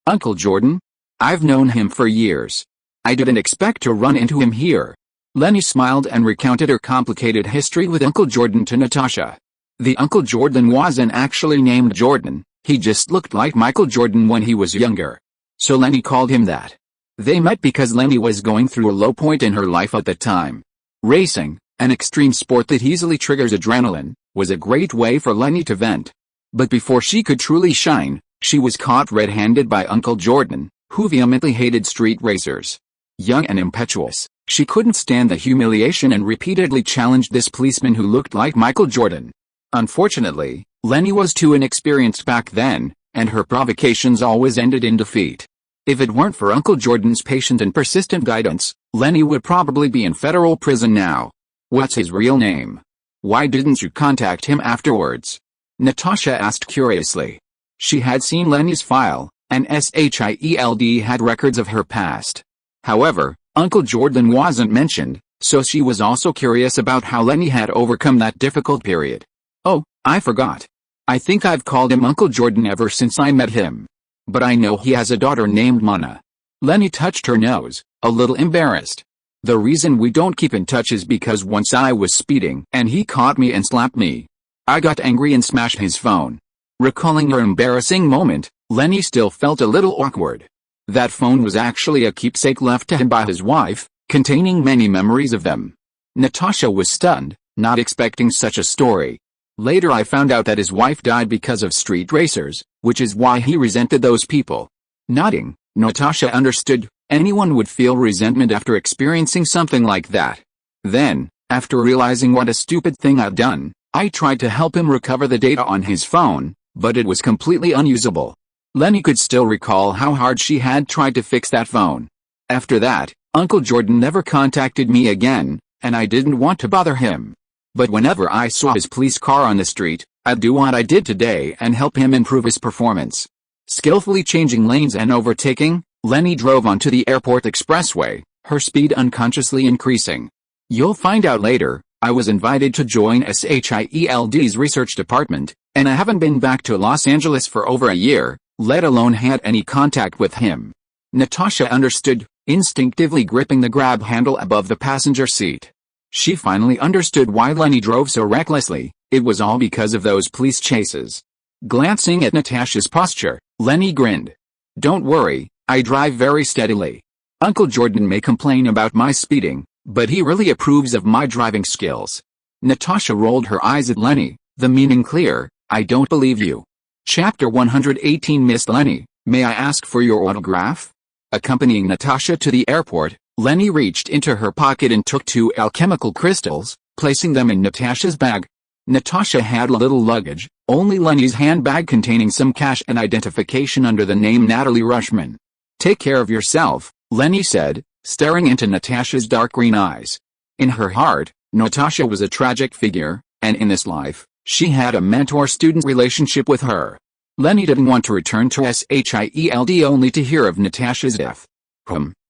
Uncle Jordan? I've known him for years. I didn't expect to run into him here. Leni smiled and recounted her complicated history with Uncle Jordan to Natasha. The Uncle Jordan wasn't actually named Jordan. He just looked like Michael Jordan when he was younger. So Leni called him that. They met because Leni was going through a low point in her life at the time. Racing, an extreme sport that easily triggers adrenaline, was a great way for Leni to vent. But before she could truly shine, she was caught red-handed by Uncle Jordan, who vehemently hated street racers. Young and impetuous, she couldn't stand the humiliation and repeatedly challenged this policeman who looked like Michael Jordan. Unfortunately, Leni was too inexperienced back then, and her provocations always ended in defeat. If it weren't for Uncle Jordan's patient and persistent guidance, Leni would probably be in federal prison now. What's his real name? Why didn't you contact him afterwards? Natasha asked curiously. She had seen Leni's file, and S.H.I.E.L.D had records of her past. However, Uncle Jordan wasn't mentioned, so she was also curious about how Leni had overcome that difficult period. Oh, I forgot. I think I've called him Uncle Jordan ever since I met him. But I know he has a daughter named Mana. Leni touched her nose, a little embarrassed. The reason we don't keep in touch is because once I was speeding and he caught me and slapped me. I got angry and smashed his phone. Recalling her embarrassing moment, Leni still felt a little awkward. That phone was actually a keepsake left to him by his wife, containing many memories of them. Natasha was stunned, not expecting such a story. Later I found out that his wife died because of street racers, which is why he resented those people. Nodding, Natasha understood, anyone would feel resentment after experiencing something like that. Then, after realizing what a stupid thing I'd done, I tried to help him recover the data on his phone, but it was completely unusable. Leni could still recall how hard she had tried to fix that phone. After that, Uncle Jordan never contacted me again, and I didn't want to bother him. But whenever I saw his police car on the street, I'd do what I did today and help him improve his performance. Skillfully changing lanes and overtaking, Leni drove onto the airport expressway, her speed unconsciously increasing. You'll find out later, I was invited to join S.H.I.E.L.D's research department, and I haven't been back to Los Angeles for over a year, let alone had any contact with him. Natasha understood, instinctively gripping the grab handle above the passenger seat. She finally understood why Leni drove so recklessly, it was all because of those police chases. Glancing at Natasha's posture, Leni grinned. Don't worry, I drive very steadily. Uncle Jordan may complain about my speeding, but he really approves of my driving skills. Natasha rolled her eyes at Leni, the meaning clear, I don't believe you. Chapter 118 Miss Leni, may I ask for your autograph? Accompanying Natasha to the airport, Leni reached into her pocket and took 2 alchemical crystals, placing them in Natasha's bag. Natasha had little luggage, only Leni's handbag containing some cash and identification under the name Natalie Rushman. Take care of yourself, Leni said, staring into Natasha's dark green eyes. In her heart, Natasha was a tragic figure, and in this life, she had a mentor-student relationship with her. Leni didn't want to return to S.H.I.E.L.D only to hear of Natasha's death.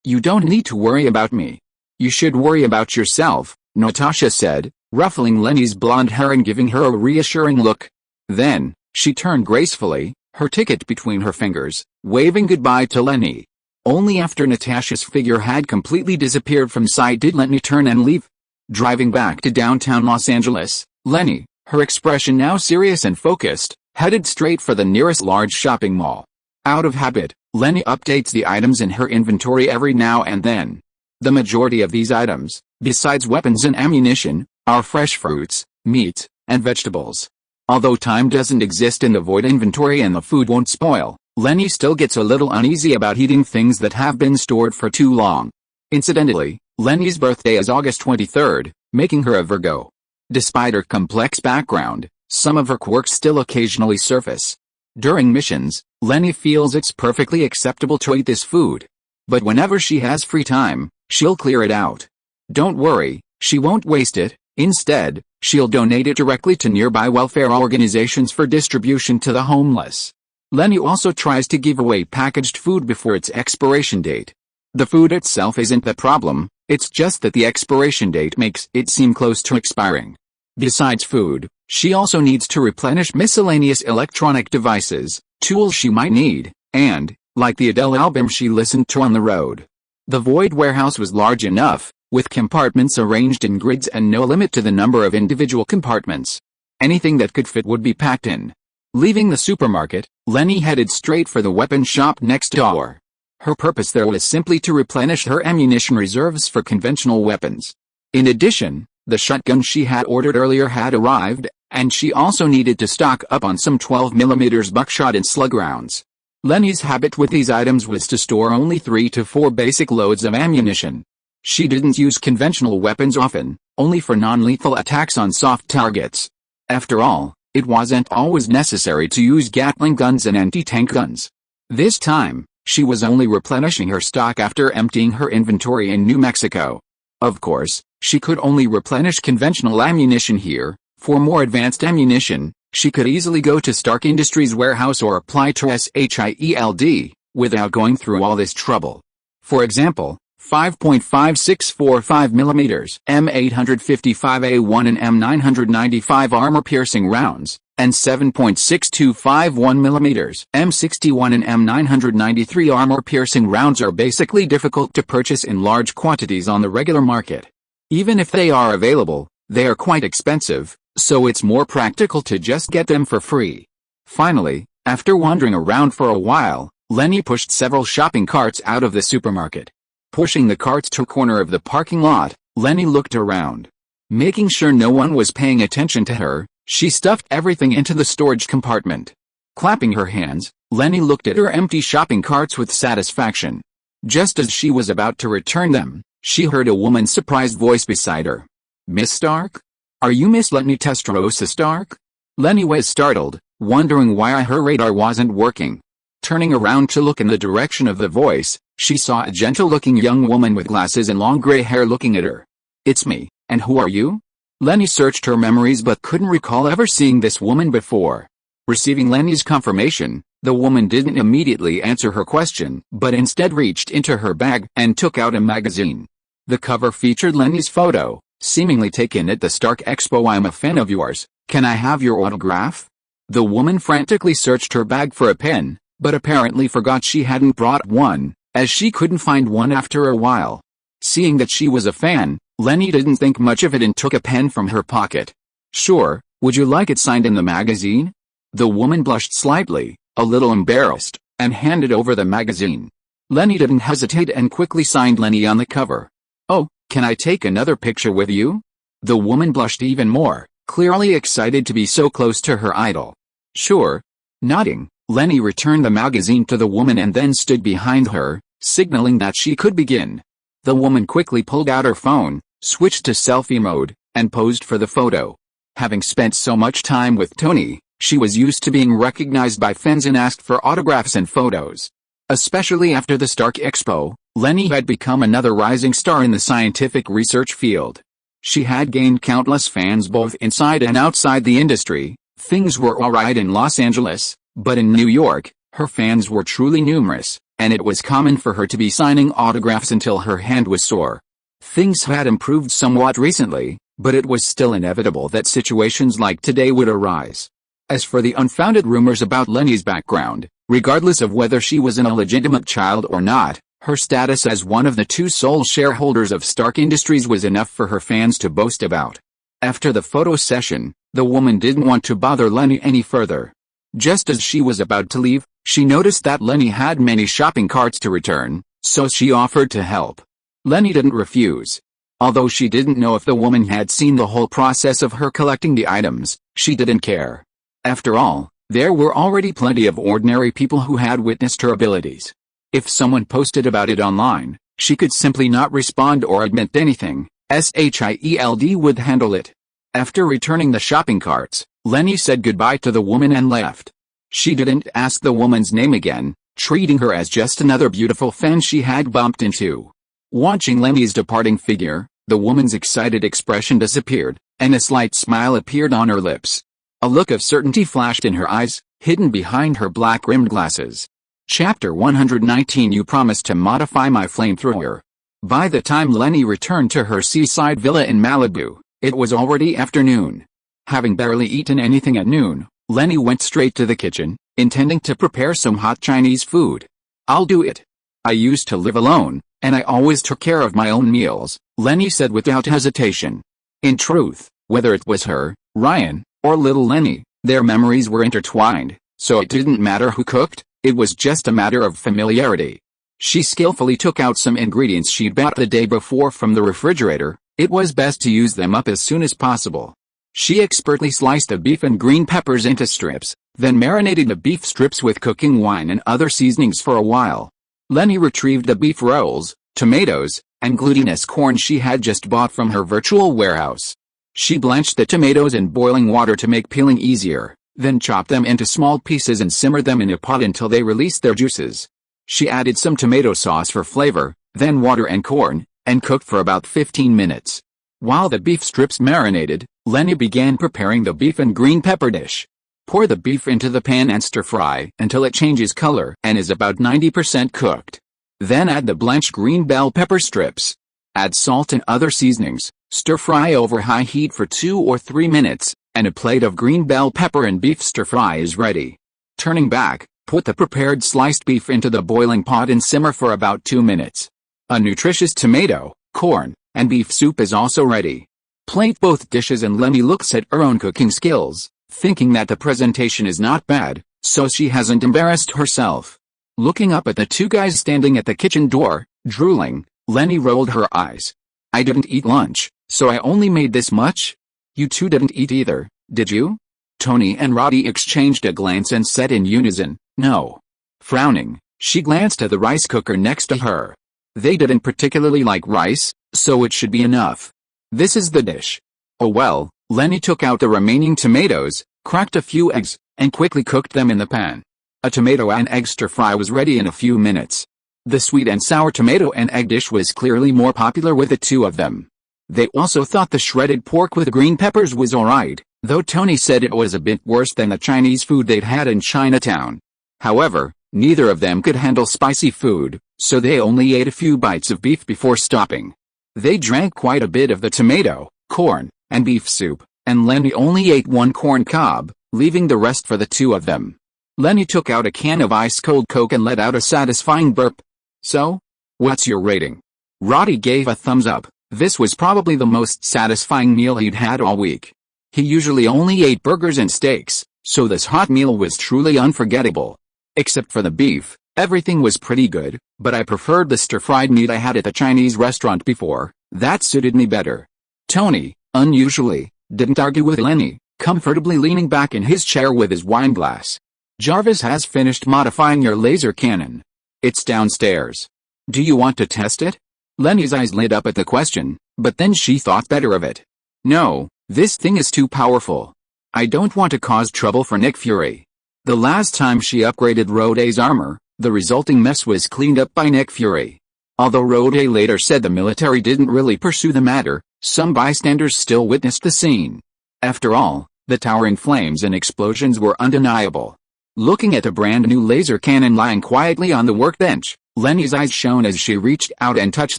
You don't need to worry about me. You should worry about yourself, Natasha said, ruffling Leni's blonde hair and giving her a reassuring look. Then, she turned gracefully, her ticket between her fingers, waving goodbye to Leni. Only after Natasha's figure had completely disappeared from sight did Leni turn and leave. Driving back to downtown Los Angeles, Leni, her expression now serious and focused, headed straight for the nearest large shopping mall. Out of habit, Leni updates the items in her inventory every now and then. The majority of these items, besides weapons and ammunition, are fresh fruits, meats, and vegetables. Although time doesn't exist in the void inventory and the food won't spoil, Leni still gets a little uneasy about eating things that have been stored for too long. Incidentally, Leni's birthday is August 23rd, making her a Virgo. Despite her complex background, some of her quirks still occasionally surface. During missions, Leni feels it's perfectly acceptable to eat this food. But whenever she has free time, she'll clear it out. Don't worry, she won't waste it. Instead, she'll donate it directly to nearby welfare organizations for distribution to the homeless. Leni also tries to give away packaged food before its expiration date. The food itself isn't the problem, it's just that the expiration date makes it seem close to expiring. Besides food, she also needs to replenish miscellaneous electronic devices, tools she might need, and, like the Adele album she listened to on the road. The void warehouse was large enough, with compartments arranged in grids and no limit to the number of individual compartments. Anything that could fit would be packed in. Leaving the supermarket, Leni headed straight for the weapon shop next door. Her purpose there was simply to replenish her ammunition reserves for conventional weapons. In addition, the shotgun she had ordered earlier had arrived, and she also needed to stock up on some 12mm buckshot and slug rounds. Leni's habit with these items was to store only 3 to 4 basic loads of ammunition. She didn't use conventional weapons often, only for non-lethal attacks on soft targets. After all, it wasn't always necessary to use Gatling guns and anti-tank guns. This time, she was only replenishing her stock after emptying her inventory in New Mexico. Of course, she could only replenish conventional ammunition here. For more advanced ammunition, She could easily go to Stark Industries warehouse or apply to S.H.I.E.L.D. without going through all this trouble. For example, 5.5645mm M855A1 and M995 armor-piercing rounds, and 7.6251mm M61 and M993 armor-piercing rounds are basically difficult to purchase in large quantities on the regular market. Even if they are available, they are quite expensive, so it's more practical to just get them for free. Finally, after wandering around for a while, Leni pushed several shopping carts out of the supermarket. Pushing the carts to a corner of the parking lot, Leni looked around. Making sure no one was paying attention to her, she stuffed everything into the storage compartment. Clapping her hands, Leni looked at her empty shopping carts with satisfaction. Just as she was about to return them, she heard a woman's surprised voice beside her. "Miss Stark? Are you Miss Leni Testarossa Stark?" Leni was startled, wondering why her radar wasn't working. Turning around to look in the direction of the voice, she saw a gentle-looking young woman with glasses and long gray hair looking at her. "It's me, and who are you?" Leni searched her memories but couldn't recall ever seeing this woman before. Receiving Leni's confirmation, the woman didn't immediately answer her question, but instead reached into her bag and took out a magazine. The cover featured Leni's photo, seemingly taken at the Stark Expo. "I'm a fan of yours, can I have your autograph?" The woman frantically searched her bag for a pen, but apparently forgot she hadn't brought one, as she couldn't find one after a while. Seeing that she was a fan, Leni didn't think much of it and took a pen from her pocket. "Sure, would you like it signed in the magazine?" The woman blushed slightly, a little embarrassed, and handed over the magazine. Leni didn't hesitate and quickly signed Leni on the cover. "Oh, can I take another picture with you?" The woman blushed even more, clearly excited to be so close to her idol. "Sure." Nodding, Leni returned the magazine to the woman and then stood behind her, signaling that she could begin. The woman quickly pulled out her phone, switched to selfie mode, and posed for the photo. Having spent so much time with Tony, she was used to being recognized by fans and asked for autographs and photos. Especially after the Stark Expo, Leni had become another rising star in the scientific research field. She had gained countless fans both inside and outside the industry. Things were alright in Los Angeles, but in New York, her fans were truly numerous, and it was common for her to be signing autographs until her hand was sore. Things had improved somewhat recently, but it was still inevitable that situations like today would arise. As for the unfounded rumors about Leni's background, regardless of whether she was an illegitimate child or not, her status as one of the two sole shareholders of Stark Industries was enough for her fans to boast about. After the photo session, the woman didn't want to bother Leni any further. Just as she was about to leave, she noticed that Leni had many shopping carts to return, so she offered to help. Leni didn't refuse. Although she didn't know if the woman had seen the whole process of her collecting the items, she didn't care. After all, there were already plenty of ordinary people who had witnessed her abilities. If someone posted about it online, she could simply not respond or admit anything. S.H.I.E.L.D. would handle it. After returning the shopping carts, Leni said goodbye to the woman and left. She didn't ask the woman's name again, treating her as just another beautiful fan she had bumped into. Watching Leni's departing figure, the woman's excited expression disappeared, and a slight smile appeared on her lips. A look of certainty flashed in her eyes, hidden behind her black-rimmed glasses. Chapter 119. You promised to modify my flamethrower. By the time Leni returned to her seaside villa in Malibu, it was already afternoon. Having barely eaten anything at noon, Leni went straight to the kitchen, intending to prepare some hot Chinese food. "I'll do it. I used to live alone, and I always took care of my own meals," Leni said without hesitation. In truth, whether it was her, Ryan, or little Leni, their memories were intertwined, so it didn't matter who cooked, it was just a matter of familiarity. She skillfully took out some ingredients she'd bought the day before from the refrigerator. It was best to use them up as soon as possible. She expertly sliced the beef and green peppers into strips, then marinated the beef strips with cooking wine and other seasonings for a while. Leni retrieved the beef rolls, tomatoes, and glutinous corn she had just bought from her virtual warehouse. She blanched the tomatoes in boiling water to make peeling easier, then chopped them into small pieces and simmered them in a pot until they released their juices. She added some tomato sauce for flavor, then water and corn, and cooked for about 15 minutes. While the beef strips marinated, Leni began preparing the beef and green pepper dish. Pour the beef into the pan and stir-fry until it changes color and is about 90% cooked. Then add the blanched green bell pepper strips. Add salt and other seasonings, stir-fry over high heat for 2 or 3 minutes, and a plate of green bell pepper and beef stir-fry is ready. Turning back, put the prepared sliced beef into the boiling pot and simmer for about 2 minutes. A nutritious tomato, corn, and beef soup is also ready. Plate both dishes and Leni looks at her own cooking skills, thinking that the presentation is not bad, so she hasn't embarrassed herself. Looking up at the two guys standing at the kitchen door, drooling, Leni rolled her eyes. I didn't eat lunch, so I only made this much? You two didn't eat either, did you? Tony and Roddy exchanged a glance and said in unison, no. Frowning, she glanced at the rice cooker next to her. They didn't particularly like rice, so it should be enough. This is the dish. Oh well, Leni took out the remaining tomatoes, cracked a few eggs, and quickly cooked them in the pan. A tomato and egg stir-fry was ready in a few minutes. The sweet and sour tomato and egg dish was clearly more popular with the two of them. They also thought the shredded pork with green peppers was alright, though Tony said it was a bit worse than the Chinese food they'd had in Chinatown. However, neither of them could handle spicy food, so they only ate a few bites of beef before stopping. They drank quite a bit of the tomato, corn, and beef soup, and Leni only ate one corn cob, leaving the rest for the two of them. Leni took out a can of ice-cold Coke and let out a satisfying burp. So? What's your rating? Roddy gave a thumbs up. This was probably the most satisfying meal he'd had all week. He usually only ate burgers and steaks, so this hot meal was truly unforgettable. Except for the beef, everything was pretty good, but I preferred the stir-fried meat I had at the Chinese restaurant before. That suited me better. Tony, unusually, didn't argue with Leni, comfortably leaning back in his chair with his wine glass. Jarvis has finished modifying your laser cannon. It's downstairs. Do you want to test it? Leni's eyes lit up at the question, but then she thought better of it. No, this thing is too powerful. I don't want to cause trouble for Nick Fury. The last time she upgraded Rhode's armor, the resulting mess was cleaned up by Nick Fury. Although Rhode later said the military didn't really pursue the matter, some bystanders still witnessed the scene. After all, the towering flames and explosions were undeniable. Looking at the brand new laser cannon lying quietly on the workbench, Leni's eyes shone as she reached out and touched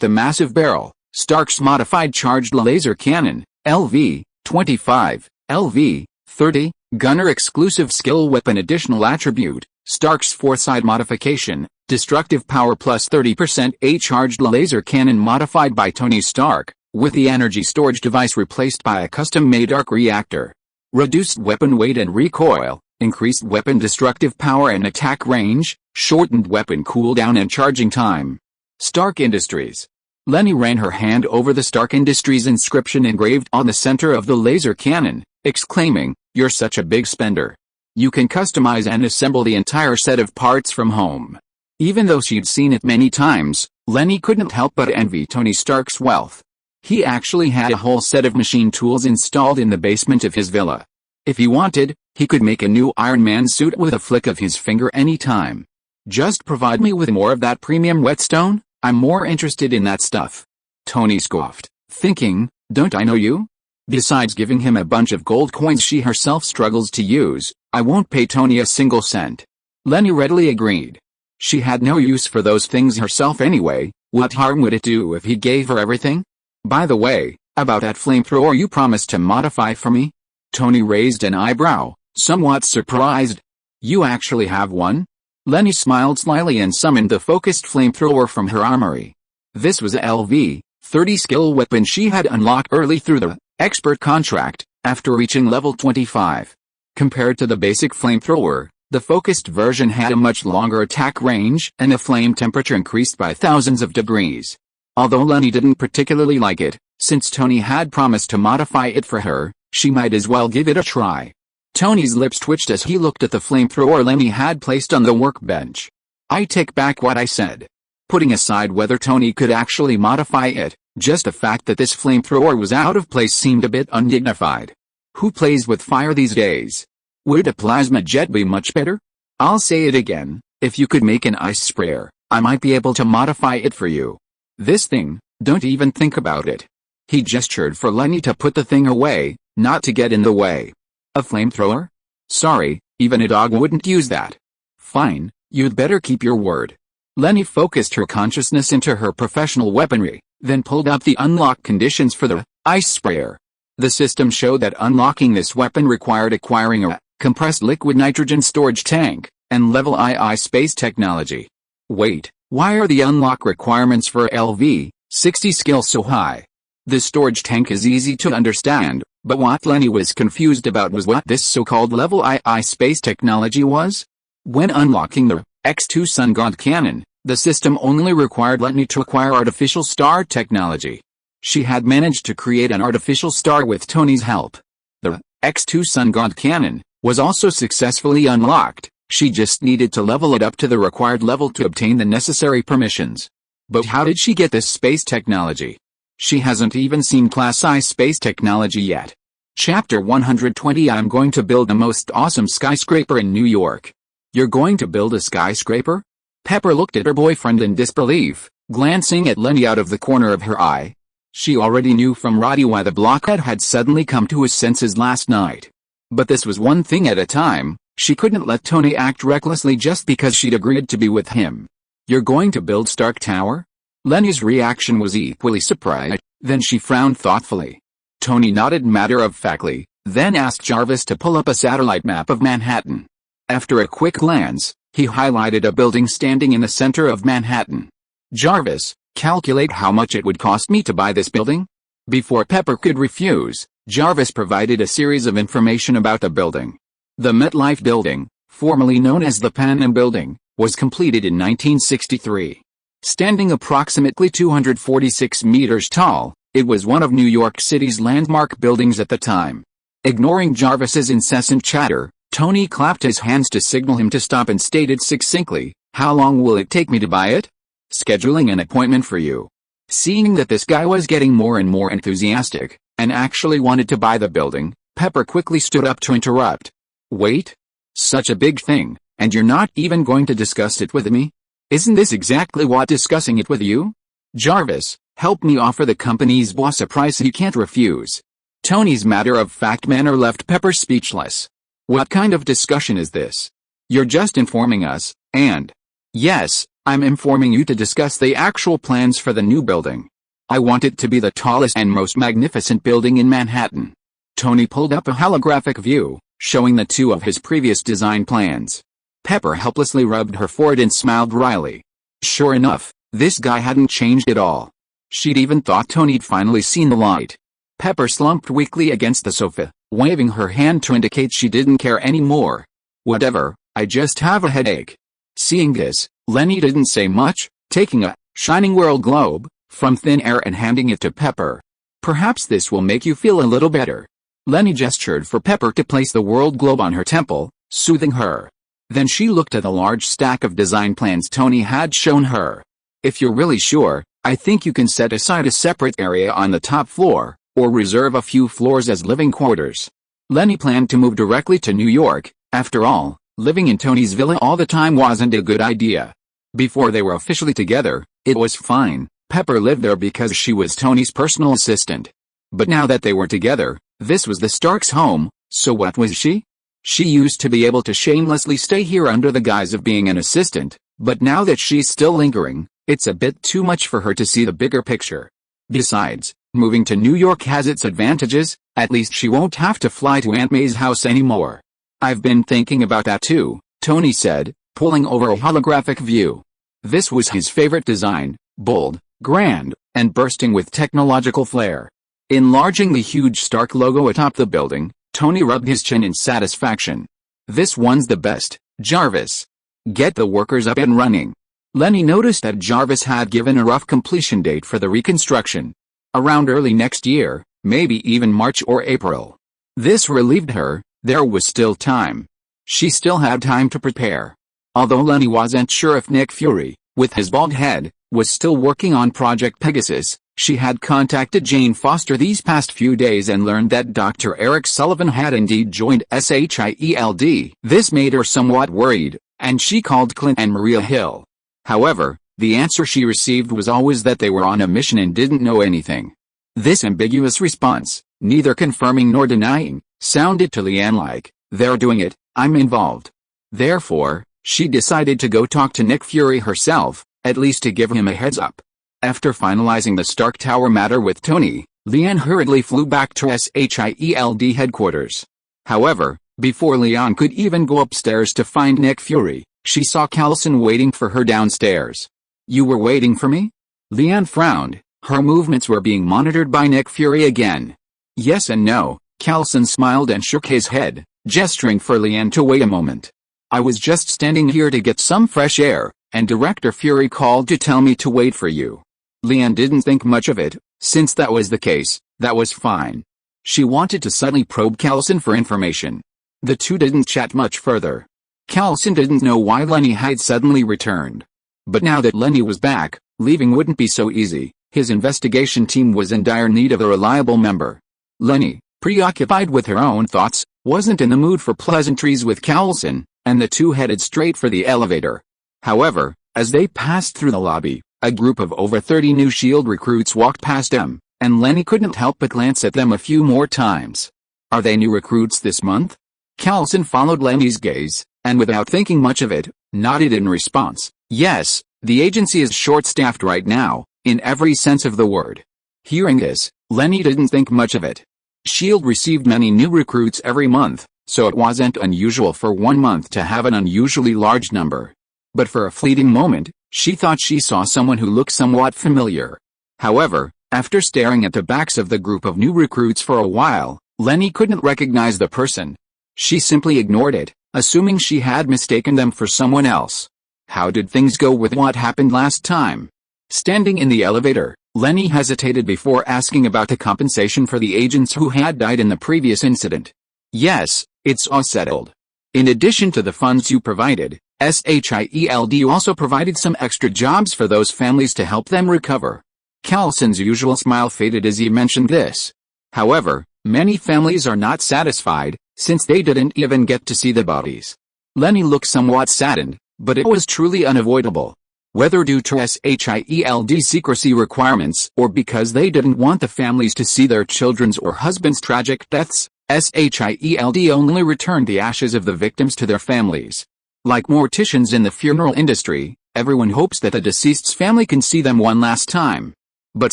the massive barrel. Stark's modified charged laser cannon, LV-25, LV-30, gunner exclusive skill weapon additional attribute, Stark's four-side modification, destructive power plus 30%. A charged laser cannon modified by Tony Stark, with the energy storage device replaced by a custom-made arc reactor. Reduced weapon weight and recoil, increased weapon destructive power and attack range, shortened weapon cooldown and charging time. Stark Industries. Leni ran her hand over the Stark Industries inscription engraved on the center of the laser cannon, exclaiming, "You're such a big spender. You can customize and assemble the entire set of parts from home." Even though she'd seen it many times, Leni couldn't help but envy Tony Stark's wealth. He actually had a whole set of machine tools installed in the basement of his villa. If he wanted, he could make a new Iron Man suit with a flick of his finger anytime. Just provide me with more of that premium whetstone, I'm more interested in that stuff. Tony scoffed, thinking, don't I know you? Besides giving him a bunch of gold coins she herself struggles to use, I won't pay Tony a single cent. Leni readily agreed. She had no use for those things herself anyway. What harm would it do if he gave her everything? By the way, about that flamethrower you promised to modify for me? Tony raised an eyebrow, somewhat surprised. You actually have one? Leni smiled slyly and summoned the focused flamethrower from her armory. This was a LV-30 skill weapon she had unlocked early through the expert contract, after reaching level 25. Compared to the basic flamethrower, the focused version had a much longer attack range and the flame temperature increased by thousands of degrees. Although Leni didn't particularly like it, since Tony had promised to modify it for her, she might as well give it a try. Tony's lips twitched as he looked at the flamethrower Leni had placed on the workbench. I take back what I said. Putting aside whether Tony could actually modify it, just the fact that this flamethrower was out of place seemed a bit undignified. Who plays with fire these days? Would a plasma jet be much better? I'll say it again, if you could make an ice sprayer, I might be able to modify it for you. This thing, don't even think about it. He gestured for Leni to put the thing away, not to get in the way. A flamethrower? Sorry, even a dog wouldn't use that. Fine, you'd better keep your word. Leni focused her consciousness into her professional weaponry, then pulled up the unlock conditions for the ice sprayer. The system showed that unlocking this weapon required acquiring a compressed liquid nitrogen storage tank and level II space technology. Wait, why are the unlock requirements for LV-60 skill so high? The storage tank is easy to understand, but what Leni was confused about was what this so-called level II space technology was. When unlocking the X2 Sun God cannon, the system only required Leni to acquire artificial star technology. She had managed to create an artificial star with Tony's help. The X2 Sun God cannon was also successfully unlocked. She just needed to level it up to the required level to obtain the necessary permissions. But how did she get this space technology? She hasn't even seen Class I space technology yet. Chapter 120 I'm going to build the most awesome skyscraper in New York. You're going to build a skyscraper? Pepper looked at her boyfriend in disbelief, glancing at Leni out of the corner of her eye. She already knew from Roddy why the blockhead had suddenly come to his senses last night. But this was one thing at a time. She couldn't let Tony act recklessly just because she'd agreed to be with him. You're going to build Stark Tower? Leni's reaction was equally surprised, then she frowned thoughtfully. Tony nodded matter-of-factly, then asked Jarvis to pull up a satellite map of Manhattan. After a quick glance, he highlighted a building standing in the center of Manhattan. Jarvis, calculate how much it would cost me to buy this building? Before Pepper could refuse, Jarvis provided a series of information about the building. The MetLife building, formerly known as the Pan Am building, was completed in 1963. Standing approximately 246 meters tall, it was one of New York City's landmark buildings at the time. Ignoring Jarvis's incessant chatter, Tony clapped his hands to signal him to stop and stated succinctly, "How long will it take me to buy it? Scheduling an appointment for you." Seeing that this guy was getting more and more enthusiastic, and actually wanted to buy the building, Pepper quickly stood up to interrupt. Wait? Such a big thing, and you're not even going to discuss it with me? Isn't this exactly what discussing it with you? Jarvis, help me offer the company's boss a price he can't refuse. Tony's matter-of-fact manner left Pepper speechless. What kind of discussion is this? You're just informing us, and... Yes, I'm informing you to discuss the actual plans for the new building. I want it to be the tallest and most magnificent building in Manhattan. Tony pulled up a holographic view, showing the two of his previous design plans. Pepper helplessly rubbed her forehead and smiled wryly. Sure enough, this guy hadn't changed at all. She'd even thought Tony'd finally seen the light. Pepper slumped weakly against the sofa, waving her hand to indicate she didn't care anymore. Whatever, I just have a headache. Seeing this, Leni didn't say much, taking a shining world globe from thin air and handing it to Pepper. Perhaps this will make you feel a little better. Leni gestured for Pepper to place the world globe on her temple, soothing her. Then she looked at the large stack of design plans Tony had shown her. If you're really sure, I think you can set aside a separate area on the top floor, or reserve a few floors as living quarters. Leni planned to move directly to New York. After all, living in Tony's villa all the time wasn't a good idea. Before they were officially together, it was fine. Pepper lived there because she was Tony's personal assistant. But now that they were together, this was the Starks' home, so what was she? She used to be able to shamelessly stay here under the guise of being an assistant, but now that she's still lingering, it's a bit too much for her to see the bigger picture. Besides, moving to New York has its advantages. At least she won't have to fly to Aunt May's house anymore. I've been thinking about that too, Tony said, pulling over a holographic view. This was his favorite design, bold, grand, and bursting with technological flair. Enlarging the huge Stark logo atop the building, Tony rubbed his chin in satisfaction. This one's the best, Jarvis. Get the workers up and running. Leni noticed that Jarvis had given a rough completion date for the reconstruction. Around early next year, maybe even March or April. This relieved her. There was still time. She still had time to prepare. Although Leni wasn't sure if Nick Fury, with his bald head, was still working on Project Pegasus, she had contacted Jane Foster these past few days and learned that Dr. Eric Sullivan had indeed joined S.H.I.E.L.D. This made her somewhat worried, and she called Clint and Maria Hill. However, the answer she received was always that they were on a mission and didn't know anything. This ambiguous response, neither confirming nor denying, sounded to Leanne like, They're doing it, I'm involved. Therefore, she decided to go talk to Nick Fury herself, at least to give him a heads up. After finalizing the Stark Tower matter with Tony, Leon hurriedly flew back to S.H.I.E.L.D. headquarters. However, before Leon could even go upstairs to find Nick Fury, she saw Callison waiting for her downstairs. You were waiting for me? Leon frowned. Her movements were being monitored by Nick Fury again. Yes and no, Callison smiled and shook his head, gesturing for Leon to wait a moment. I was just standing here to get some fresh air, and Director Fury called to tell me to wait for you. Leon didn't think much of it. Since that was the case, that was fine. She wanted to subtly probe Callison for information. The two didn't chat much further. Callison didn't know why Leni had suddenly returned. But now that Leni was back, leaving wouldn't be so easy. His investigation team was in dire need of a reliable member. Leni, preoccupied with her own thoughts, wasn't in the mood for pleasantries with Callison, and the two headed straight for the elevator. However, as they passed through the lobby, a group of over 30 new S.H.I.E.L.D. recruits walked past them, and Leni couldn't help but glance at them a few more times. Are they new recruits this month? Callison followed Leni's gaze, and without thinking much of it, nodded in response. Yes, the agency is short-staffed right now, in every sense of the word. Hearing this, Leni didn't think much of it. S.H.I.E.L.D. received many new recruits every month, so it wasn't unusual for 1 month to have an unusually large number. But for a fleeting moment, she thought she saw someone who looked somewhat familiar. However, after staring at the backs of the group of new recruits for a while, Leni couldn't recognize the person. She simply ignored it, assuming she had mistaken them for someone else. How did things go with what happened last time? Standing in the elevator, Leni hesitated before asking about the compensation for the agents who had died in the previous incident. Yes, it's all settled. In addition to the funds you provided, S.H.I.E.L.D. also provided some extra jobs for those families to help them recover. Callison's usual smile faded as he mentioned this. However, many families are not satisfied, since they didn't even get to see the bodies. Leni looked somewhat saddened, but it was truly unavoidable. Whether due to S.H.I.E.L.D. secrecy requirements or because they didn't want the families to see their children's or husbands' tragic deaths, S.H.I.E.L.D. only returned the ashes of the victims to their families. Like morticians in the funeral industry, everyone hopes that the deceased's family can see them one last time. But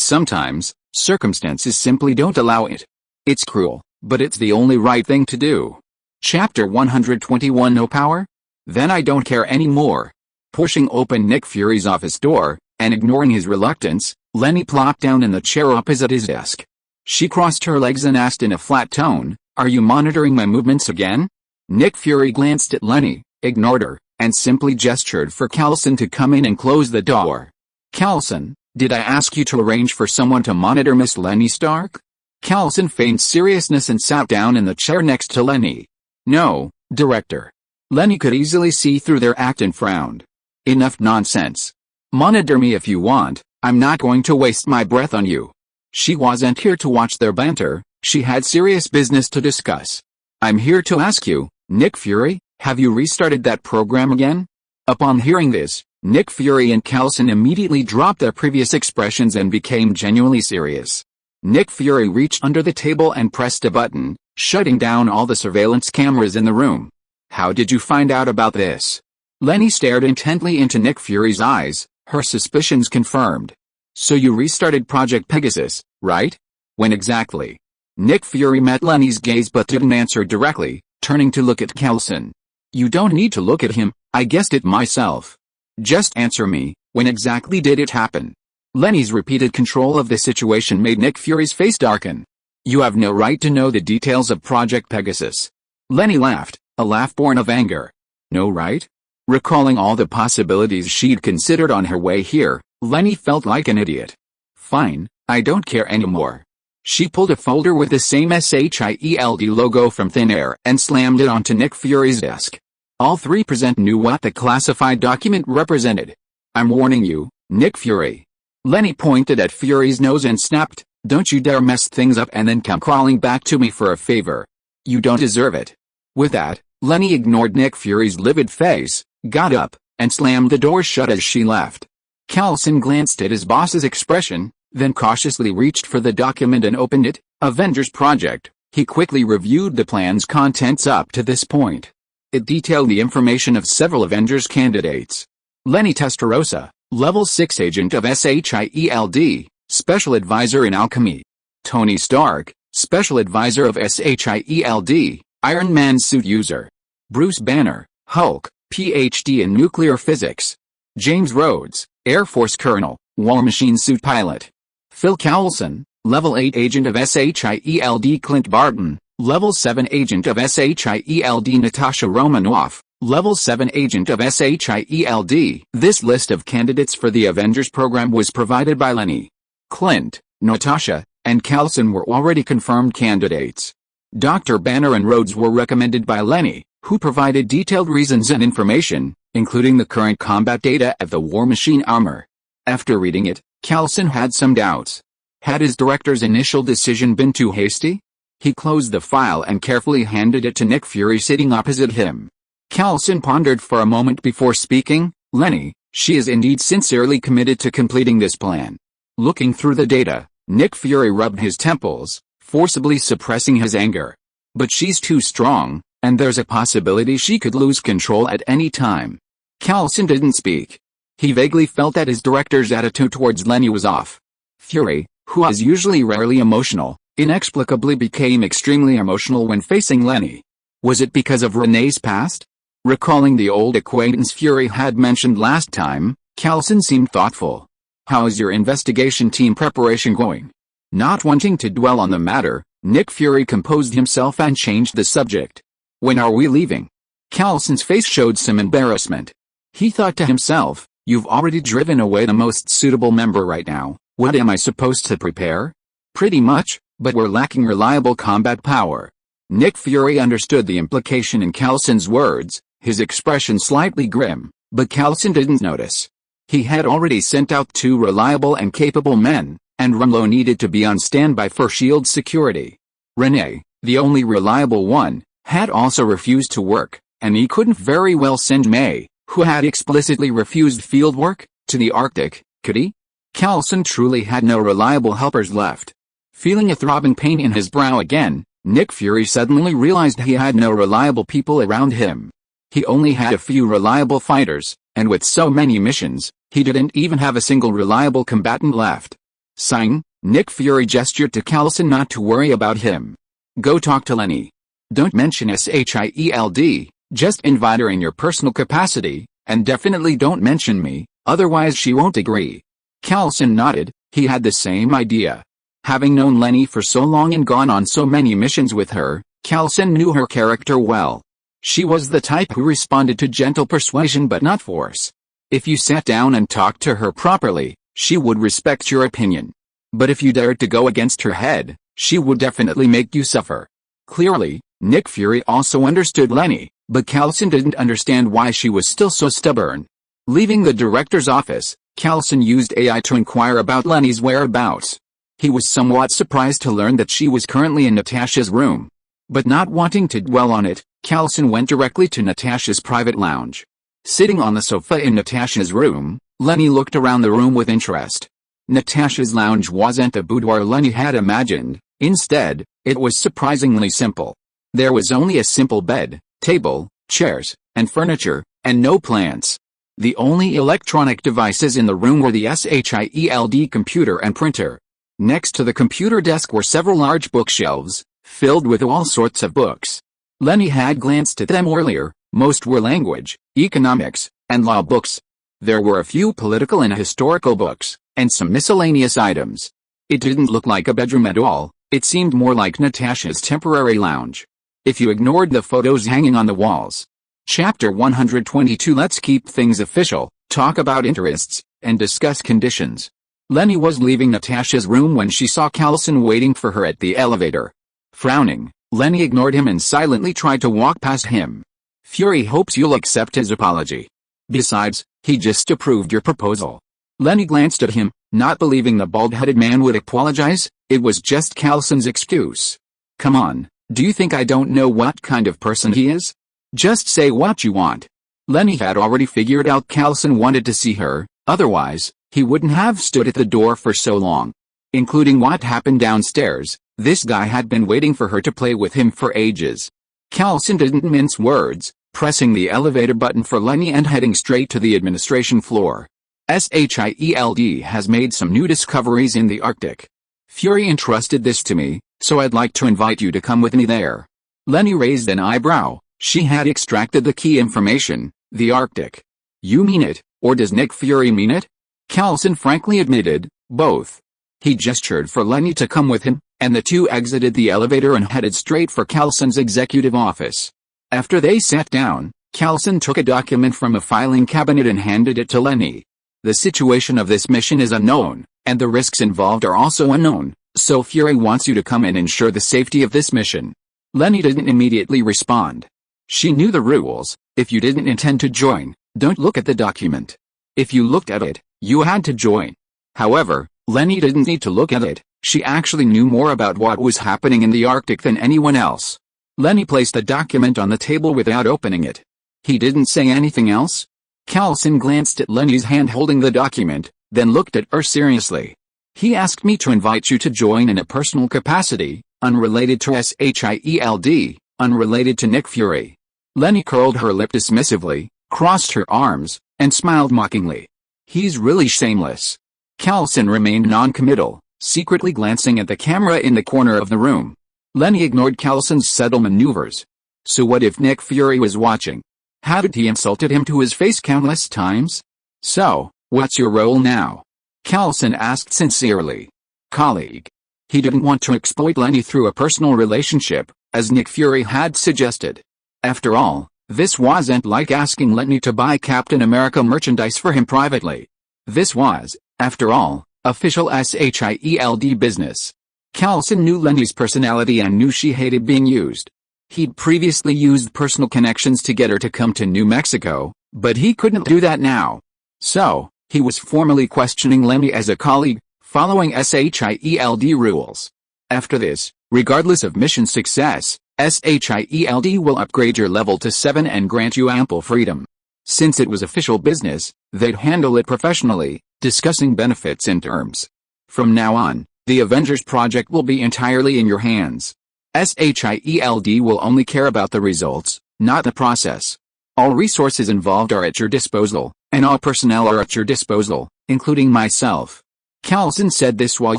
sometimes, circumstances simply don't allow it. It's cruel, but it's the only right thing to do. Chapter 121 No Power? Then I don't care anymore. Pushing open Nick Fury's office door, and ignoring his reluctance, Leni plopped down in the chair opposite his desk. She crossed her legs and asked in a flat tone, "Are you monitoring my movements again?" Nick Fury glanced at Leni, ignored her, and simply gestured for Callison to come in and close the door. "Callison, did I ask you to arrange for someone to monitor Miss Leni Stark?" Callison feigned seriousness and sat down in the chair next to Leni. "No, Director." Leni could easily see through their act and frowned. "Enough nonsense. Monitor me if you want, I'm not going to waste my breath on you." She wasn't here to watch their banter, she had serious business to discuss. "I'm here to ask you, Nick Fury, have you restarted that program again?" Upon hearing this, Nick Fury and Callison immediately dropped their previous expressions and became genuinely serious. Nick Fury reached under the table and pressed a button, shutting down all the surveillance cameras in the room. "How did you find out about this?" Leni stared intently into Nick Fury's eyes, her suspicions confirmed. "So you restarted Project Pegasus, right? When exactly?" Nick Fury met Leni's gaze but didn't answer directly, turning to look at Callison. "You don't need to look at him, I guessed it myself. Just answer me, when exactly did it happen?" Leni's repeated control of the situation made Nick Fury's face darken. "You have no right to know the details of Project Pegasus." Leni laughed, a laugh born of anger. "No right?" Recalling all the possibilities she'd considered on her way here, Leni felt like an idiot. "Fine, I don't care anymore." She pulled a folder with the same S.H.I.E.L.D. logo from thin air and slammed it onto Nick Fury's desk. All 3% knew what the classified document represented. "I'm warning you, Nick Fury." Leni pointed at Fury's nose and snapped, "Don't you dare mess things up and then come crawling back to me for a favor. You don't deserve it." With that, Leni ignored Nick Fury's livid face, got up, and slammed the door shut as she left. Callison glanced at his boss's expression, then cautiously reached for the document and opened it. Avengers Project, He quickly reviewed the plan's contents up to this point. It detailed the information of several Avengers candidates. Leni Testarossa, Level 6 Agent of S.H.I.E.L.D, Special Advisor in Alchemy. Tony Stark, Special Advisor of S.H.I.E.L.D, Iron Man suit user. Bruce Banner, Hulk, Ph.D. in nuclear physics. James Rhodes, Air Force Colonel, War Machine suit pilot. Phil Coulson, Level 8 Agent of S.H.I.E.L.D. Clint Barton, Level 7 Agent of S.H.I.E.L.D. Natasha Romanoff, Level 7 Agent of S.H.I.E.L.D. This list of candidates for the Avengers program was provided by Leni. Clint, Natasha, and Coulson were already confirmed candidates. Dr. Banner and Rhodes were recommended by Leni, who provided detailed reasons and information, including the current combat data of the War Machine armor. After reading it, Coulson had some doubts. Had his director's initial decision been too hasty? He closed the file and carefully handed it to Nick Fury sitting opposite him. Coulson pondered for a moment before speaking. Leni, she is indeed sincerely committed to completing this plan. Looking through the data, Nick Fury rubbed his temples, forcibly suppressing his anger. But she's too strong, and there's a possibility she could lose control at any time. Coulson didn't speak. He vaguely felt that his director's attitude towards Leni was off. Fury, who is usually rarely emotional, inexplicably became extremely emotional when facing Leni. Was it because of Renee's past? Recalling the old acquaintance Fury had mentioned last time, Coulson seemed thoughtful. How is your investigation team preparation going? Not wanting to dwell on the matter, Nick Fury composed himself and changed the subject. When are we leaving? Coulson's face showed some embarrassment. He thought to himself, you've already driven away the most suitable member right now. What am I supposed to prepare? Pretty much, but we're lacking reliable combat power. Nick Fury understood the implication in Coulson's words, his expression slightly grim, but Coulson didn't notice. He had already sent out 2 reliable and capable men, and Rumlow needed to be on standby for S.H.I.E.L.D. security. Renee, the only reliable one, had also refused to work, and he couldn't very well send May, who had explicitly refused field work, to the Arctic, could he? Coulson truly had no reliable helpers left. Feeling a throbbing pain in his brow again, Nick Fury suddenly realized he had no reliable people around him. He only had a few reliable fighters, and with so many missions, he didn't even have a single reliable combatant left. Sighing, Nick Fury gestured to Coulson not to worry about him. Go talk to Leni. Don't mention S.H.I.E.L.D, just invite her in your personal capacity, and definitely don't mention me, otherwise she won't agree. Coulson nodded. He had the same idea. Having known Leni for so long and gone on so many missions with her, Coulson knew her character well. She was the type who responded to gentle persuasion but not force. If you sat down and talked to her properly, she would respect your opinion. But if you dared to go against her head, she would definitely make you suffer. Clearly, Nick Fury also understood Leni, but Coulson didn't understand why she was still so stubborn. Leaving the director's office, Coulson used AI to inquire about Leni's whereabouts. He was somewhat surprised to learn that she was currently in Natasha's room. But not wanting to dwell on it, Coulson went directly to Natasha's private lounge. Sitting on the sofa in Natasha's room, Leni looked around the room with interest. Natasha's lounge wasn't the boudoir Leni had imagined. Instead, it was surprisingly simple. There was only a simple bed, table, chairs, and furniture, and no plants. The only electronic devices in the room were the S.H.I.E.L.D computer and printer. Next to the computer desk were several large bookshelves, filled with all sorts of books. Leni had glanced at them earlier. Most were language, economics, and law books. There were a few political and historical books, and some miscellaneous items. It didn't look like a bedroom at all. It seemed more like Natasha's temporary lounge. If you ignored the photos hanging on the walls. Chapter 122. Let's keep things official, talk about interests, and discuss conditions. Leni was leaving Natasha's room when she saw Coulson waiting for her at the elevator. Frowning, Leni ignored him and silently tried to walk past him. Fury hopes you'll accept his apology. Besides, he just approved your proposal. Leni glanced at him, not believing the bald-headed man would apologize. It was just Coulson's excuse. Come on, do you think I don't know what kind of person he is? Just say what you want. Leni had already figured out Coulson wanted to see her, otherwise, he wouldn't have stood at the door for so long. Including what happened downstairs, This guy had been waiting for her to play with him for ages. Coulson didn't mince words, pressing the elevator button for Leni and heading straight to the administration floor. S.H.I.E.L.D. has made some new discoveries in the Arctic. Fury entrusted this to me, so I'd like to invite you to come with me there. Leni raised an eyebrow. She had extracted the key information, the Arctic. You mean it, or does Nick Fury mean it? Coulson frankly admitted, both. He gestured for Leni to come with him, and the two exited the elevator and headed straight for Coulson's executive office. After they sat down, Coulson took a document from a filing cabinet and handed it to Leni. The situation of this mission is unknown, and the risks involved are also unknown, so Fury wants you to come and ensure the safety of this mission. Leni didn't immediately respond. She knew the rules. If you didn't intend to join, don't look at the document. If you looked at it, you had to join. However, Leni didn't need to look at it. She actually knew more about what was happening in the Arctic than anyone else. Leni placed the document on the table without opening it. He didn't say anything else. Coulson glanced at Leni's hand holding the document, then looked at her seriously. He asked me to invite you to join in a personal capacity, unrelated to S.H.I.E.L.D., unrelated to Nick Fury. Leni curled her lip dismissively, crossed her arms, and smiled mockingly. He's really shameless. Coulson remained non-committal, secretly glancing at the camera in the corner of the room. Leni ignored Coulson's subtle maneuvers. So what if Nick Fury was watching? Hadn't he insulted him to his face countless times? So, what's your role now? Coulson asked sincerely. Colleague. He didn't want to exploit Leni through a personal relationship, as Nick Fury had suggested. After all, this wasn't like asking Leni to buy Captain America merchandise for him privately. This was, after all, official S.H.I.E.L.D. business. Coulson knew Leni's personality and knew she hated being used. He'd previously used personal connections to get her to come to New Mexico, but he couldn't do that now. So, he was formally questioning Leni as a colleague, following S.H.I.E.L.D. rules. After this, regardless of mission success, S.H.I.E.L.D. will upgrade your level to 7 and grant you ample freedom. Since it was official business, they'd handle it professionally, discussing benefits and terms. From now on, the Avengers project will be entirely in your hands. S.H.I.E.L.D. will only care about the results, not the process. All resources involved are at your disposal, and all personnel are at your disposal, including myself. Coulson said this while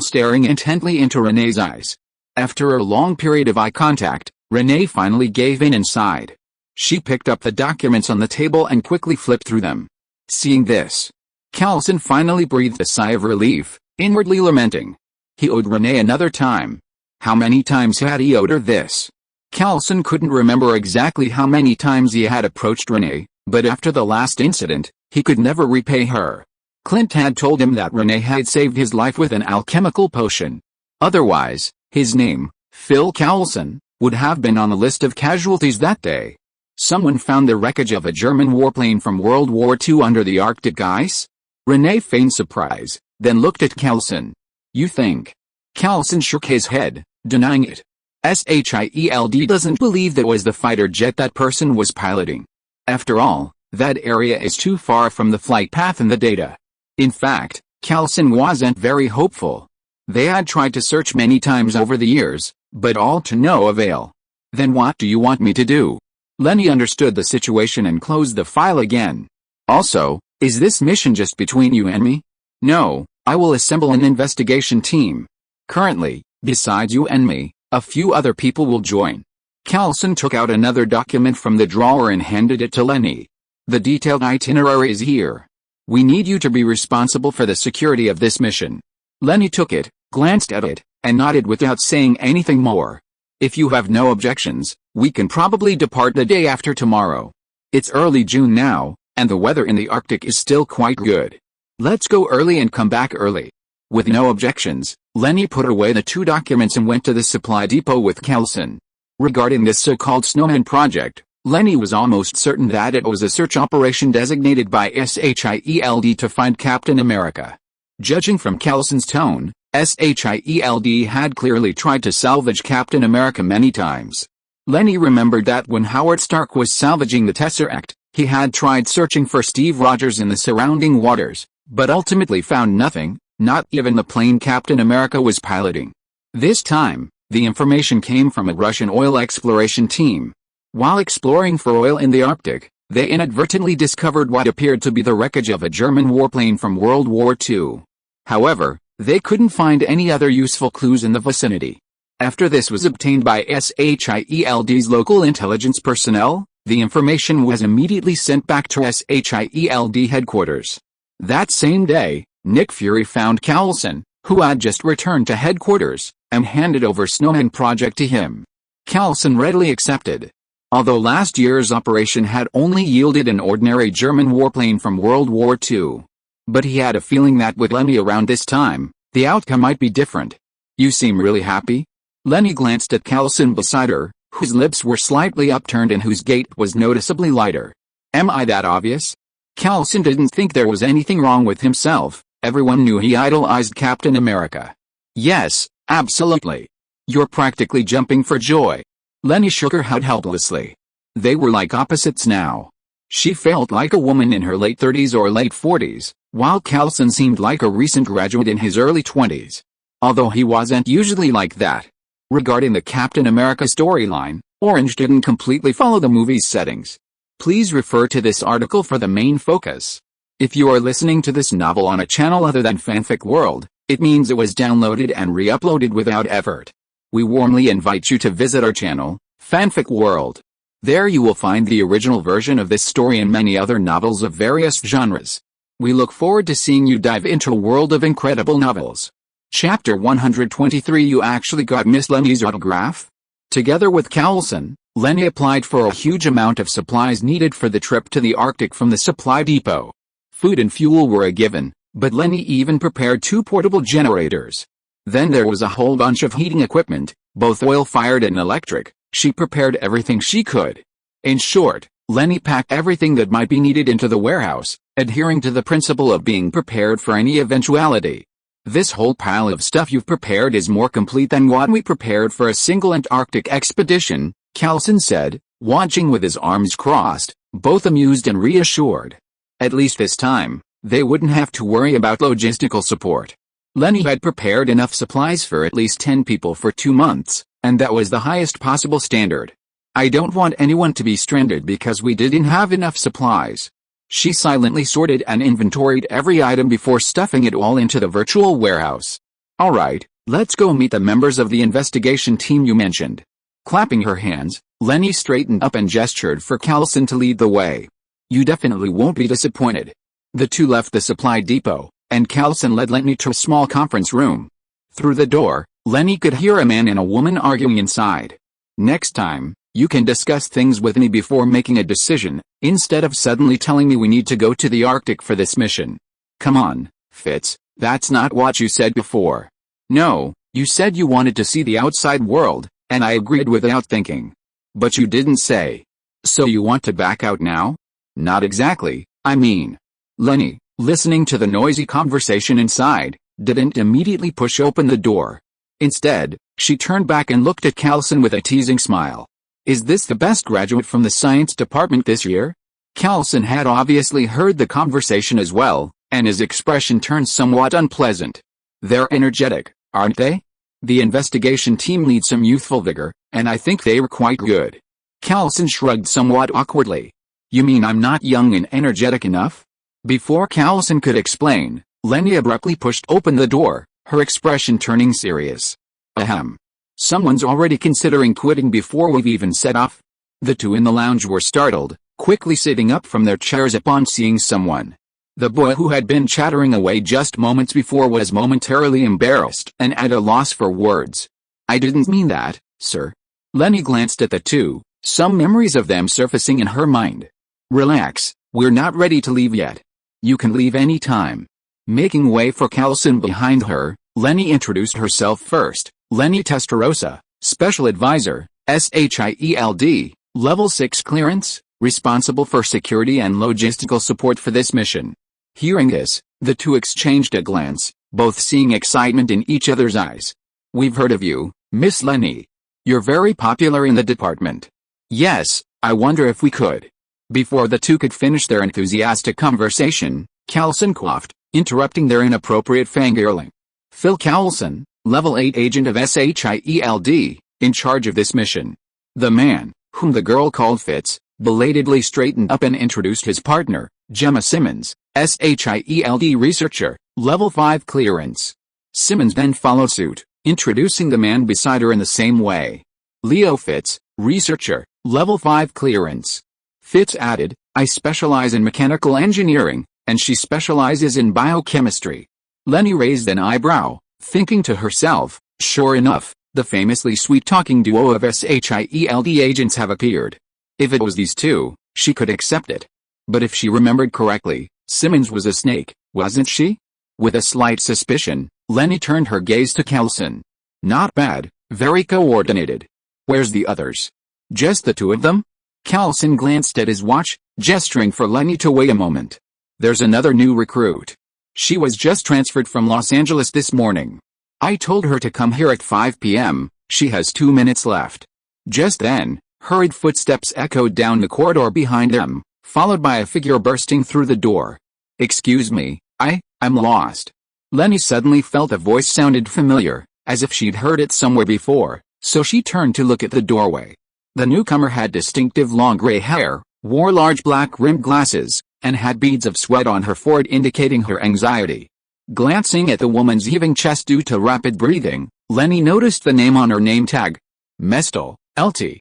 staring intently into Renee's eyes. After a long period of eye contact, Renee finally gave in and sighed. She picked up the documents on the table and quickly flipped through them. Seeing this, Coulson finally breathed a sigh of relief, inwardly lamenting. He owed Renee another time. How many times had he owed her this? Coulson couldn't remember exactly how many times he had approached Renee, but after the last incident, he could never repay her. Clint had told him that Renee had saved his life with an alchemical potion. Otherwise, his name, Phil Coulson, would have been on the list of casualties that day. Someone found the wreckage of a German warplane from World War II under the Arctic ice? Renee feigned surprise, then looked at Coulson. You think? Coulson shook his head, denying it. S.H.I.E.L.D. doesn't believe that was the fighter jet that person was piloting. After all, that area is too far from the flight path and the data. In fact, Coulson wasn't very hopeful. They had tried to search many times over the years, but all to no avail. Then what do you want me to do? Leni understood the situation and closed the file again. Also, is this mission just between you and me? No, I will assemble an investigation team. Currently, besides you and me, a few other people will join. Coulson took out another document from the drawer and handed it to Leni. The detailed itinerary is here. We need you to be responsible for the security of this mission. Leni took it, glanced at it, and nodded without saying anything more. If you have no objections, we can probably depart the day after tomorrow. It's early June now, and the weather in the Arctic is still quite good. Let's go early and come back early. With no objections, Leni put away the two documents and went to the supply depot with Coulson. Regarding this so-called snowman project, Leni was almost certain that it was a search operation designated by S.H.I.E.L.D. to find Captain America. Judging from Coulson's tone, S.H.I.E.L.D. had clearly tried to salvage Captain America many times. Leni remembered that when Howard Stark was salvaging the Tesseract, he had tried searching for Steve Rogers in the surrounding waters, but ultimately found nothing, not even the plane Captain America was piloting. This time, The information came from a Russian oil exploration team. While exploring for oil in the Arctic, they inadvertently discovered what appeared to be the wreckage of a German warplane from World War II. However, they couldn't find any other useful clues in the vicinity. After this was obtained by S.H.I.E.L.D's local intelligence personnel, the information was immediately sent back to S.H.I.E.L.D. headquarters. That same day, Nick Fury found Coulson, who had just returned to headquarters, and handed over Snowman project to him. Coulson readily accepted. Although last year's operation had only yielded an ordinary German warplane from World War II. But he had a feeling that with Leni around this time, the outcome might be different. You seem really happy? Leni glanced at Coulson beside her, whose lips were slightly upturned and whose gait was noticeably lighter. Am I that obvious? Coulson didn't think there was anything wrong with himself. Everyone knew he idolized Captain America. Yes, absolutely. You're practically jumping for joy. Leni shook her head helplessly. They were like opposites now. She felt like a woman in her late 30s or late 40s, while Coulson seemed like a recent graduate in his early 20s. Although he wasn't usually like that. Regarding the Captain America storyline, Orange didn't completely follow the movie's settings. Please refer to this article for the main focus. If you are listening to this novel on a channel other than Fanfic World, it means it was downloaded and re-uploaded without effort. We warmly invite you to visit our channel, Fanfic World. There you will find the original version of this story and many other novels of various genres. We look forward to seeing you dive into a world of incredible novels. Chapter 123. You actually got Miss Leni's autograph? Together with Coulson, Leni applied for a huge amount of supplies needed for the trip to the Arctic from the supply depot. Food and fuel were a given, but Leni even prepared 2 portable generators. Then there was a whole bunch of heating equipment, both oil-fired and electric. She prepared everything she could. In short, Leni packed everything that might be needed into the warehouse, adhering to the principle of being prepared for any eventuality. This whole pile of stuff you've prepared is more complete than what we prepared for a single Antarctic expedition, Coulson said, watching with his arms crossed, both amused and reassured. At least this time, they wouldn't have to worry about logistical support. Leni had prepared enough supplies for at least 10 people for 2 months, and that was the highest possible standard. I don't want anyone to be stranded because we didn't have enough supplies. She silently sorted and inventoried every item before stuffing it all into the virtual warehouse. Alright, let's go meet the members of the investigation team you mentioned. Clapping her hands, Leni straightened up and gestured for Coulson to lead the way. You definitely won't be disappointed. The two left the supply depot, and Coulson led Leni to a small conference room. Through the door, Leni could hear a man and a woman arguing inside. Next time, you can discuss things with me before making a decision, instead of suddenly telling me we need to go to the Arctic for this mission. Come on, Fitz, that's not what you said before. No, you said you wanted to see the outside world, and I agreed without thinking. But you didn't say. So you want to back out now? Not exactly, I mean. Leni, listening to the noisy conversation inside, didn't immediately push open the door. Instead, she turned back and looked at Coulson with a teasing smile. Is this the best graduate from the science department this year? Coulson had obviously heard the conversation as well, and his expression turned somewhat unpleasant. They're energetic, aren't they? The investigation team needs some youthful vigor, and I think they were quite good. Coulson shrugged somewhat awkwardly. You mean I'm not young and energetic enough? Before Coulson could explain, Leni abruptly pushed open the door, her expression turning serious. Ahem. Someone's already considering quitting before we've even set off? The two in the lounge were startled, quickly sitting up from their chairs upon seeing someone. The boy who had been chattering away just moments before was momentarily embarrassed and at a loss for words. I didn't mean that, sir. Leni glanced at the two, some memories of them surfacing in her mind. Relax, we're not ready to leave yet. You can leave any time. Making way for Coulson behind her, Leni introduced herself first. Leni Testarossa, Special Advisor, S.H.I.E.L.D, Level 6 clearance, responsible for security and logistical support for this mission. Hearing this, the two exchanged a glance, both seeing excitement in each other's eyes. We've heard of you, Miss Leni. You're very popular in the department. Yes, I wonder if we could. Before the two could finish their enthusiastic conversation, Coulson coughed, interrupting their inappropriate fangirling. Phil Coulson, Level 8 agent of S.H.I.E.L.D, in charge of this mission. The man, whom the girl called Fitz, belatedly straightened up and introduced his partner, Gemma Simmons, S.H.I.E.L.D researcher, level 5 clearance. Simmons then followed suit, introducing the man beside her in the same way. Leo Fitz, researcher, level 5 clearance. Fitz added, I specialize in mechanical engineering, and she specializes in biochemistry. Leni raised an eyebrow, thinking to herself, sure enough, the famously sweet-talking duo of S.H.I.E.L.D agents have appeared. If it was these two, she could accept it. But if she remembered correctly, Simmons was a snake, wasn't she? With a slight suspicion, Leni turned her gaze to Kelson. Not bad, very coordinated. Where's the others? Just the two of them? Kelson glanced at his watch, gesturing for Leni to wait a moment. There's another new recruit. She was just transferred from Los Angeles this morning. I told her to come here at 5 p.m., she has 2 minutes left. Just then, hurried footsteps echoed down the corridor behind them, followed by a figure bursting through the door. Excuse me, I'm lost. Leni suddenly felt a voice sounded familiar, as if she'd heard it somewhere before, so she turned to look at the doorway. The newcomer had distinctive long gray hair, wore large black-rimmed glasses, and had beads of sweat on her forehead indicating her anxiety. Glancing at the woman's heaving chest due to rapid breathing, Leni noticed the name on her name tag. Mestel, Elti?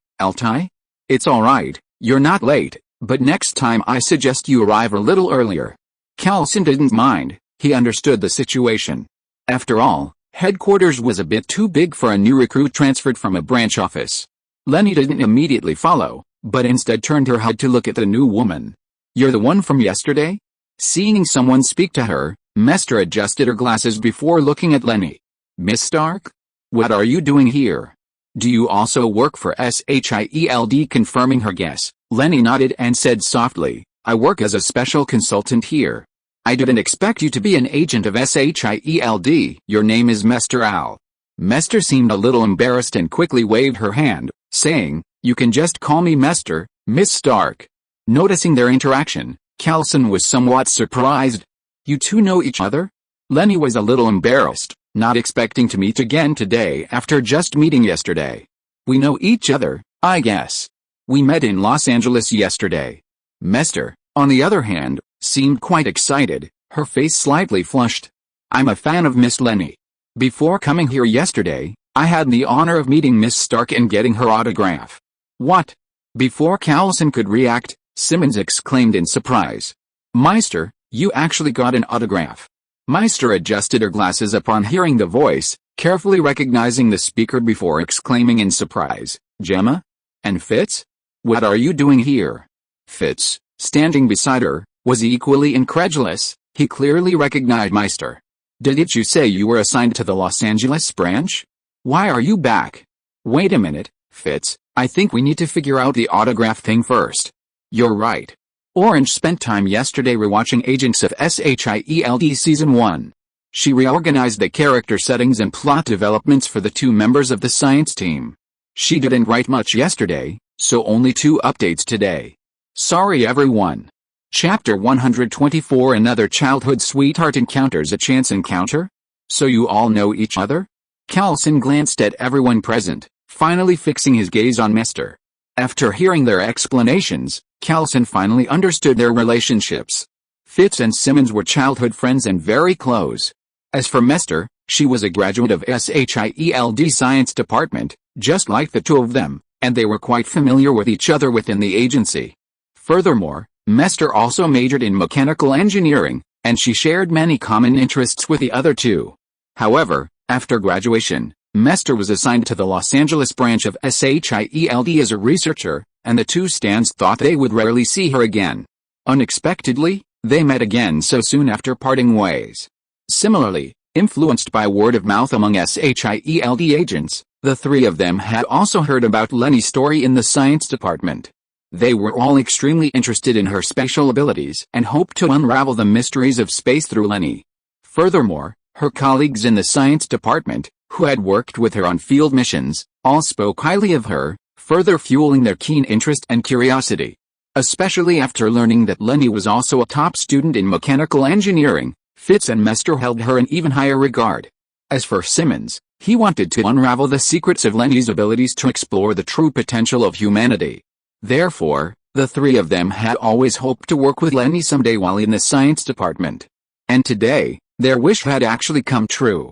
It's alright, you're not late, but next time I suggest you arrive a little earlier. Kelson didn't mind, he understood the situation. After all, headquarters was a bit too big for a new recruit transferred from a branch office. Leni didn't immediately follow, but instead turned her head to look at the new woman. You're the one from yesterday? Seeing someone speak to her, Mester adjusted her glasses before looking at Leni. Miss Stark? What are you doing here? Do you also work for S.H.I.E.L.D? Confirming her guess, Leni nodded and said softly, I work as a special consultant here. I didn't expect you to be an agent of S.H.I.E.L.D. Your name is Mester Al. Mester seemed a little embarrassed and quickly waved her hand, saying, you can just call me Mester, Miss Stark. Noticing their interaction, Kelson was somewhat surprised. You two know each other? Leni was a little embarrassed, not expecting to meet again today after just meeting yesterday. We know each other, I guess. We met in Los Angeles yesterday. Mester, on the other hand, seemed quite excited, her face slightly flushed. I'm a fan of Miss Leni. Before coming here yesterday, I had the honor of meeting Miss Stark and getting her autograph. What? Before Kelson could react, Simmons exclaimed in surprise. Meister, you actually got an autograph. Meister adjusted her glasses upon hearing the voice, carefully recognizing the speaker before exclaiming in surprise, Gemma? And Fitz? What are you doing here? Fitz, standing beside her, was equally incredulous. He clearly recognized Meister. Didn't you say you were assigned to the Los Angeles branch? Why are you back? Wait a minute, Fitz, I think we need to figure out the autograph thing first. You're right. Orange spent time yesterday rewatching Agents of S.H.I.E.L.D. Season 1. She reorganized the character settings and plot developments for the two members of the science team. She didn't write much yesterday, so only 2 updates today. Sorry everyone. Chapter 124 Another childhood sweetheart encounters a chance encounter? So you all know each other? Kelson glanced at everyone present, finally fixing his gaze on Mester. After hearing their explanations, Kelson finally understood their relationships. Fitz and Simmons were childhood friends and very close. As for Mester, she was a graduate of S.H.I.E.L.D. Science Department, just like the two of them, and they were quite familiar with each other within the agency. Furthermore, Mester also majored in mechanical engineering, and she shared many common interests with the other two. However, after graduation, Mester was assigned to the Los Angeles branch of S.H.I.E.L.D. as a researcher, and the two stands thought they would rarely see her again. Unexpectedly, they met again so soon after parting ways. Similarly, influenced by word of mouth among S.H.I.E.L.D. agents, the three of them had also heard about Leni's story in the science department. They were all extremely interested in her spatial abilities and hoped to unravel the mysteries of space through Leni. Furthermore, her colleagues in the science department, who had worked with her on field missions, all spoke highly of her, further fueling their keen interest and curiosity. Especially after learning that Leni was also a top student in mechanical engineering, Fitz and Mester held her in even higher regard. As for Simmons, he wanted to unravel the secrets of Leni's abilities to explore the true potential of humanity. Therefore, the three of them had always hoped to work with Leni someday while in the science department. And today, their wish had actually come true.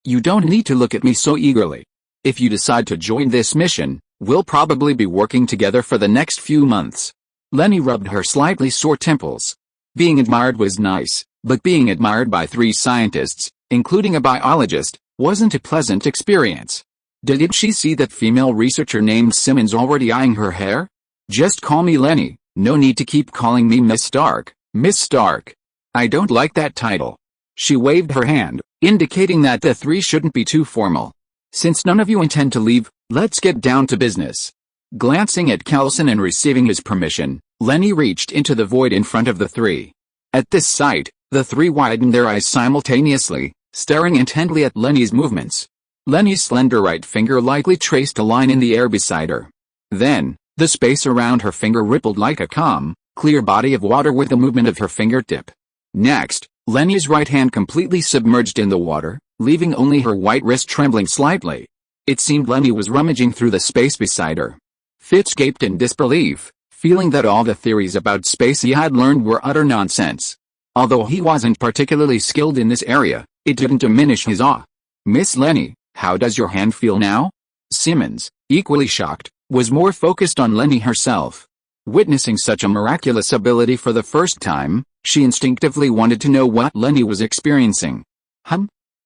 You don't need to look at me so eagerly. If you decide to join this mission, we'll probably be working together for the next few months. Leni rubbed her slightly sore temples. Being admired was nice, but being admired by three scientists, including a biologist, wasn't a pleasant experience. Did she see that female researcher named Simmons already eyeing her hair? Just call me Leni, no need to keep calling me Miss Stark. Miss Stark. I don't like that title. She waved her hand, indicating that the three shouldn't be too formal. Since none of you intend to leave, let's get down to business. Glancing at Coulson and receiving his permission, Leni reached into the void in front of the three. At this sight, the three widened their eyes simultaneously, staring intently at Leni's movements. Leni's slender right finger lightly traced a line in the air beside her. Then, the space around her finger rippled like a calm, clear body of water with the movement of her fingertip. Next, Leni's right hand completely submerged in the water, leaving only her white wrist trembling slightly. It seemed Leni was rummaging through the space beside her. Fitz gaped in disbelief, feeling that all the theories about space he had learned were utter nonsense. Although he wasn't particularly skilled in this area, it didn't diminish his awe. Miss Leni, how does your hand feel now? Simmons, equally shocked, was more focused on Leni herself. Witnessing such a miraculous ability for the first time, she instinctively wanted to know what Leni was experiencing.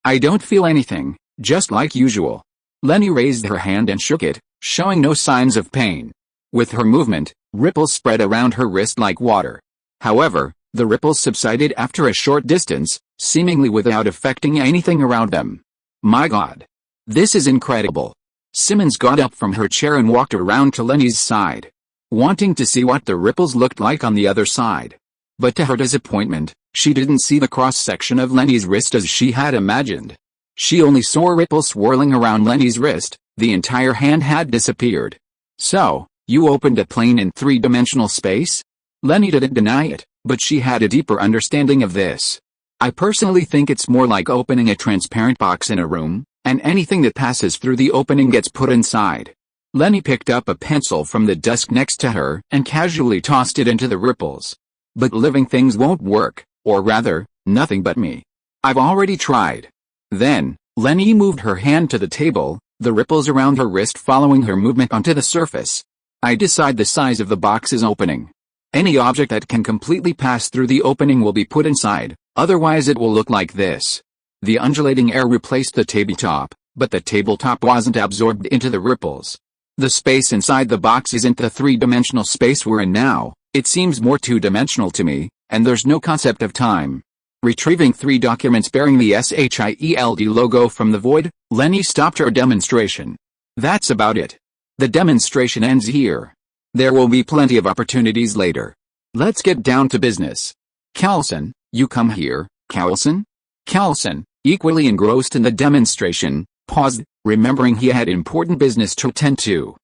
I don't feel anything, just like usual. Leni raised her hand and shook it, showing no signs of pain. With her movement, ripples spread around her wrist like water. However, the ripples subsided after a short distance, seemingly without affecting anything around them. My God! This is incredible. Simmons got up from her chair and walked around to Leni's side, wanting to see what the ripples looked like on the other side. But to her disappointment, she didn't see the cross-section of Leni's wrist as she had imagined. She only saw ripples swirling around Leni's wrist. The entire hand had disappeared. So, you opened a plane in three-dimensional space? Leni didn't deny it, but she had a deeper understanding of this. I personally think it's more like opening a transparent box in a room, and anything that passes through the opening gets put inside. Leni picked up a pencil from the desk next to her and casually tossed it into the ripples. But living things won't work, or rather, nothing but me. I've already tried. Then, Leni moved her hand to the table, the ripples around her wrist following her movement onto the surface. I decide the size of the box's opening. Any object that can completely pass through the opening will be put inside, otherwise it will look like this. The undulating air replaced the tabletop, but the tabletop wasn't absorbed into the ripples. The space inside the box isn't the three-dimensional space we're in now, it seems more two-dimensional to me, and there's no concept of time. Retrieving 3 documents bearing the S.H.I.E.L.D logo from the void, Leni stopped her demonstration. That's about it. The demonstration ends here. There will be plenty of opportunities later. Let's get down to business. Coulson, you come here, Coulson? Coulson, equally engrossed in the demonstration, paused, remembering he had important business to attend to.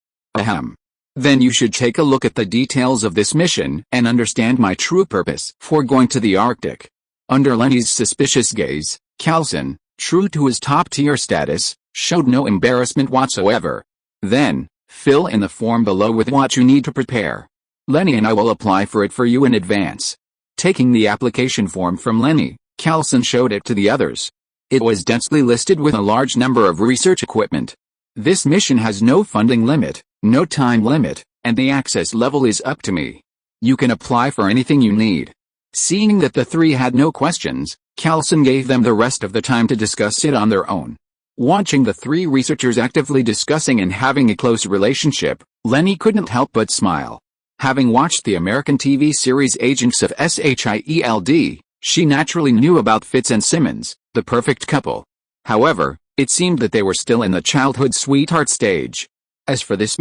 Then you should take a look at the details of this mission and understand my true purpose for going to the Arctic. Under Leni's suspicious gaze, Coulson, true to his top-tier status, showed no embarrassment whatsoever. Then, fill in the form below with what you need to prepare. Leni and I will apply for it for you in advance. Taking the application form from Leni, Coulson showed it to the others. It was densely listed with a large number of research equipment. This mission has no funding limit, no time limit, and the access level is up to me. You can apply for anything you need. Seeing that the three had no questions, Coulson gave them the rest of the time to discuss it on their own. Watching the three researchers actively discussing and having a close relationship, Leni couldn't help but smile. Having watched the American TV series Agents of S.H.I.E.L.D, she naturally knew about Fitz and Simmons, the perfect couple. However, it seemed that they were still in the childhood sweetheart stage. As for this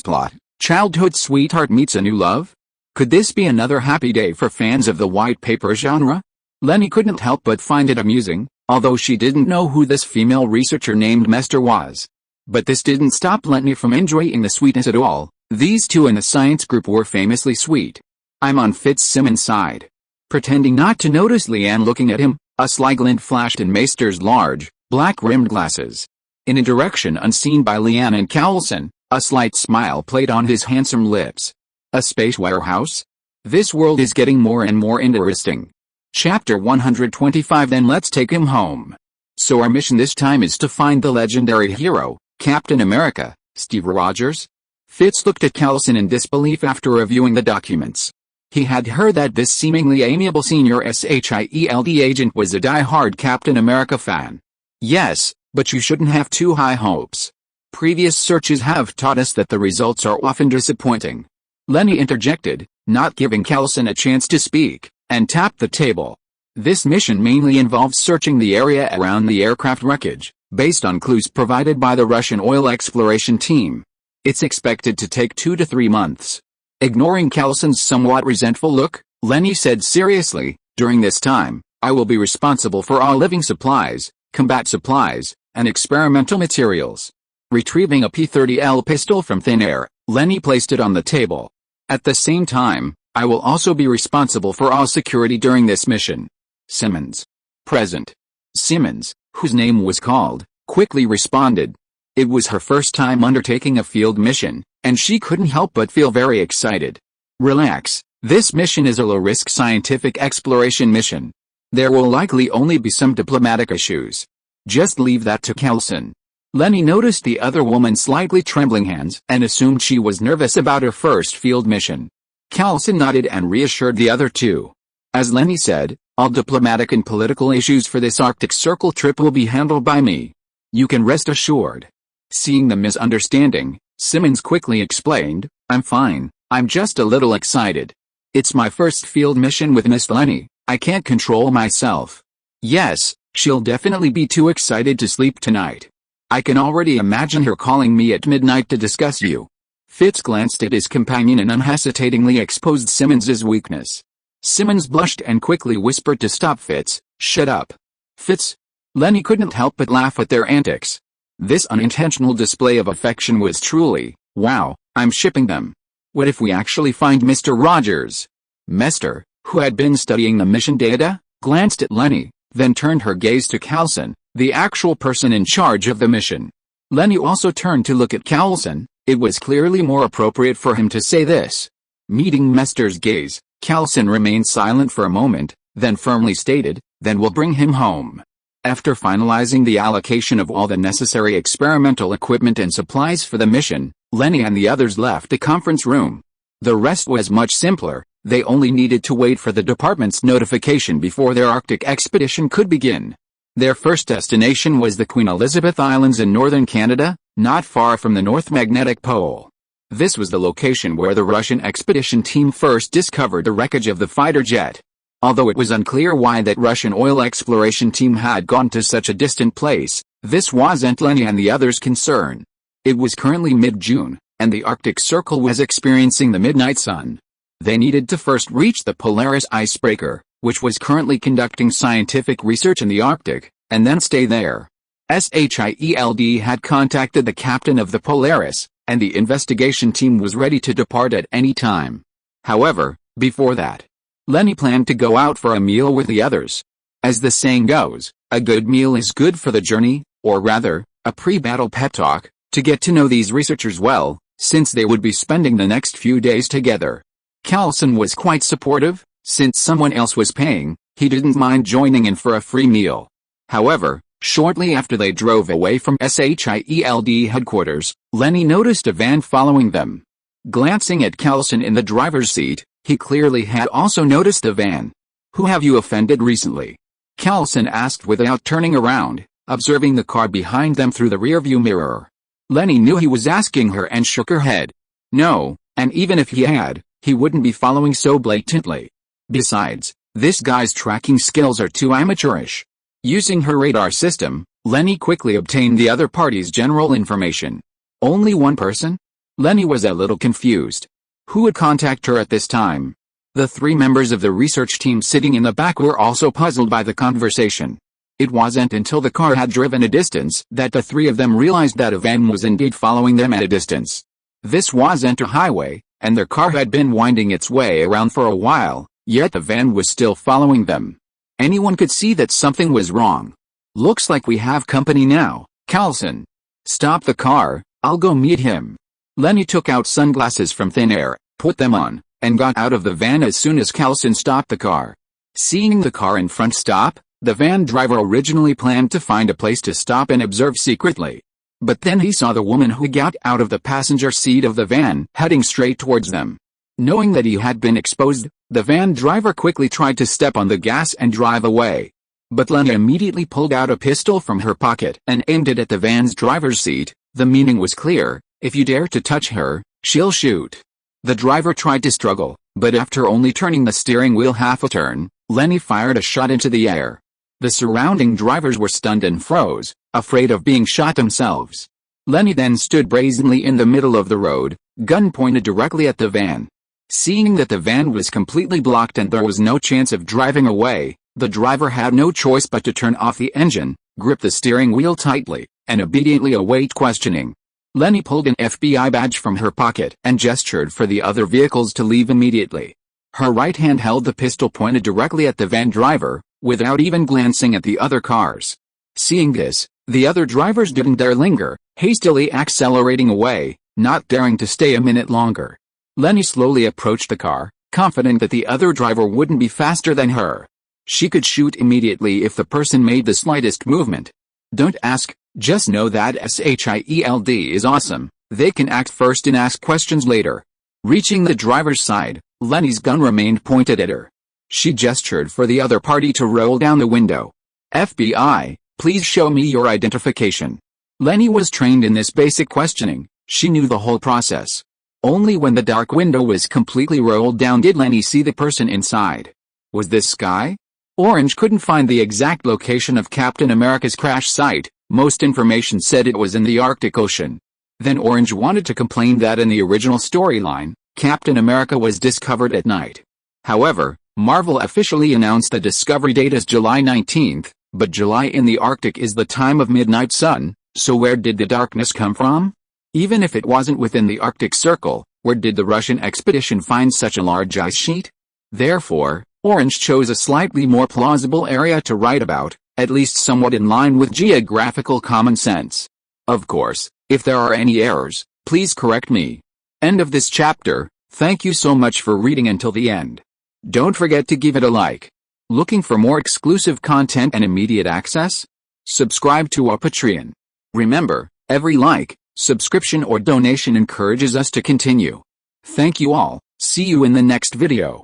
plot, childhood sweetheart meets a new love? Could this be another happy day for fans of the white paper genre? Leni couldn't help but find it amusing, although she didn't know who this female researcher named Mester was. But this didn't stop Leni from enjoying the sweetness at all. These two in the science group were famously sweet. I'm on Fitzsimmons' side. Pretending not to notice Leanne looking at him, A sly glint flashed in Maester's large, black-rimmed glasses. In a direction unseen by Leanne and Cowlson, a slight smile played on his handsome lips. A space warehouse? This world is getting more and more interesting. Chapter 125. Then let's take him home. So our mission this time is to find the legendary hero, Captain America, Steve Rogers? Fitz looked at Cowlson in disbelief after reviewing the documents. He had heard that this seemingly amiable senior S.H.I.E.L.D. agent was a die-hard Captain America fan. Yes, but you shouldn't have too high hopes. Previous searches have taught us that the results are often disappointing. Leni interjected, not giving Cowlson a chance to speak, and tapped the table. This mission mainly involves searching the area around the aircraft wreckage, based on clues provided by the Russian oil exploration team. It's expected to take 2 to 3 months. Ignoring Cowlson's somewhat resentful look, Leni said seriously, during this time, I will be responsible for all living supplies, combat supplies, and experimental materials. Retrieving a P-30L pistol from thin air, Leni placed it on the table. At the same time, I will also be responsible for all security during this mission. Simmons. Present. Simmons, whose name was called, quickly responded. It was her first time undertaking a field mission, and she couldn't help but feel very excited. Relax, this mission is a low-risk scientific exploration mission. There will likely only be some diplomatic issues. Just leave that to Cowlson. Leni noticed the other woman's slightly trembling hands and assumed she was nervous about her first field mission. Cowlson nodded and reassured the other two. As Leni said, all diplomatic and political issues for this Arctic Circle trip will be handled by me. You can rest assured. Seeing the misunderstanding, Simmons quickly explained, I'm fine, I'm just a little excited. It's my first field mission with Miss Leni, I can't control myself. Yes, she'll definitely be too excited to sleep tonight. I can already imagine her calling me at midnight to discuss you. Fitz glanced at his companion and unhesitatingly exposed Simmons's weakness. Simmons blushed and quickly whispered to stop Fitz, shut up. Fitz? Leni couldn't help but laugh at their antics. This unintentional display of affection was truly, wow, I'm shipping them. What if we actually find Mr. Rogers? Mester, who had been studying the mission data, glanced at Leni, then turned her gaze to Cowlson, the actual person in charge of the mission. Leni also turned to look at Cowlson. It was clearly more appropriate for him to say this. Meeting Mester's gaze, Cowlson remained silent for a moment, then firmly stated, then we'll bring him home. After finalizing the allocation of all the necessary experimental equipment and supplies for the mission, Leni and the others left the conference room. The rest was much simpler, they only needed to wait for the department's notification before their Arctic expedition could begin. Their first destination was the Queen Elizabeth Islands in northern Canada, not far from the North Magnetic Pole. This was the location where the Russian expedition team first discovered the wreckage of the fighter jet. Although it was unclear why that Russian oil exploration team had gone to such a distant place, this wasn't Leni and the others' concern. It was currently mid-June, and the Arctic Circle was experiencing the midnight sun. They needed to first reach the Polaris icebreaker, which was currently conducting scientific research in the Arctic, and then stay there. S.H.I.E.L.D. had contacted the captain of the Polaris, and the investigation team was ready to depart at any time. However, before that, Leni planned to go out for a meal with the others. As the saying goes, a good meal is good for the journey, or rather, a pre-battle pep talk, to get to know these researchers well, since they would be spending the next few days together. Cowlson was quite supportive, since someone else was paying, he didn't mind joining in for a free meal. However, shortly after they drove away from S.H.I.E.L.D. headquarters, Leni noticed a van following them. Glancing at Cowlson in the driver's seat, he clearly had also noticed the van. Who have you offended recently? Cowlson asked without turning around, observing the car behind them through the rearview mirror. Leni knew he was asking her and shook her head. No, and even if he had, he wouldn't be following so blatantly. Besides, this guy's tracking skills are too amateurish. Using her radar system, Leni quickly obtained the other party's general information. Only one person? Leni was a little confused. Who would contact her at this time? The three members of the research team sitting in the back were also puzzled by the conversation. It wasn't until the car had driven a distance that the three of them realized that a van was indeed following them at a distance. This wasn't a highway, and their car had been winding its way around for a while, yet the van was still following them. Anyone could see that something was wrong. Looks like we have company now, Carlson. Stop the car, I'll go meet him. Leni took out sunglasses from thin air, put them on, and got out of the van as soon as Carlson stopped the car. Seeing the car in front stop, the van driver originally planned to find a place to stop and observe secretly. But then he saw the woman who got out of the passenger seat of the van heading straight towards them. Knowing that he had been exposed, the van driver quickly tried to step on the gas and drive away. But Leni immediately pulled out a pistol from her pocket and aimed it at the van's driver's seat. The meaning was clear: if you dare to touch her, she'll shoot. The driver tried to struggle, but after only turning the steering wheel half a turn, Leni fired a shot into the air. The surrounding drivers were stunned and froze, afraid of being shot themselves. Leni then stood brazenly in the middle of the road, gun pointed directly at the van. Seeing that the van was completely blocked and there was no chance of driving away, the driver had no choice but to turn off the engine, grip the steering wheel tightly, and obediently await questioning. Leni pulled an FBI badge from her pocket and gestured for the other vehicles to leave immediately. Her right hand held the pistol pointed directly at the van driver, without even glancing at the other cars. Seeing this, the other drivers didn't dare linger, hastily accelerating away, not daring to stay a minute longer. Leni slowly approached the car, confident that the other driver wouldn't be faster than her. She could shoot immediately if the person made the slightest movement. Don't ask, just know that S.H.I.E.L.D is awesome. They can act first and ask questions later. Reaching the driver's side, Leni's gun remained pointed at her. She gestured for the other party to roll down the window. FBI, please show me your identification. Leni was trained in this basic questioning. She knew the whole process. Only when the dark window was completely rolled down did Leni see the person inside. Was this Sky? Orange couldn't find the exact location of Captain America's crash site. Most information said it was in the Arctic Ocean. Then Orange wanted to complain that in the original storyline, Captain America was discovered at night. However, Marvel officially announced the discovery date as July 19th, but July in the Arctic is the time of midnight sun, so where did the darkness come from? Even if it wasn't within the Arctic Circle, where did the Russian expedition find such a large ice sheet? Therefore, Orange chose a slightly more plausible area to write about, at least somewhat in line with geographical common sense. Of course, if there are any errors, please correct me. End of this chapter. Thank you so much for reading until the end. Don't forget to give it a like. Looking for more exclusive content and immediate access? Subscribe to our Patreon. Remember, every like, subscription or donation encourages us to continue. Thank you all. See you in the next video.